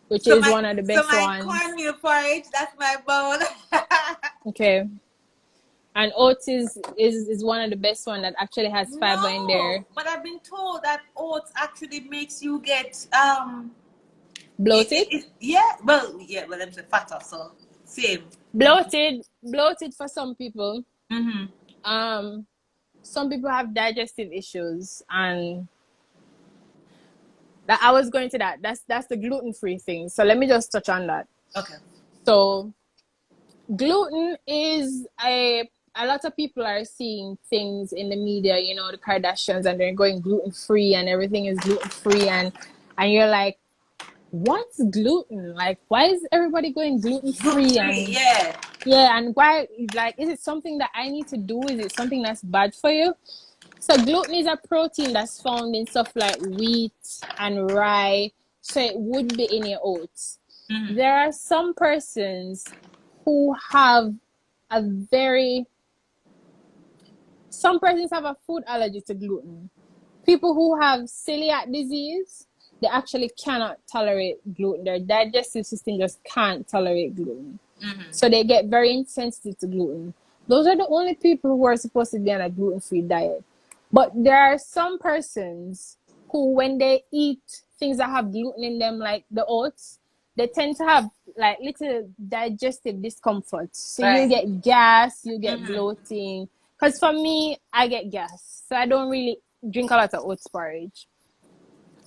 Which is one of the best ones. So my cornmeal porridge, that's my bowl. Okay. And oats is one of the best one that actually has fiber in there. But I've been told that oats actually makes you get bloated? Well, I'm fatter, so same. Bloated for some people. Mm-hmm. Some people have digestive issues, and that I was going to that. That's the gluten-free thing. So let me just touch on that. Okay. So gluten is a lot of people are seeing things in the media, the Kardashians, and they're going gluten-free and everything is gluten-free, and you're like, what's gluten? Like, why is everybody going gluten-free? And why, like, is it something that I need to do? Is it something that's bad for you? So gluten is a protein that's found in stuff like wheat and rye, so it would be in your oats. Mm-hmm. There are some persons who have some persons have a food allergy to gluten. People who have celiac disease, they actually cannot tolerate gluten. Their digestive system just can't tolerate gluten. Mm-hmm. So they get very insensitive to gluten. Those are the only people who are supposed to be on a gluten-free diet. But there are some persons who, when they eat things that have gluten in them, like the oats, they tend to have like little digestive discomfort. So you get gas, you get bloating. Because for me, I get gas. So I don't really drink a lot of oats porridge.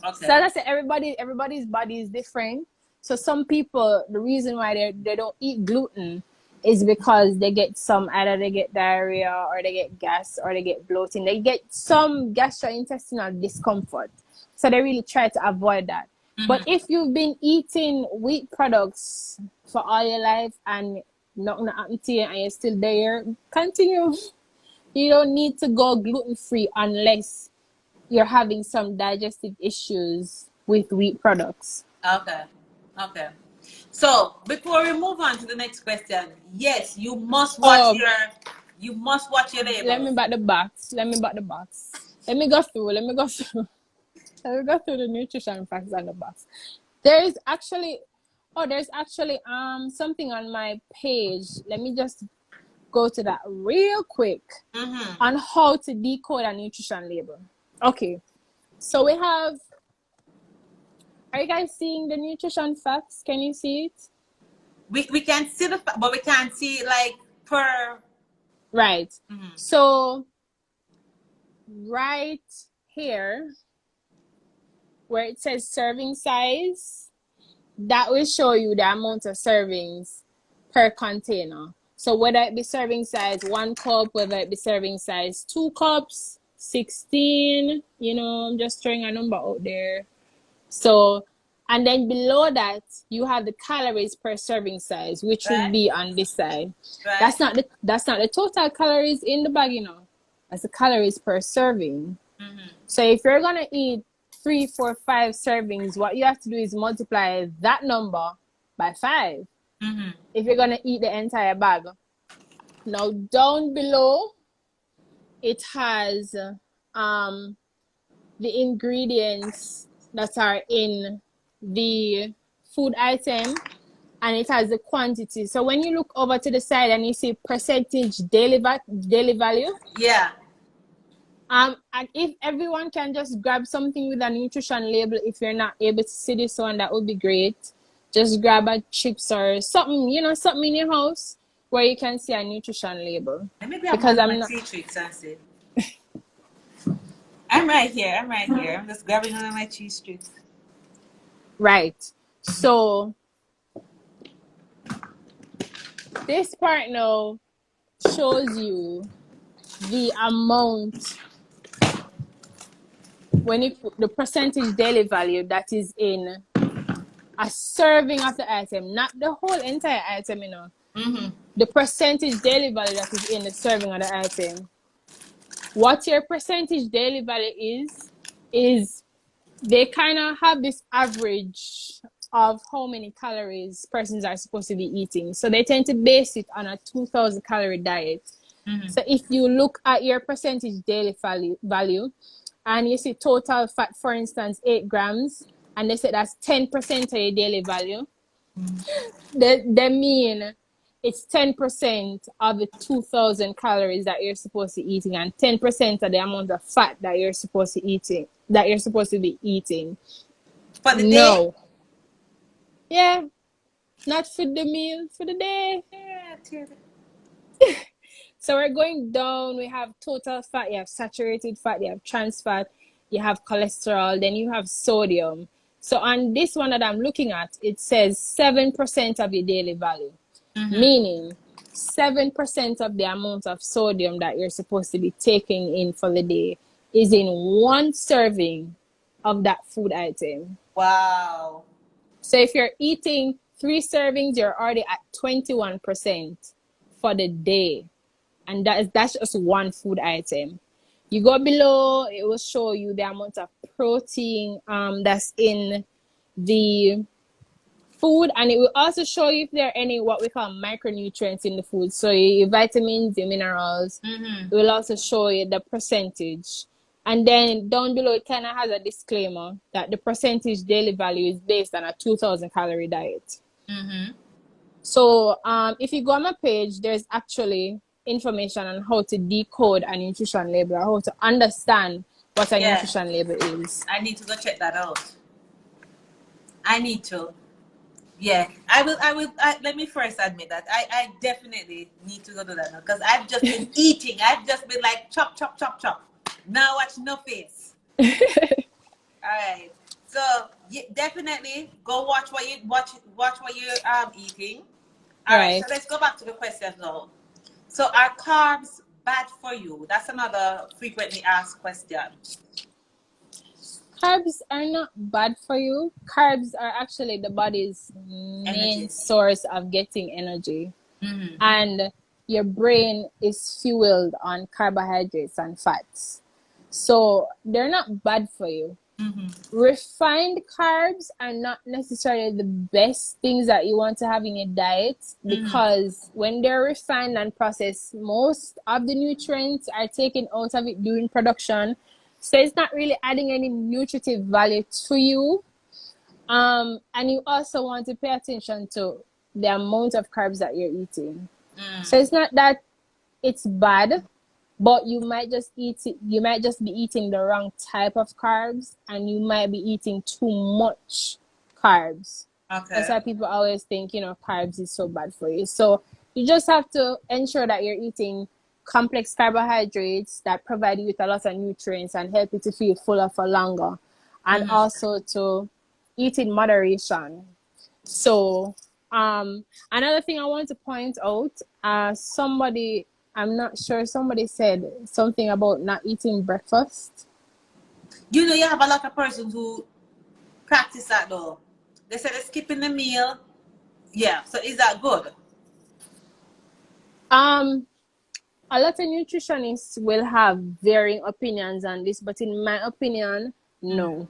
Okay. So as I said, everybody's body is different. So some people, the reason why they don't eat gluten is because either they get diarrhea or they get gas or they get bloating. They get some gastrointestinal discomfort. So they really try to avoid that. Mm-hmm. But if you've been eating wheat products for all your life and nothing happened to you and you're still there, continue. You don't need to go gluten-free unless you're having some digestive issues with wheat products. Okay. So before we move on to the next question, yes, you must watch your labels. Let me back the box. Let me go through the nutrition facts on the box. There's actually something on my page. Let me just go to that real quick on how to decode a nutrition label. Okay, so we have. Are you guys seeing the nutrition facts? Can you see it? We can see but we can't see like per. Right. So right here where it says serving size, that will show you the amount of servings per container. So whether it be serving size 1 cup, whether it be serving size 2 cups, 16, you know, I'm just throwing a number out there. So, and then below that, you have the calories per serving size, which would be on this side. Right. That's not the total calories in the bag, you know. That's the calories per serving. So if you're gonna eat 3, 4, 5 servings, what you have to do is multiply that number by 5 if you're gonna eat the entire bag. Now down below, it has the ingredients that are in the food item, and it has the quantity. So when you look over to the side and you see percentage daily value, yeah. And if everyone can just grab something with a nutrition label, if you're not able to see this one, that would be great. Just grab a chips or something, you know, something in your house where you can see a nutrition label. Maybe I'm not tea tricks and see. I'm right here. I'm just grabbing one of my cheese tricks. Right. So this part now shows you the amount, when you put the percentage daily value that is in a serving of the item, not the whole entire item, you know. The percentage daily value that is in the serving of the item. What your percentage daily value is they kind of have this average of how many calories persons are supposed to be eating. So they tend to base it on a 2,000 calorie diet. So if you look at your percentage daily value and you see total fat, for instance, 8 grams, and they say that's 10% of your daily value, they mean it's 10% of the 2,000 calories that you're supposed to be eating, and 10% of the amount of fat that you're supposed to be eating. For the day? Yeah. Not for the meal, for the day. Yeah. So we're going down. We have total fat, you have saturated fat, you have trans fat, you have cholesterol, then you have sodium. So on this one that I'm looking at, it says 7% of your daily value, meaning 7% of the amount of sodium that you're supposed to be taking in for the day is in 1 serving of that food item. Wow. So if you're eating 3 servings, you're already at 21% for the day. And that's just 1 food item. You go below, it will show you the amount of protein that's in the food, and it will also show you if there are any what we call micronutrients in the food. So your vitamins, your minerals. It will also show you the percentage. And then down below, it kind of has a disclaimer that the percentage daily value is based on a 2,000 calorie diet. So if you go on my page, there's actually information on how to decode a nutrition label, or how to understand what a nutrition label is. I need to go check that out. I need to. Yeah, I will. Let me first admit that I definitely need to go do that now, because I've just been eating. I've just been like chop, chop, chop, chop. Now watch no face. All right. So definitely go watch what you're eating. All right. So let's go back to the question now. So are carbs bad for you? That's another frequently asked question. Carbs are not bad for you. Carbs are actually the body's main source of getting energy. And your brain is fueled on carbohydrates and fats. So they're not bad for you. Refined carbs are not necessarily the best things that you want to have in your diet, because when they're refined and processed, most of the nutrients are taken out of it during production. So it's not really adding any nutritive value to you. And you also want to pay attention to the amount of carbs that you're eating. So it's not that it's bad, but you might just be eating the wrong type of carbs, and you might be eating too much carbs. That's why people always think, carbs is so bad for you. So you just have to ensure that you're eating complex carbohydrates that provide you with a lot of nutrients and help you to feel fuller for longer, and also to eat in moderation. So another thing I want to point out, somebody, I'm not sure, somebody said something about not eating breakfast. You know, you have a lot of persons who practice that though. They say they're skipping the meal. Yeah, so is that good? A lot of nutritionists will have varying opinions on this, but in my opinion, no.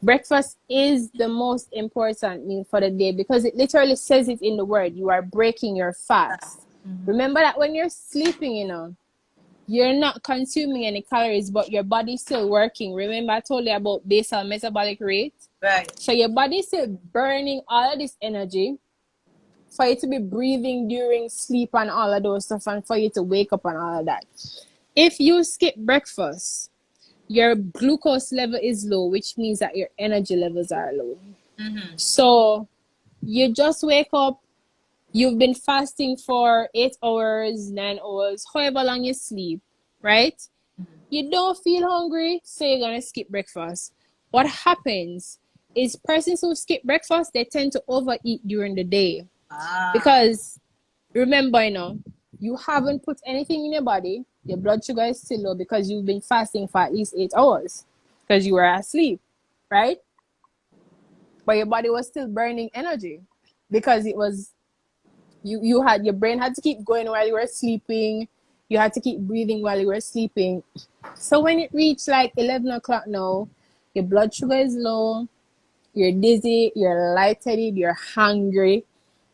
Breakfast is the most important meal for the day because it literally says it in the word. You are breaking your fast. Remember that when you're sleeping, you know, you're not consuming any calories, but your body's still working. Remember I told you about basal metabolic rate? Right. So your body's still burning all of this energy for you to be breathing during sleep and all of those stuff, and for you to wake up and all of that. If you skip breakfast, your glucose level is low, which means that your energy levels are low. So you just wake up, you've been fasting for 8 hours, 9 hours, however long you sleep, right? You don't feel hungry, so you're going to skip breakfast. What happens is persons who skip breakfast, they tend to overeat during the day. Because remember, you know, you haven't put anything in your body. Your blood sugar is still low because you've been fasting for at least 8 hours because you were asleep, right? But your body was still burning energy because it was you had, your brain had to keep going while you were sleeping. You had to keep breathing while you were sleeping. So when it reached like 11 o'clock now, your blood sugar is low, you're dizzy, you're lightheaded, you're hungry,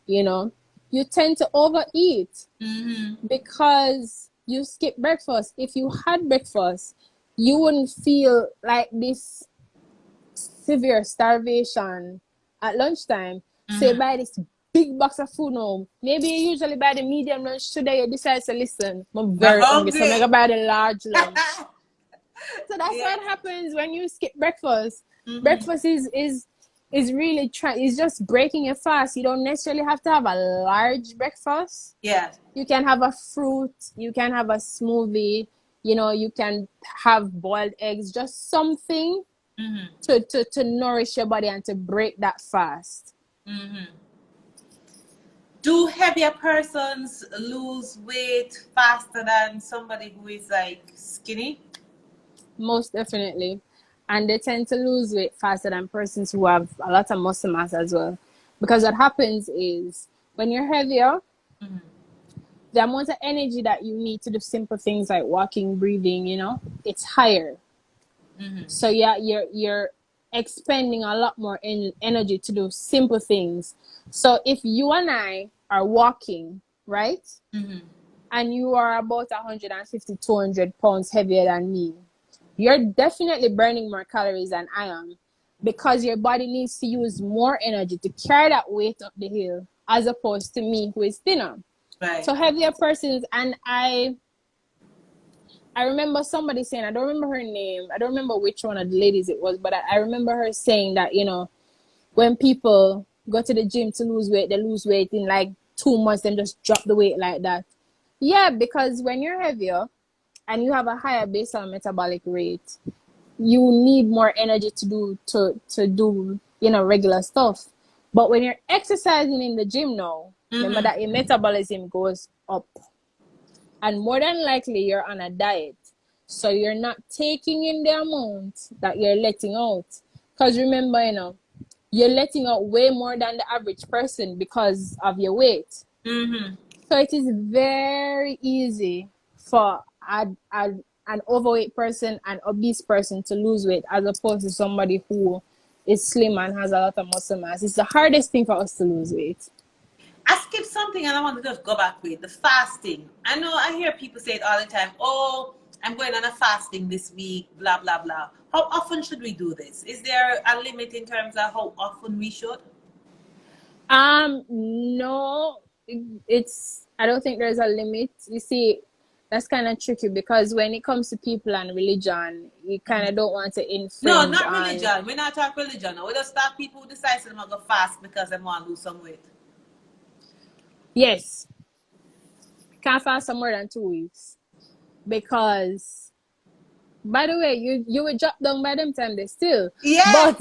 you know, you tend to overeat because you skip breakfast. If you had breakfast, you wouldn't feel like this severe starvation at lunchtime. So you buy this big box of food home. Maybe you usually buy the medium lunch. Today you decide to listen, I'm very hungry, so I'm gonna buy the large lunch. So that's what happens when you skip breakfast. Breakfast is really it's just breaking your fast. You don't necessarily have to have a large breakfast. Yeah. You can have a fruit, you can have a smoothie, you know, you can have boiled eggs, just something to nourish your body and to break that fast. Do heavier persons lose weight faster than somebody who is like skinny? Most definitely. And they tend to lose weight faster than persons who have a lot of muscle mass as well. Because what happens is when you're heavier, the amount of energy that you need to do simple things like walking, breathing, you know, it's higher. So yeah, you're expending a lot more energy to do simple things. So if you and I are walking, right? And you are about 150, 200 pounds heavier than me, you're definitely burning more calories than I am because your body needs to use more energy to carry that weight up the hill as opposed to me who is thinner. Right. So heavier persons, and I remember somebody saying, I don't remember her name, I don't remember which one of the ladies it was, but I remember her saying that, you know, when people go to the gym to lose weight, they lose weight in like 2 months and just drop the weight like that. Yeah, because when you're heavier and you have a higher basal metabolic rate, you need more energy to do you know, regular stuff. But when you're exercising in the gym now, remember that your metabolism goes up. And more than likely, you're on a diet. So you're not taking in the amount that you're letting out. Because remember, you know, you're letting out way more than the average person because of your weight. So it is very easy for an overweight person, an obese person to lose weight as opposed to somebody who is slim and has a lot of muscle mass. It's the hardest thing for us to lose weight. I skipped something and I want to just go back with the fasting. I know I hear people say it all the time. Oh, I'm going on a fasting this week, blah, blah, blah. How often should we do this? Is there a limit in terms of how often we should? No, I don't think there's a limit. You see, that's kind of tricky because when it comes to people and religion, you kind of don't want to infringe. No, not religion. We're not talking religion. We just start people who decide to go fast because they want to lose some weight. Yes. Can't fast for more than 2 weeks. because, by the way, you will drop down by them time they still. Yeah.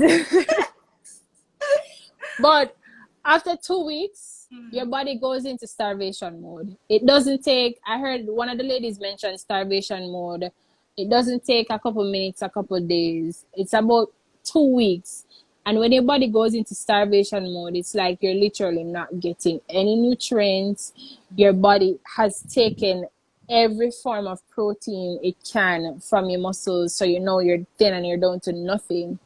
But after 2 weeks, your body goes into starvation mode. It doesn't take, I heard one of the ladies mention starvation mode. It doesn't take a couple minutes, a couple days. It's about 2 weeks. And when your body goes into starvation mode, it's like you're literally not getting any nutrients. Your body has taken every form of protein it can from your muscles. So you know you're thin and you're down to nothing.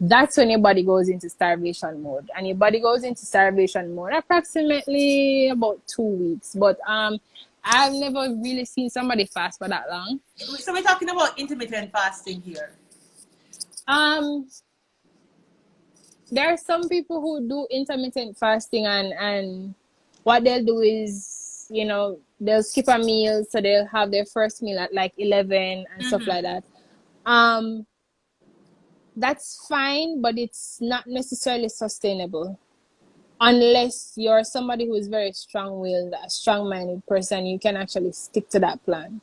That's when your body goes into starvation mode. And your body goes into starvation mode approximately about 2 weeks. But I've never really seen somebody fast for that long. So we're talking about intermittent fasting here. There are some people who do intermittent fasting and what they'll do is, you know, they'll skip a meal, so they'll have their first meal at like 11 and stuff like that. That's fine, but it's not necessarily sustainable unless you're somebody who is very strong-willed, a strong-minded person. You can actually stick to that plan.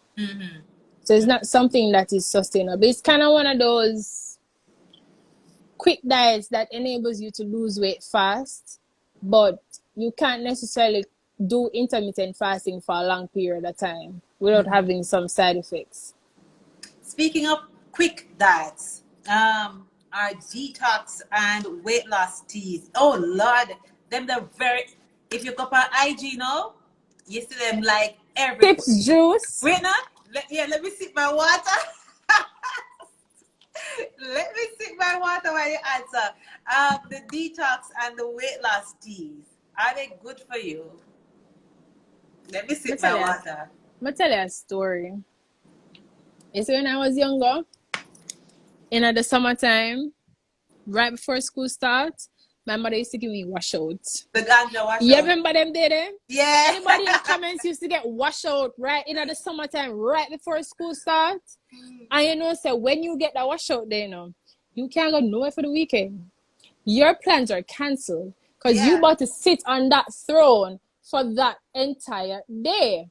So it's not something that is sustainable. It's kind of one of those quick diets that enables you to lose weight fast, but you can't necessarily do intermittent fasting for a long period of time without having some side effects. Speaking of quick diets, our detox and weight loss teas. Oh Lord, they're very. If you go on IG now, you see them like every. Tips juice. Wait, not. Let me sip my water. Let me sip my water while you answer. The detox and the weight loss teas, are they good for you? Let me sip my water. I'm gonna tell you a story. You see, when I was younger, in the summertime, right before school starts, my mother used to give me washout. The ganja washout. You remember them day there? Yeah. Anybody in the comments used to get washout right in the summertime, right before school starts? And you know, so when you get that washout there, you know, you can't go nowhere for the weekend. Your plans are cancelled because you about to sit on that throne for that entire day.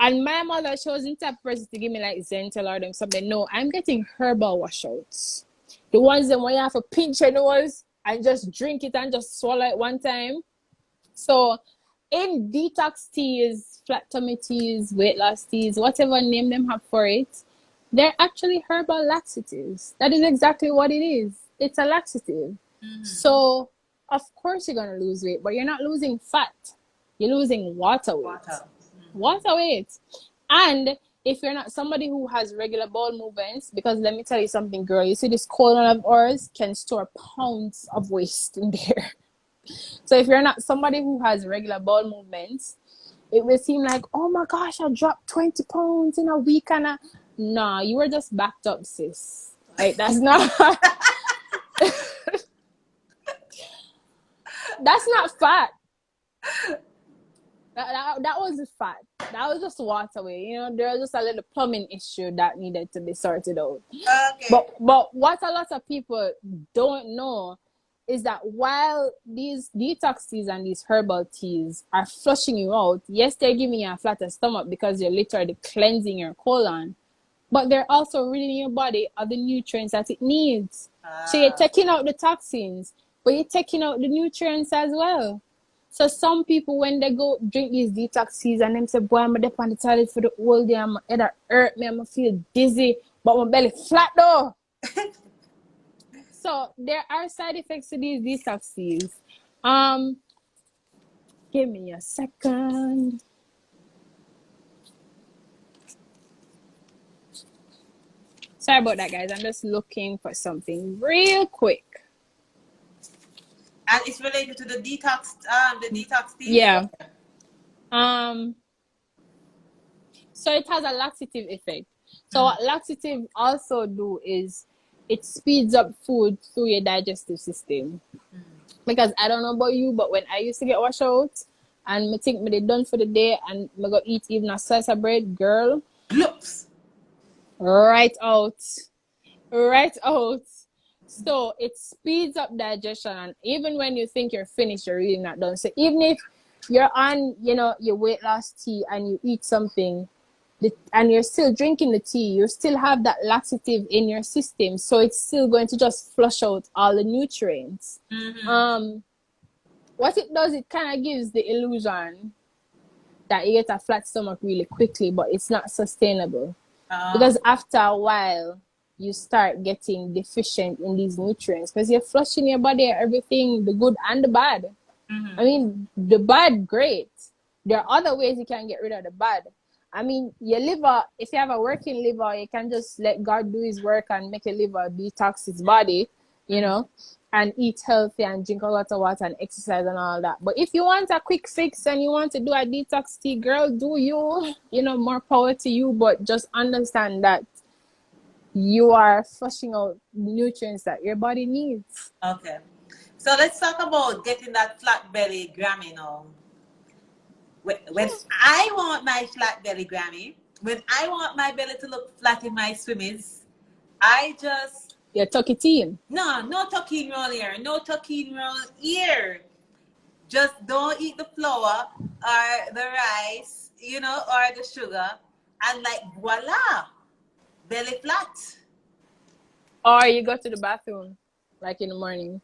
And my mother chose the type of person to give me like Zental or them something. No, I'm getting herbal washouts. The ones that when you have to pinch your nose and just drink it and just swallow it one time. So in detox teas, flat tummy teas, weight loss teas, whatever name them have for it, they're actually herbal laxatives. That is exactly what it is. It's a laxative. So of course you're going to lose weight, but you're not losing fat. You're losing water weight. Water weight. And if you're not somebody who has regular bowel movements, because let me tell you something, girl, you see this colon of ours can store pounds of waste in there. So if you're not somebody who has regular bowel movements, it will seem like, oh my gosh, I dropped 20 pounds in a week. And nah, you were just backed up, sis. Like, that's not that's not fat. That wasn't fat. That was just water weight. You know, there was just a little plumbing issue that needed to be sorted out. Okay. But what a lot of people don't know is that while these detox teas and these herbal teas are flushing you out, yes, they're giving you a flatter stomach because you're literally cleansing your colon, but they're also ridding your body of the nutrients that it needs. So you're taking out the toxins, but you're taking out the nutrients as well. So some people, when they go drink these detox teas and them say, boy, I'm up on the toilet for the whole day, my head hurt me, I'm feel dizzy, but my belly flat though. So there are side effects to these detox teas. Give me a second. Sorry about that, guys. I'm just looking for something real quick. And it's related to the detox tea. Yeah. So it has a laxative effect. So what laxative also do is it speeds up food through your digestive system. Because I don't know about you, but when I used to get washed out and I think me done for the day and I go eat even a slice of bread, girl, Loops. right out. So it speeds up digestion, and even when you think you're finished, you're really not done. So even if you're on, you know, your weight loss tea and you eat something, and you're still drinking the tea, you still have that laxative in your system, so it's still going to just flush out all the nutrients. What it does, it kind of gives the illusion that you get a flat stomach really quickly, but it's not sustainable. Because after a while, you start getting deficient in these nutrients because you're flushing your body everything, the good and the bad. I mean, the bad, great. There are other ways you can get rid of the bad. I mean, your liver, if you have a working liver, you can just let God do his work and make your liver detox its body, you know, and eat healthy and drink a lot of water and exercise and all that. But if you want a quick fix and you want to do a detox tea, girl, do you, you know, more power to you. But just understand that you are flushing out nutrients that your body needs. Okay. So let's talk about getting that flat belly Grammy now. When I want my flat belly Grammy, when I want my belly to look flat in my swimmies, I just... You're tuck it in. No tucking roll here. No tucking roll here. Just don't eat the flour or the rice, you know, or the sugar. And like, voila, belly flat. Or you go to the bathroom, like in the morning.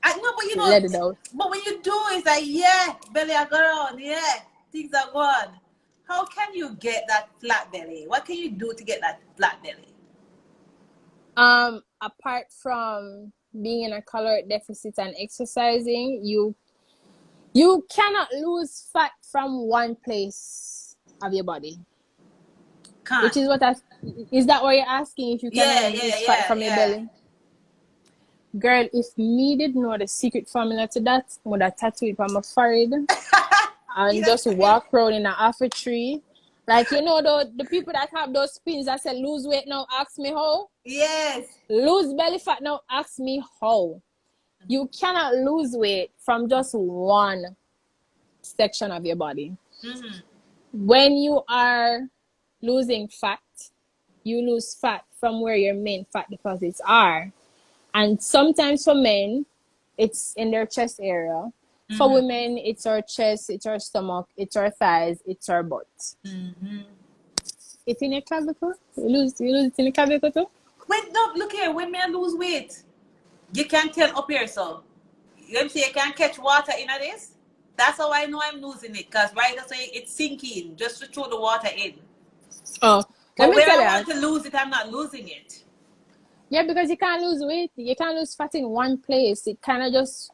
No, but you know, let it out. But when you do, it's like, yeah, belly are going, yeah, things are going. How can you get that flat belly? What can you do to get that flat belly? Apart from being in a caloric deficit and exercising, you cannot lose fat from one place of your body. Can't. Which is is that what you're asking? If you cannot lose fat from your belly? Girl, if me did know the secret formula to that, I would have tattooed it on my forehead and just walk around in a half a tree. Like, you know, the people that have those pins that say lose weight now, ask me how. Yes. Lose belly fat now, ask me how. You cannot lose weight from just one section of your body. When you are losing fat, you lose fat from where your main fat deposits are. And sometimes for men, it's in their chest area. For women, it's our chest, it's our stomach, it's our thighs, it's our butt. It's in your clavicle? You lose it in your clavicle too? Wait, no, look here. When men lose weight, you can't tell up here, so. You know what I'm saying? You can't catch water in this. That's how I know I'm losing it. Because right now, it's sinking just to throw the water in. Oh, but when I want to lose it, I'm not losing it. Yeah, because you can't lose weight. You can't lose fat in one place. It kind of just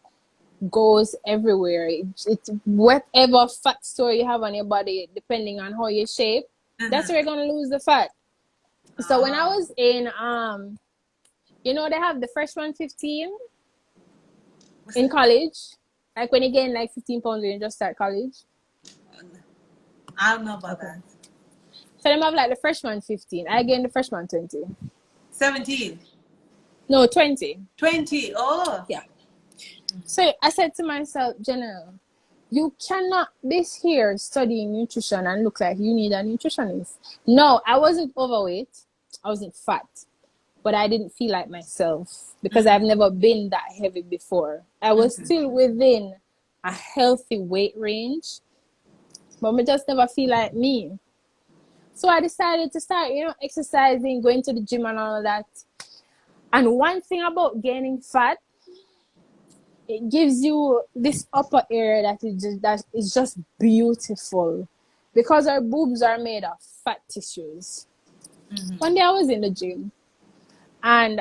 goes everywhere. It's whatever fat store you have on your body, depending on how you shape, that's where you're going to lose the fat. So when I was in, you know, they have the freshman 15 in college. Like when you gain like 15 pounds when you just start college. I don't know about that. So they have like the freshman 15. I gained the freshman 20. 17. No, 20. 20. Oh. Yeah. So I said to myself, Jenna, you cannot be here studying nutrition and look like you need a nutritionist. No, I wasn't overweight. I wasn't fat. But I didn't feel like myself because I've never been that heavy before. I was still within a healthy weight range, but I just never feel like me. So I decided to start, you know, exercising, going to the gym and all of that. And one thing about gaining fat, it gives you this upper area that is just beautiful because our boobs are made of fat tissues. One day I was in the gym and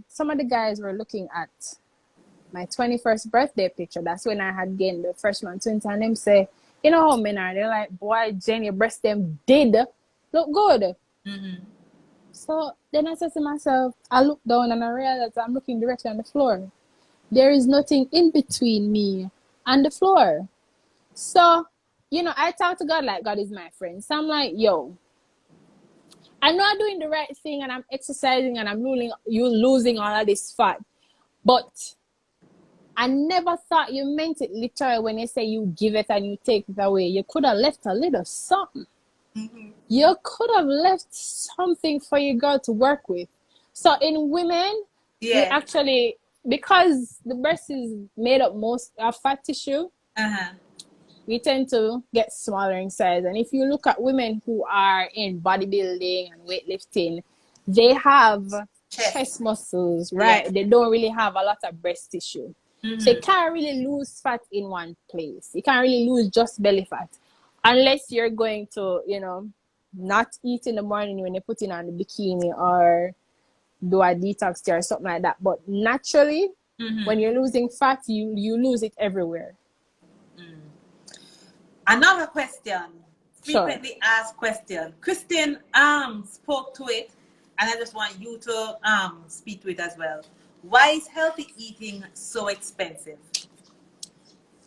some of the guys were looking at my 21st birthday picture. That's when I had gained the freshman 20, and them say, you know how men are? They're like, boy, Jen, your breast them did look good. So then I said to myself, I looked down and I realized I'm looking directly on the floor. There is nothing in between me and the floor. So, you know, I talk to God like God is my friend. So I'm like, yo, I know I'm doing the right thing and I'm exercising and I'm losing all of this fat. But I never thought you meant it literally when you say you give it and you take it away. You could have left a little something. You could have left something for your girl to work with. So in women, we actually, because the breast is made up most of fat tissue, we tend to get smaller in size. And if you look at women who are in bodybuilding and weightlifting, they have chest muscles, right? Yeah. They don't really have a lot of breast tissue. So you can't really lose fat in one place. You can't really lose just belly fat unless you're going to, you know, not eat in the morning when you're putting on the bikini or do a detox day or something like that. But naturally, when you're losing fat, you lose it everywhere. Another question, Sure. frequently asked question. Christine spoke to it, and I just want you to speak to it as well. Why is healthy eating so expensive?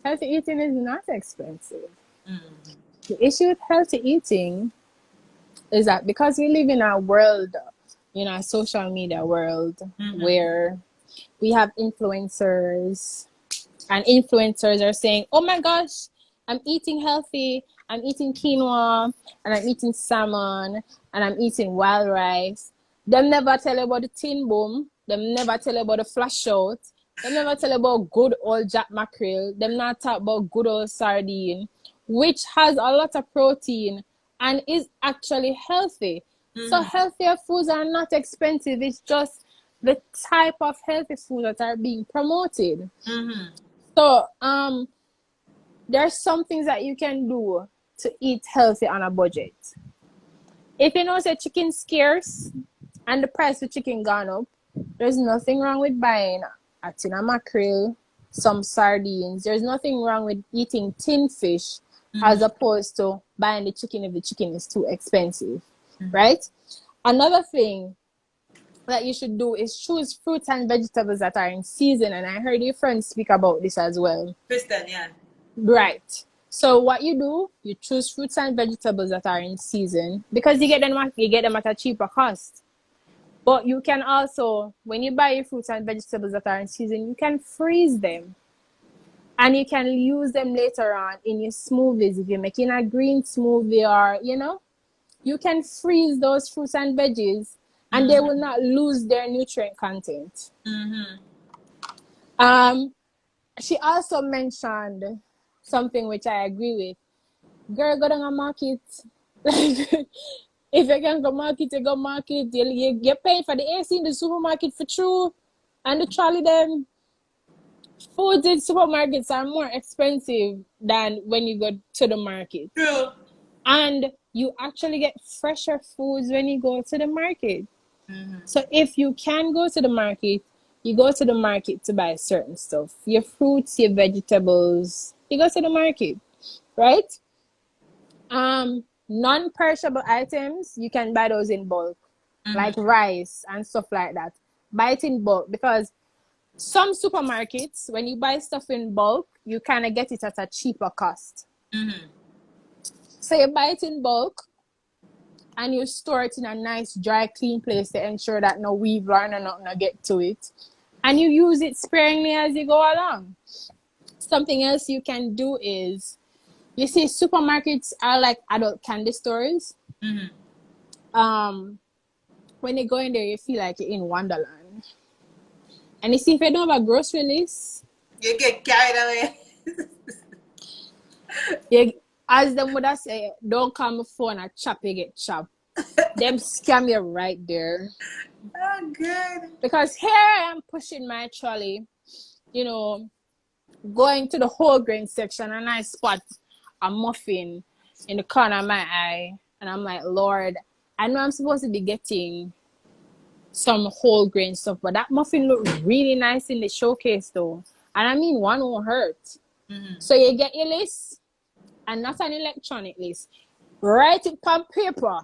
Healthy eating is not expensive. The issue with healthy eating is that because we live in a world, in a social media world, where we have influencers, and influencers are saying, oh my gosh, I'm eating healthy, I'm eating quinoa, and I'm eating salmon, and I'm eating wild rice. Them never tell you about the tin boom. Them never tell you about the flash out. Them never tell you about good old jack mackerel. Them not talk about good old sardine, which has a lot of protein and is actually healthy. So healthier foods are not expensive. It's just the type of healthy food that are being promoted. So there's some things that you can do to eat healthy on a budget. If you know that chicken's scarce and the price of chicken gone up, there's nothing wrong with buying a tin of mackerel, some sardines. There's nothing wrong with eating tin fish as opposed to buying the chicken if the chicken is too expensive, right? Another thing that you should do is choose fruits and vegetables that are in season. And I heard your friends speak about this as well. Kristen, yeah. Right. So what you do, you choose fruits and vegetables that are in season because you get them at a cheaper cost. But you can also, when you buy your fruits and vegetables that are in season, you can freeze them. And you can use them later on in your smoothies. If you're making a green smoothie or, you know, you can freeze those fruits and veggies and they will not lose their nutrient content. She also mentioned something which I agree with. Girl, go down a market. If you can go market, you go market. You're paying for the AC in the supermarket for true. And the trolley them. Foods in supermarkets are more expensive than when you go to the market. True. And you actually get fresher foods when you go to the market. So if you can go to the market, you go to the market to buy certain stuff. Your fruits, your vegetables, you go to the market, right? Non-perishable items, you can buy those in bulk, like rice and stuff like that. Buy it in bulk because some supermarkets, when you buy stuff in bulk, you kind of get it at a cheaper cost. So you buy it in bulk and you store it in a nice, dry, clean place to ensure that no weevil or nothing get to it. And you use it sparingly as you go along. Something else you can do is, you see, supermarkets are like adult candy stores. When you go in there, you feel like you're in Wonderland. And you see, if you don't have a grocery list, You get carried away. as them would have said, don't call my phone and chop, you get chopped. Them scam you right there. Oh, good. Because here I am pushing my trolley, you know, going to the whole grain section, and I spot a muffin in the corner of my eye. And I'm like, Lord, I know I'm supposed to be getting some whole grain stuff, but that muffin looked really nice in the showcase though. And I mean, one won't hurt. So you get your list, and not an electronic list. Write it on paper.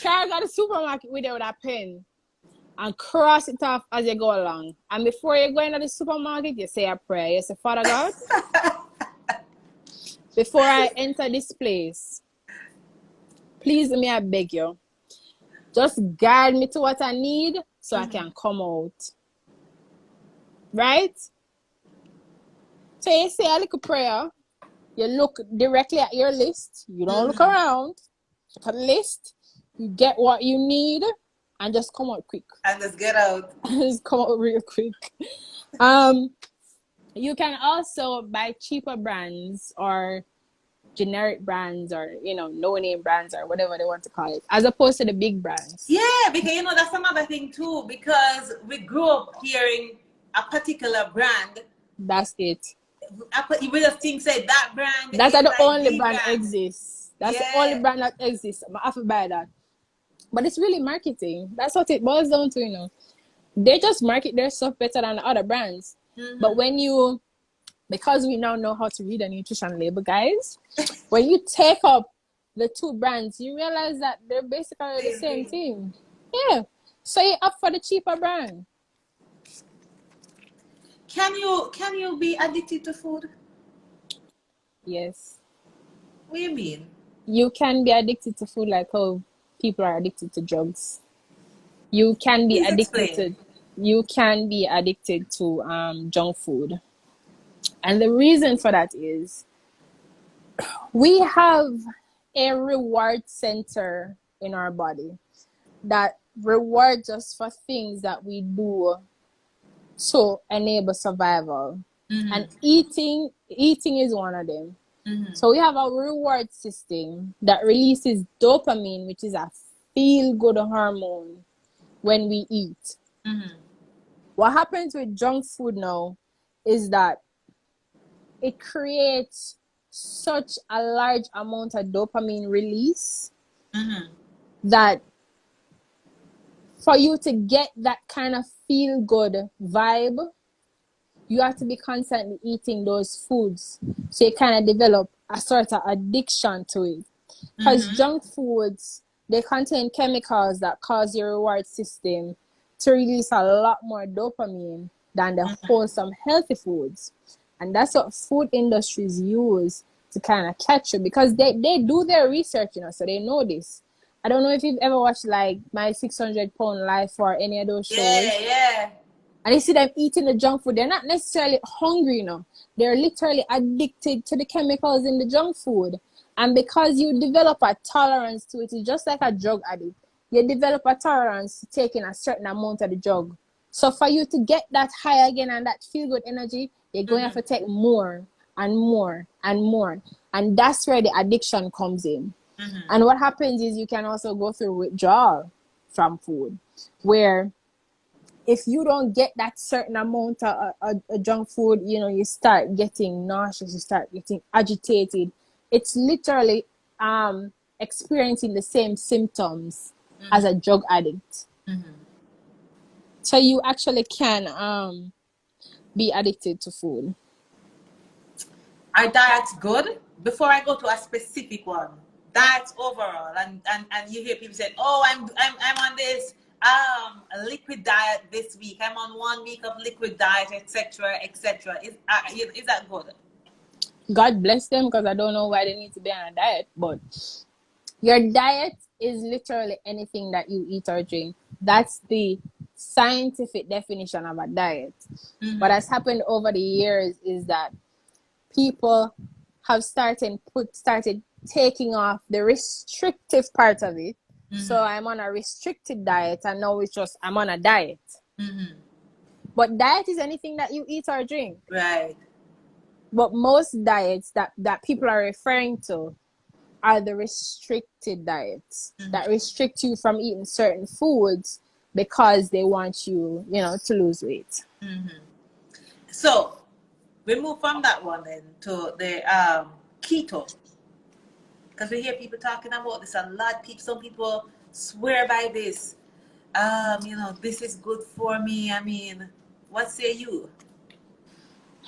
Carry to the supermarket with it with a pen and cross it off as you go along. And before you go into the supermarket, you say a prayer. You say, Father God, before I enter this place, please, me, I beg you, just guide me to what I need so I can come out. Right? So you say a little prayer. You look directly at your list. You don't look around. Look at the list. You get what you need and just come out quick. And just get out. Just come out real quick. You can also buy cheaper brands or generic brands or, you know, no-name brands or whatever they want to call it, as opposed to the big brands. Yeah, because you know that's another thing too. Because we grew up hearing a particular brand. That's it. We just think say that brand That's is the like only the brand brand. exists. That's the only brand that exists. I have to buy that. But it's really marketing. That's what it boils down to, you know. They just market their stuff better than the other brands. But when you, because we now know how to read a nutrition label, guys, when you take up the two brands, you realize that they're basically the same thing. Yeah. So you opt for the cheaper brand. Can you be addicted to food? Yes. What do you mean? You can be addicted to food like how people are addicted to drugs. You can be Please addicted explain. to junk food. And the reason for that is we have a reward center in our body that rewards us for things that we do to enable survival. And eating is one of them. So we have a reward system that releases dopamine, which is a feel-good hormone when we eat. What happens with junk food now is that it creates such a large amount of dopamine release that for you to get that kind of feel-good vibe, you have to be constantly eating those foods. So you kind of develop a sort of addiction to it. Because junk foods, they contain chemicals that cause your reward system to release a lot more dopamine than the wholesome, healthy foods. And that's what food industries use to kind of catch you, because they do their research, you know, so they know this. I don't know if you've ever watched like My 600-Pound Life or any of those shows. Yeah. And you see them eating the junk food. They're not necessarily hungry, you know. They're literally addicted to the chemicals in the junk food. And because you develop a tolerance to it, it's just like a drug addict. You develop a tolerance to taking a certain amount of the drug. So for you to get that high again and that feel-good energy, you're going to have to take more and more and more. And that's where the addiction comes in. And what happens is you can also go through withdrawal from food, where if you don't get that certain amount of junk food, you know, you start getting nauseous, you start getting agitated. It's literally experiencing the same symptoms as a drug addict. So you actually can be addicted to food. Are diets good? Before I go to a specific one, diets overall, and you hear people say, "Oh, I'm on this a liquid diet this week. I'm on 1 week of liquid diet, etc., etc." Is that good? God bless them, because I don't know why they need to be on a diet. But your diet is literally anything that you eat or drink. That's the scientific definition of a diet. What has happened over the years is that people have started taking off the restrictive part of it. So I'm on a restricted diet, and now it's just I'm on a diet. But diet is anything that you eat or drink. Right. But most diets that people are referring to are the restricted diets that restrict you from eating certain foods because they want you, you know, to lose weight. So we move from that one then to the keto, because we hear people talking about this a lot. Some people swear by this. You know, this is good for me. I mean, what say you?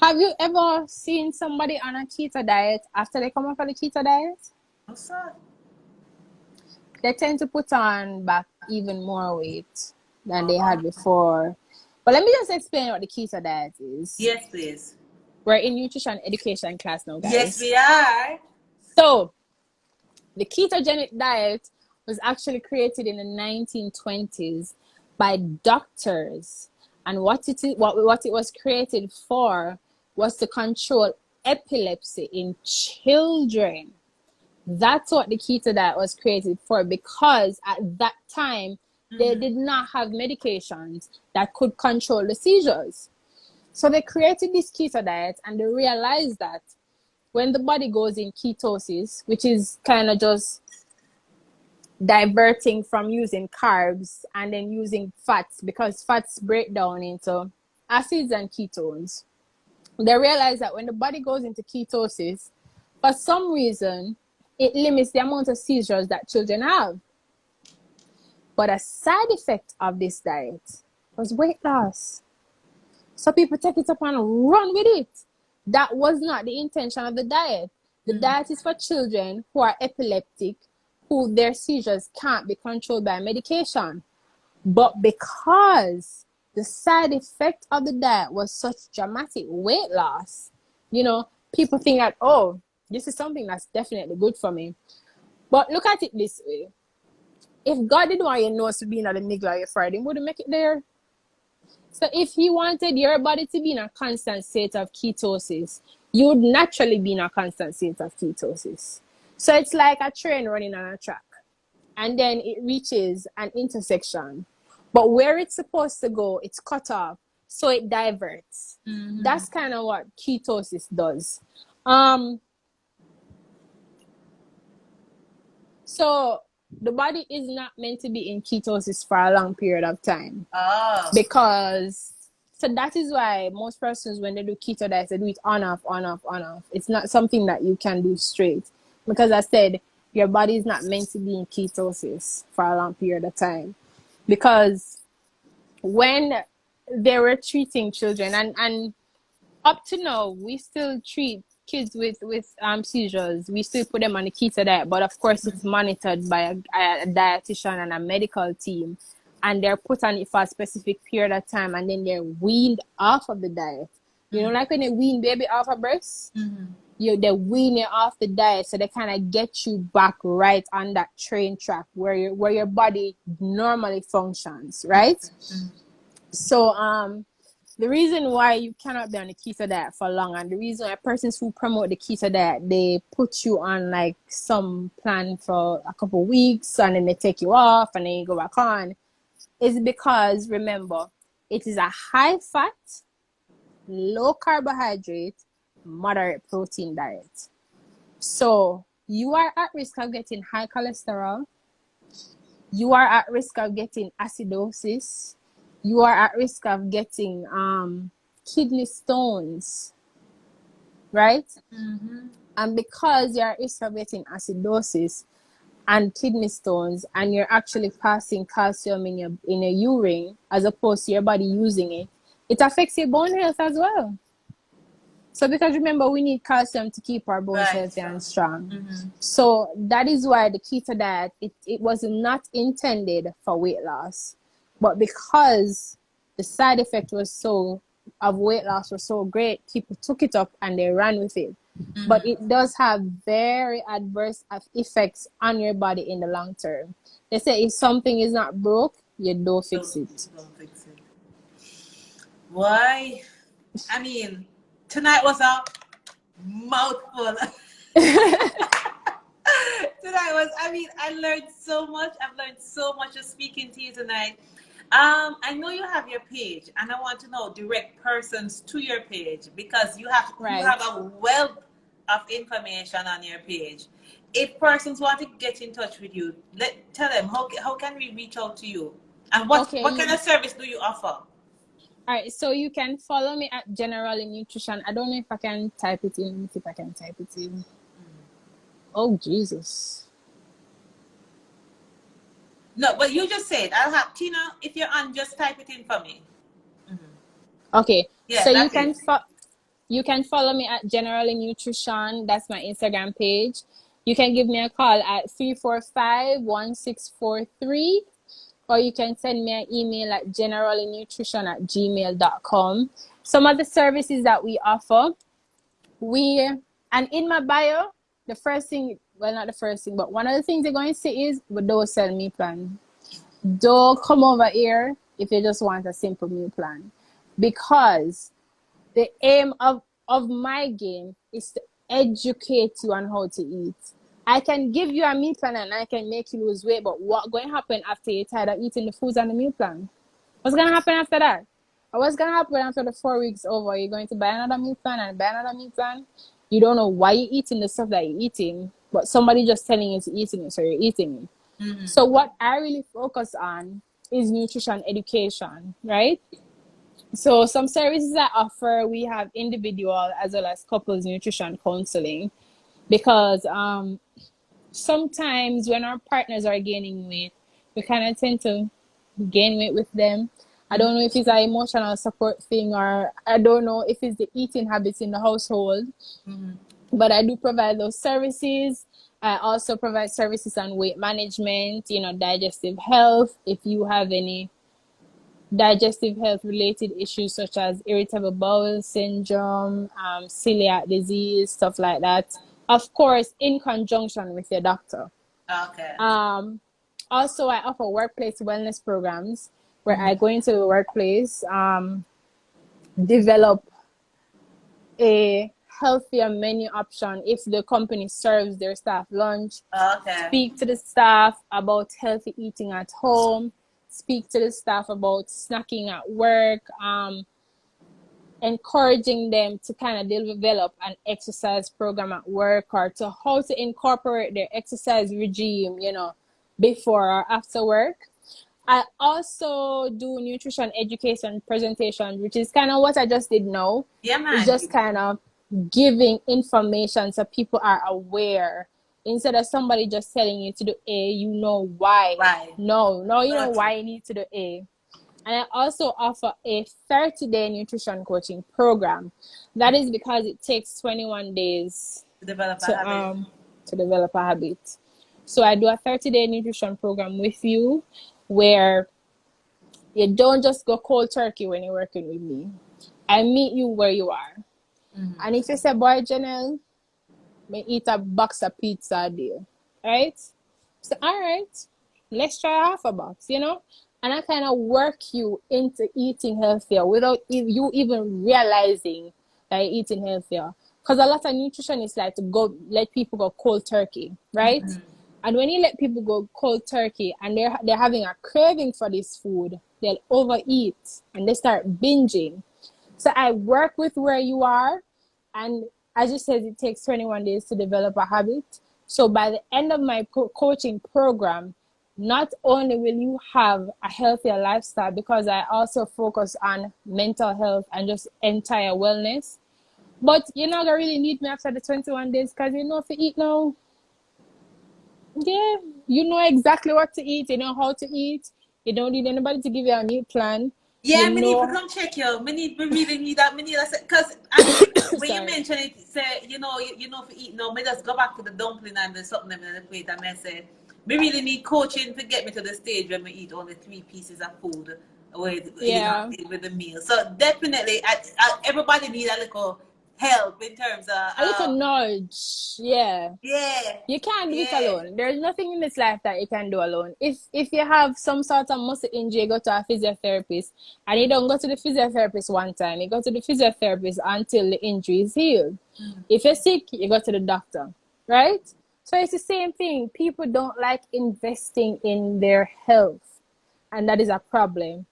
Have you ever seen somebody on a keto diet after they come off of the keto diet? No, sir. They tend to put on back even more weight than they had before. But let me just explain what the keto diet is. Yes, please. We're in nutrition education class now, guys. Yes, we are. So, the ketogenic diet was actually created in the 1920s by doctors. And what it was created for was to control epilepsy in children. That's what the keto diet was created for, because at that time, they did not have medications that could control the seizures. So they created this keto diet, and they realized that when the body goes in ketosis, which is kind of just diverting from using carbs and then using fats, because fats break down into acids and ketones. They realize that when the body goes into ketosis, for some reason, it limits the amount of seizures that children have. But a side effect of this diet was weight loss. So people take it up and run with it. That was not the intention of the diet. The diet is for children who are epileptic, who their seizures can't be controlled by medication. But because the side effect of the diet was such dramatic weight loss, people think that, oh, this is something that's definitely good for me. But look at it this way. If God didn't want your nose to be in the niggle of your Friday, he wouldn't make it there. So if he wanted your body to be in a constant state of ketosis, you would naturally be in a constant state of ketosis. So it's like a train running on a track. And then it reaches an intersection. But where it's supposed to go, it's cut off. So it diverts. Mm-hmm. That's kind of what ketosis does. So the body is not meant to be in ketosis for a long period of time. Oh. So that is why most persons, when they do keto diets, they do it on, off, on, off, on, off. It's not something that you can do straight. Because I said, your body is not meant to be in ketosis for a long period of time. Because when they were treating children, and up to now, we still treat kids with seizures. We still put them on the keto diet, but of course it's monitored by a dietitian and a medical team, and they're put on it for a specific period of time, and then they're weaned off of the diet. You know, like when they wean baby off a breast, they wean it off the diet, so they kind of get you back right on that train track where your body normally functions, right? So the reason why you cannot be on the keto diet for long, and the reason why persons who promote the keto diet, they put you on like some plan for a couple of weeks and then they take you off and then you go back on, is because, remember, it is a high fat, low carbohydrate, moderate protein diet. So you are at risk of getting high cholesterol. You are at risk of getting acidosis. You are at risk of getting kidney stones, right? And because you're at risk of getting acidosis and kidney stones, and you're actually passing calcium in your urine as opposed to your body using it, it affects your bone health as well. So because remember, we need calcium to keep our bones healthy and strong. So that is why the keto diet, it was not intended for weight loss. But because the side effect of weight loss was so great, people took it up and they ran with it. But it does have very adverse effects on your body in the long term. They say if something is not broke, you don't fix it. Don't fix it. Why? I mean, tonight was a mouthful. I learned so much. I've learned so much just speaking to you tonight. I know you have your page, and I want to know direct persons to your page, because you have a wealth of information on your page. If persons want to get in touch with you, tell them how can we reach out to you, and what kind of service do you offer? All right, so you can follow me at General in Nutrition. I don't know if I can type it in. If I can type it in. Oh, Jesus. No, but you just said, I'll have Tina, if you're on, just type it in for me. Okay. Yeah, so you can follow me at General in Nutrition. That's my Instagram page. You can give me a call at 345-1643. Or you can send me an email at generalinnutrition@gmail.com. Some of the services that we offer, and in my bio, the first thing, well, not the first thing, but one of the things they're going to say is, but don't sell meal plan. Don't come over here if you just want a simple meal plan. Because the aim of my game is to educate you on how to eat. I can give you a meal plan and I can make you lose weight, but what's going to happen after you're tired of eating the foods on the meal plan? What's going to happen after that? What's gonna happen after the 4 weeks over? You're going to buy another meal plan and buy another meal plan. You don't know why you're eating the stuff that you're eating, but somebody just telling you to eating it, so you're eating it. So what I really focus on is nutrition education, right? So some services I offer, we have individual as well as couples nutrition counseling, because sometimes when our partners are gaining weight, we kind of tend to gain weight with them. I don't know if it's an emotional support thing, or I don't know if it's the eating habits in the household, but I do provide those services. I also provide services on weight management, digestive health. If you have any digestive health related issues such as irritable bowel syndrome, celiac disease, stuff like that, of course, in conjunction with your doctor. Okay. Also, I offer workplace wellness programs where I go into the workplace, develop a healthier menu option if the company serves their staff lunch. Okay. Speak to the staff about healthy eating at home. Speak to the staff about snacking at work. Encouraging them to kind of develop an exercise program at work, or to how to incorporate their exercise regime, before or after work. I also do nutrition education presentation, which is kind of what I just did now. Yeah, man. It's just kind of giving information so people are aware. Instead of somebody just telling you to do A, you know why. Right. No, you know why you need to do A. And I also offer a 30-day nutrition coaching program. That is because it takes 21 days To develop a habit. To develop a habit. So I do a 30-day nutrition program with you where you don't just go cold turkey when you're working with me. I meet you where you are. And if you say, boy, Janelle, may eat a box of pizza a day, right? So, all right, let's try half a box, And I kind of work you into eating healthier without you even realizing that you're eating healthier. Because a lot of nutritionists like to let people go cold turkey, right? And when you let people go cold turkey and they're having a craving for this food, they'll overeat and they start binging. So I work with where you are, and as you said, it takes 21 days to develop a habit. So by the end of my coaching program, not only will you have a healthier lifestyle, because I also focus on mental health and just entire wellness, but you're not gonna really need me after the 21 days, because you know if you eat now, yeah, you know exactly what to eat, you know how to eat. You don't need anybody to give you a meal plan. Yeah, we need to come check you. We really need that. Because when you mention it, say, you know, if you eat now, me just go back to the dumpling and the something in the plate, and I say, we really need coaching to get me to the stage when we eat only 3 pieces of food with the meal. So definitely, everybody need a little help in terms of a little nudge. Yeah. You can't do it alone. There's nothing in this life that you can do alone. If you have some sort of muscle injury, you go to a physiotherapist, and you don't go to the physiotherapist one time. You go to the physiotherapist until the injury is healed. If you're sick, you go to the doctor, right? So it's the same thing. People don't like investing in their health, and that is a problem.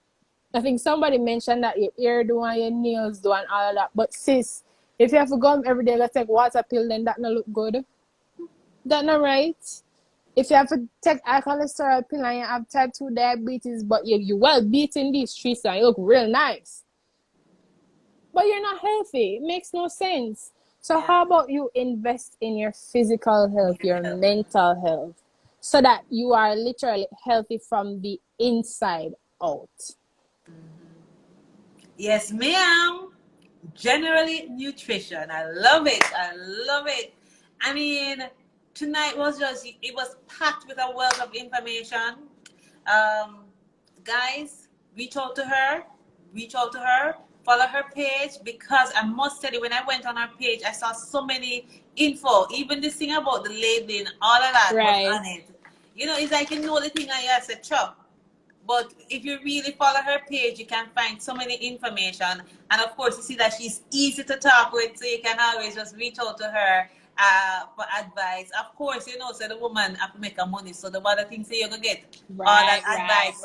I think somebody mentioned that your ear do and your nails do and all of that. But sis, if you have to go every day to take water pill, then that not look good. That not right. If you have to take high cholesterol pill and you have type 2 diabetes, but you well beaten these streets and you look real nice, but you're not healthy. It makes no sense. So how about you invest in your physical health, your mental health, so that you are literally healthy from the inside out? Yes, ma'am. Generally, nutrition. I love it. I mean, tonight it was packed with a wealth of information. Guys, reach out to her. Follow her page, because I must tell you, when I went on her page, I saw so many info. Even this thing about the labeling, all of that was on it. It's like the thing I said, chop. But if you really follow her page, you can find so many information. And of course, you see that she's easy to talk with, so you can always just reach out to her for advice. Of course, so the woman have to make her money, so the other things you're going to get all that advice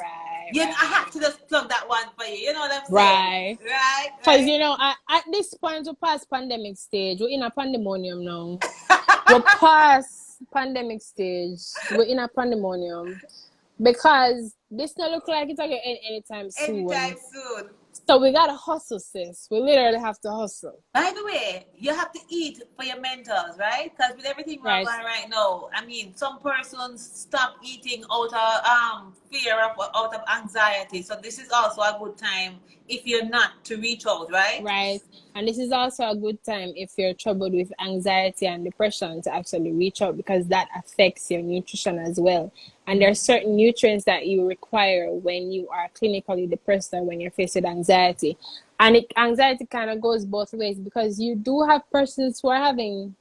I have to just plug that one for you. You know what I'm Right. saying? Right. Because, you know, at this point, we're past pandemic stage. We're in a pandemonium now. We're past pandemic stage. We're in a pandemonium. Because this don't look like it's going to end anytime soon. Anytime soon. So we gotta hustle, sis. We literally have to hustle. By the way, you have to eat for your mentors, right? Because with everything we're Right. going right now, I mean, some persons stop eating out of fear out of anxiety. So this is also a good time if you're not to reach out, right? Right. And this is also a good time if you're troubled with anxiety and depression to actually reach out, because that affects your nutrition as well. And there are certain nutrients that you require when you are clinically depressed or when you're faced with anxiety. And anxiety kind of goes both ways, because you do have persons who are having,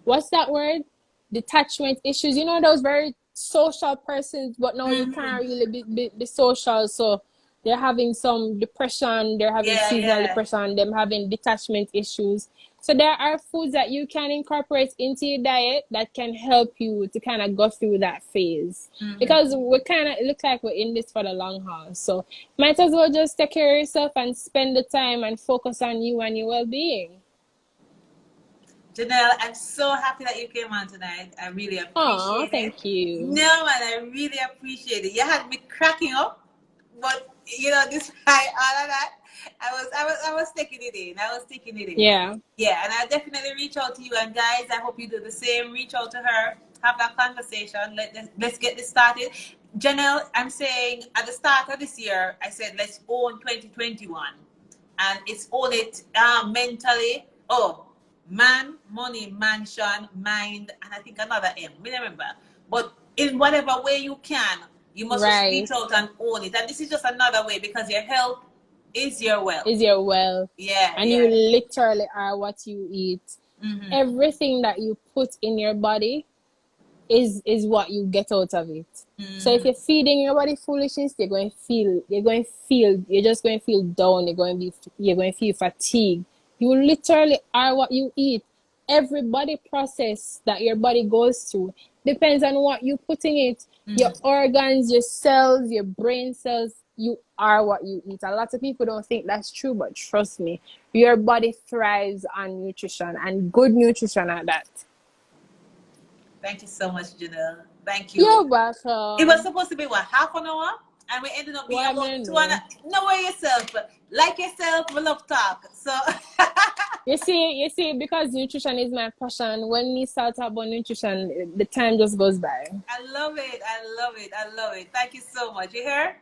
what's that word? Detachment issues. You know, those very social persons, but now you can't really be social. So they're having some depression, they're having seasonal depression, them having detachment issues. So there are foods that you can incorporate into your diet that can help you to kind of go through that phase. Because we kind of look like we're in this for the long haul. So might as well just take care of yourself and spend the time and focus on you and your well-being. Janelle, I'm so happy that you came on tonight. I really appreciate it. Thank you. No, man, I really appreciate it. You had me cracking up, but you know, despite all of that, I was taking it in. I was taking it in. Yeah. Yeah, and I definitely reach out to you. And guys, I hope you do the same. Reach out to her, have that conversation. Let's get this started. Janelle, I'm saying at the start of this year, I said let's own 2021, and it's own it mentally. Oh, man, money, mansion, mind, and I think another M. I remember, but in whatever way you can, you must just reach out and own it. And this is just another way, because your health is your wealth. Is your wealth. Yeah. And you literally are what you eat. Everything that you put in your body is what you get out of it. So if you're feeding your body foolishness, you're just going to feel down. You're going to feel fatigued. You literally are what you eat. Every body process that your body goes through depends on what you put in it. Your organs, your cells, your brain cells, you are what you eat. A lot of people don't think that's true, but trust me, your body thrives on nutrition, and good nutrition at that. Thank you so much, Janelle. Thank you. You're welcome. It was supposed to be half an hour, and we ended up being about 2 hours. Know yourself, like yourself. We love talk. So you see, because nutrition is my passion. When we start about nutrition, the time just goes by. I love it. I love it. Thank you so much. You hear?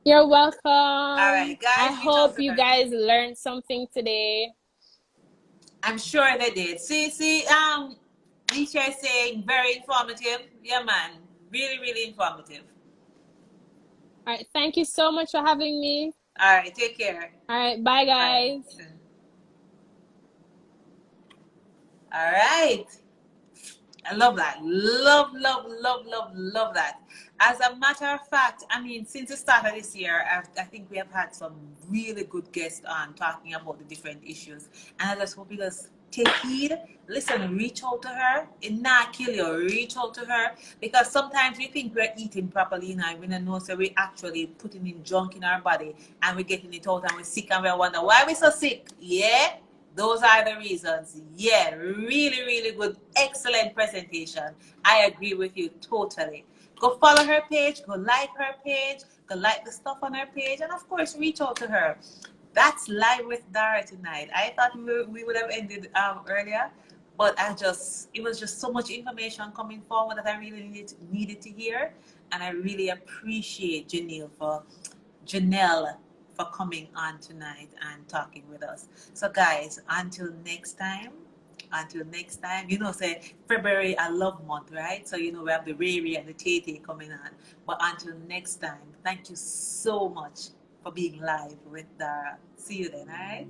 You're welcome. All right, guys. I hope you guys learned something today. I'm sure they did. See, Nisha is saying very informative. Yeah, man. Really, really informative. All right. Thank you so much for having me. All right. Take care. All right. Bye, guys. All right. I love that. Love that. As a matter of fact, I mean, since the start of this year, I think we have had some really good guests on talking about the different issues. And I just hope you guys take heed, listen, reach out to her. It not kill you. Reach out to her, because sometimes we think we're eating properly now, and we don't know, so we're actually putting in junk in our body and we're getting it out and we're sick and we wonder why we're so sick. Yeah. Those are the reasons. Yeah, really, really good. Excellent presentation. I agree with you totally. Go follow her page. Go like her page. Go like the stuff on her page. And, of course, reach out to her. That's Live with Dara tonight. I thought we would have ended earlier, but it was just so much information coming forward that I really needed to hear. And I really appreciate Janelle for coming on tonight and talking with us. So guys, until next time, you know, say February a love month, right? So you know we have the Riri and the Tete coming on. But until next time, thank you so much for being live with Dara. See you then, all right?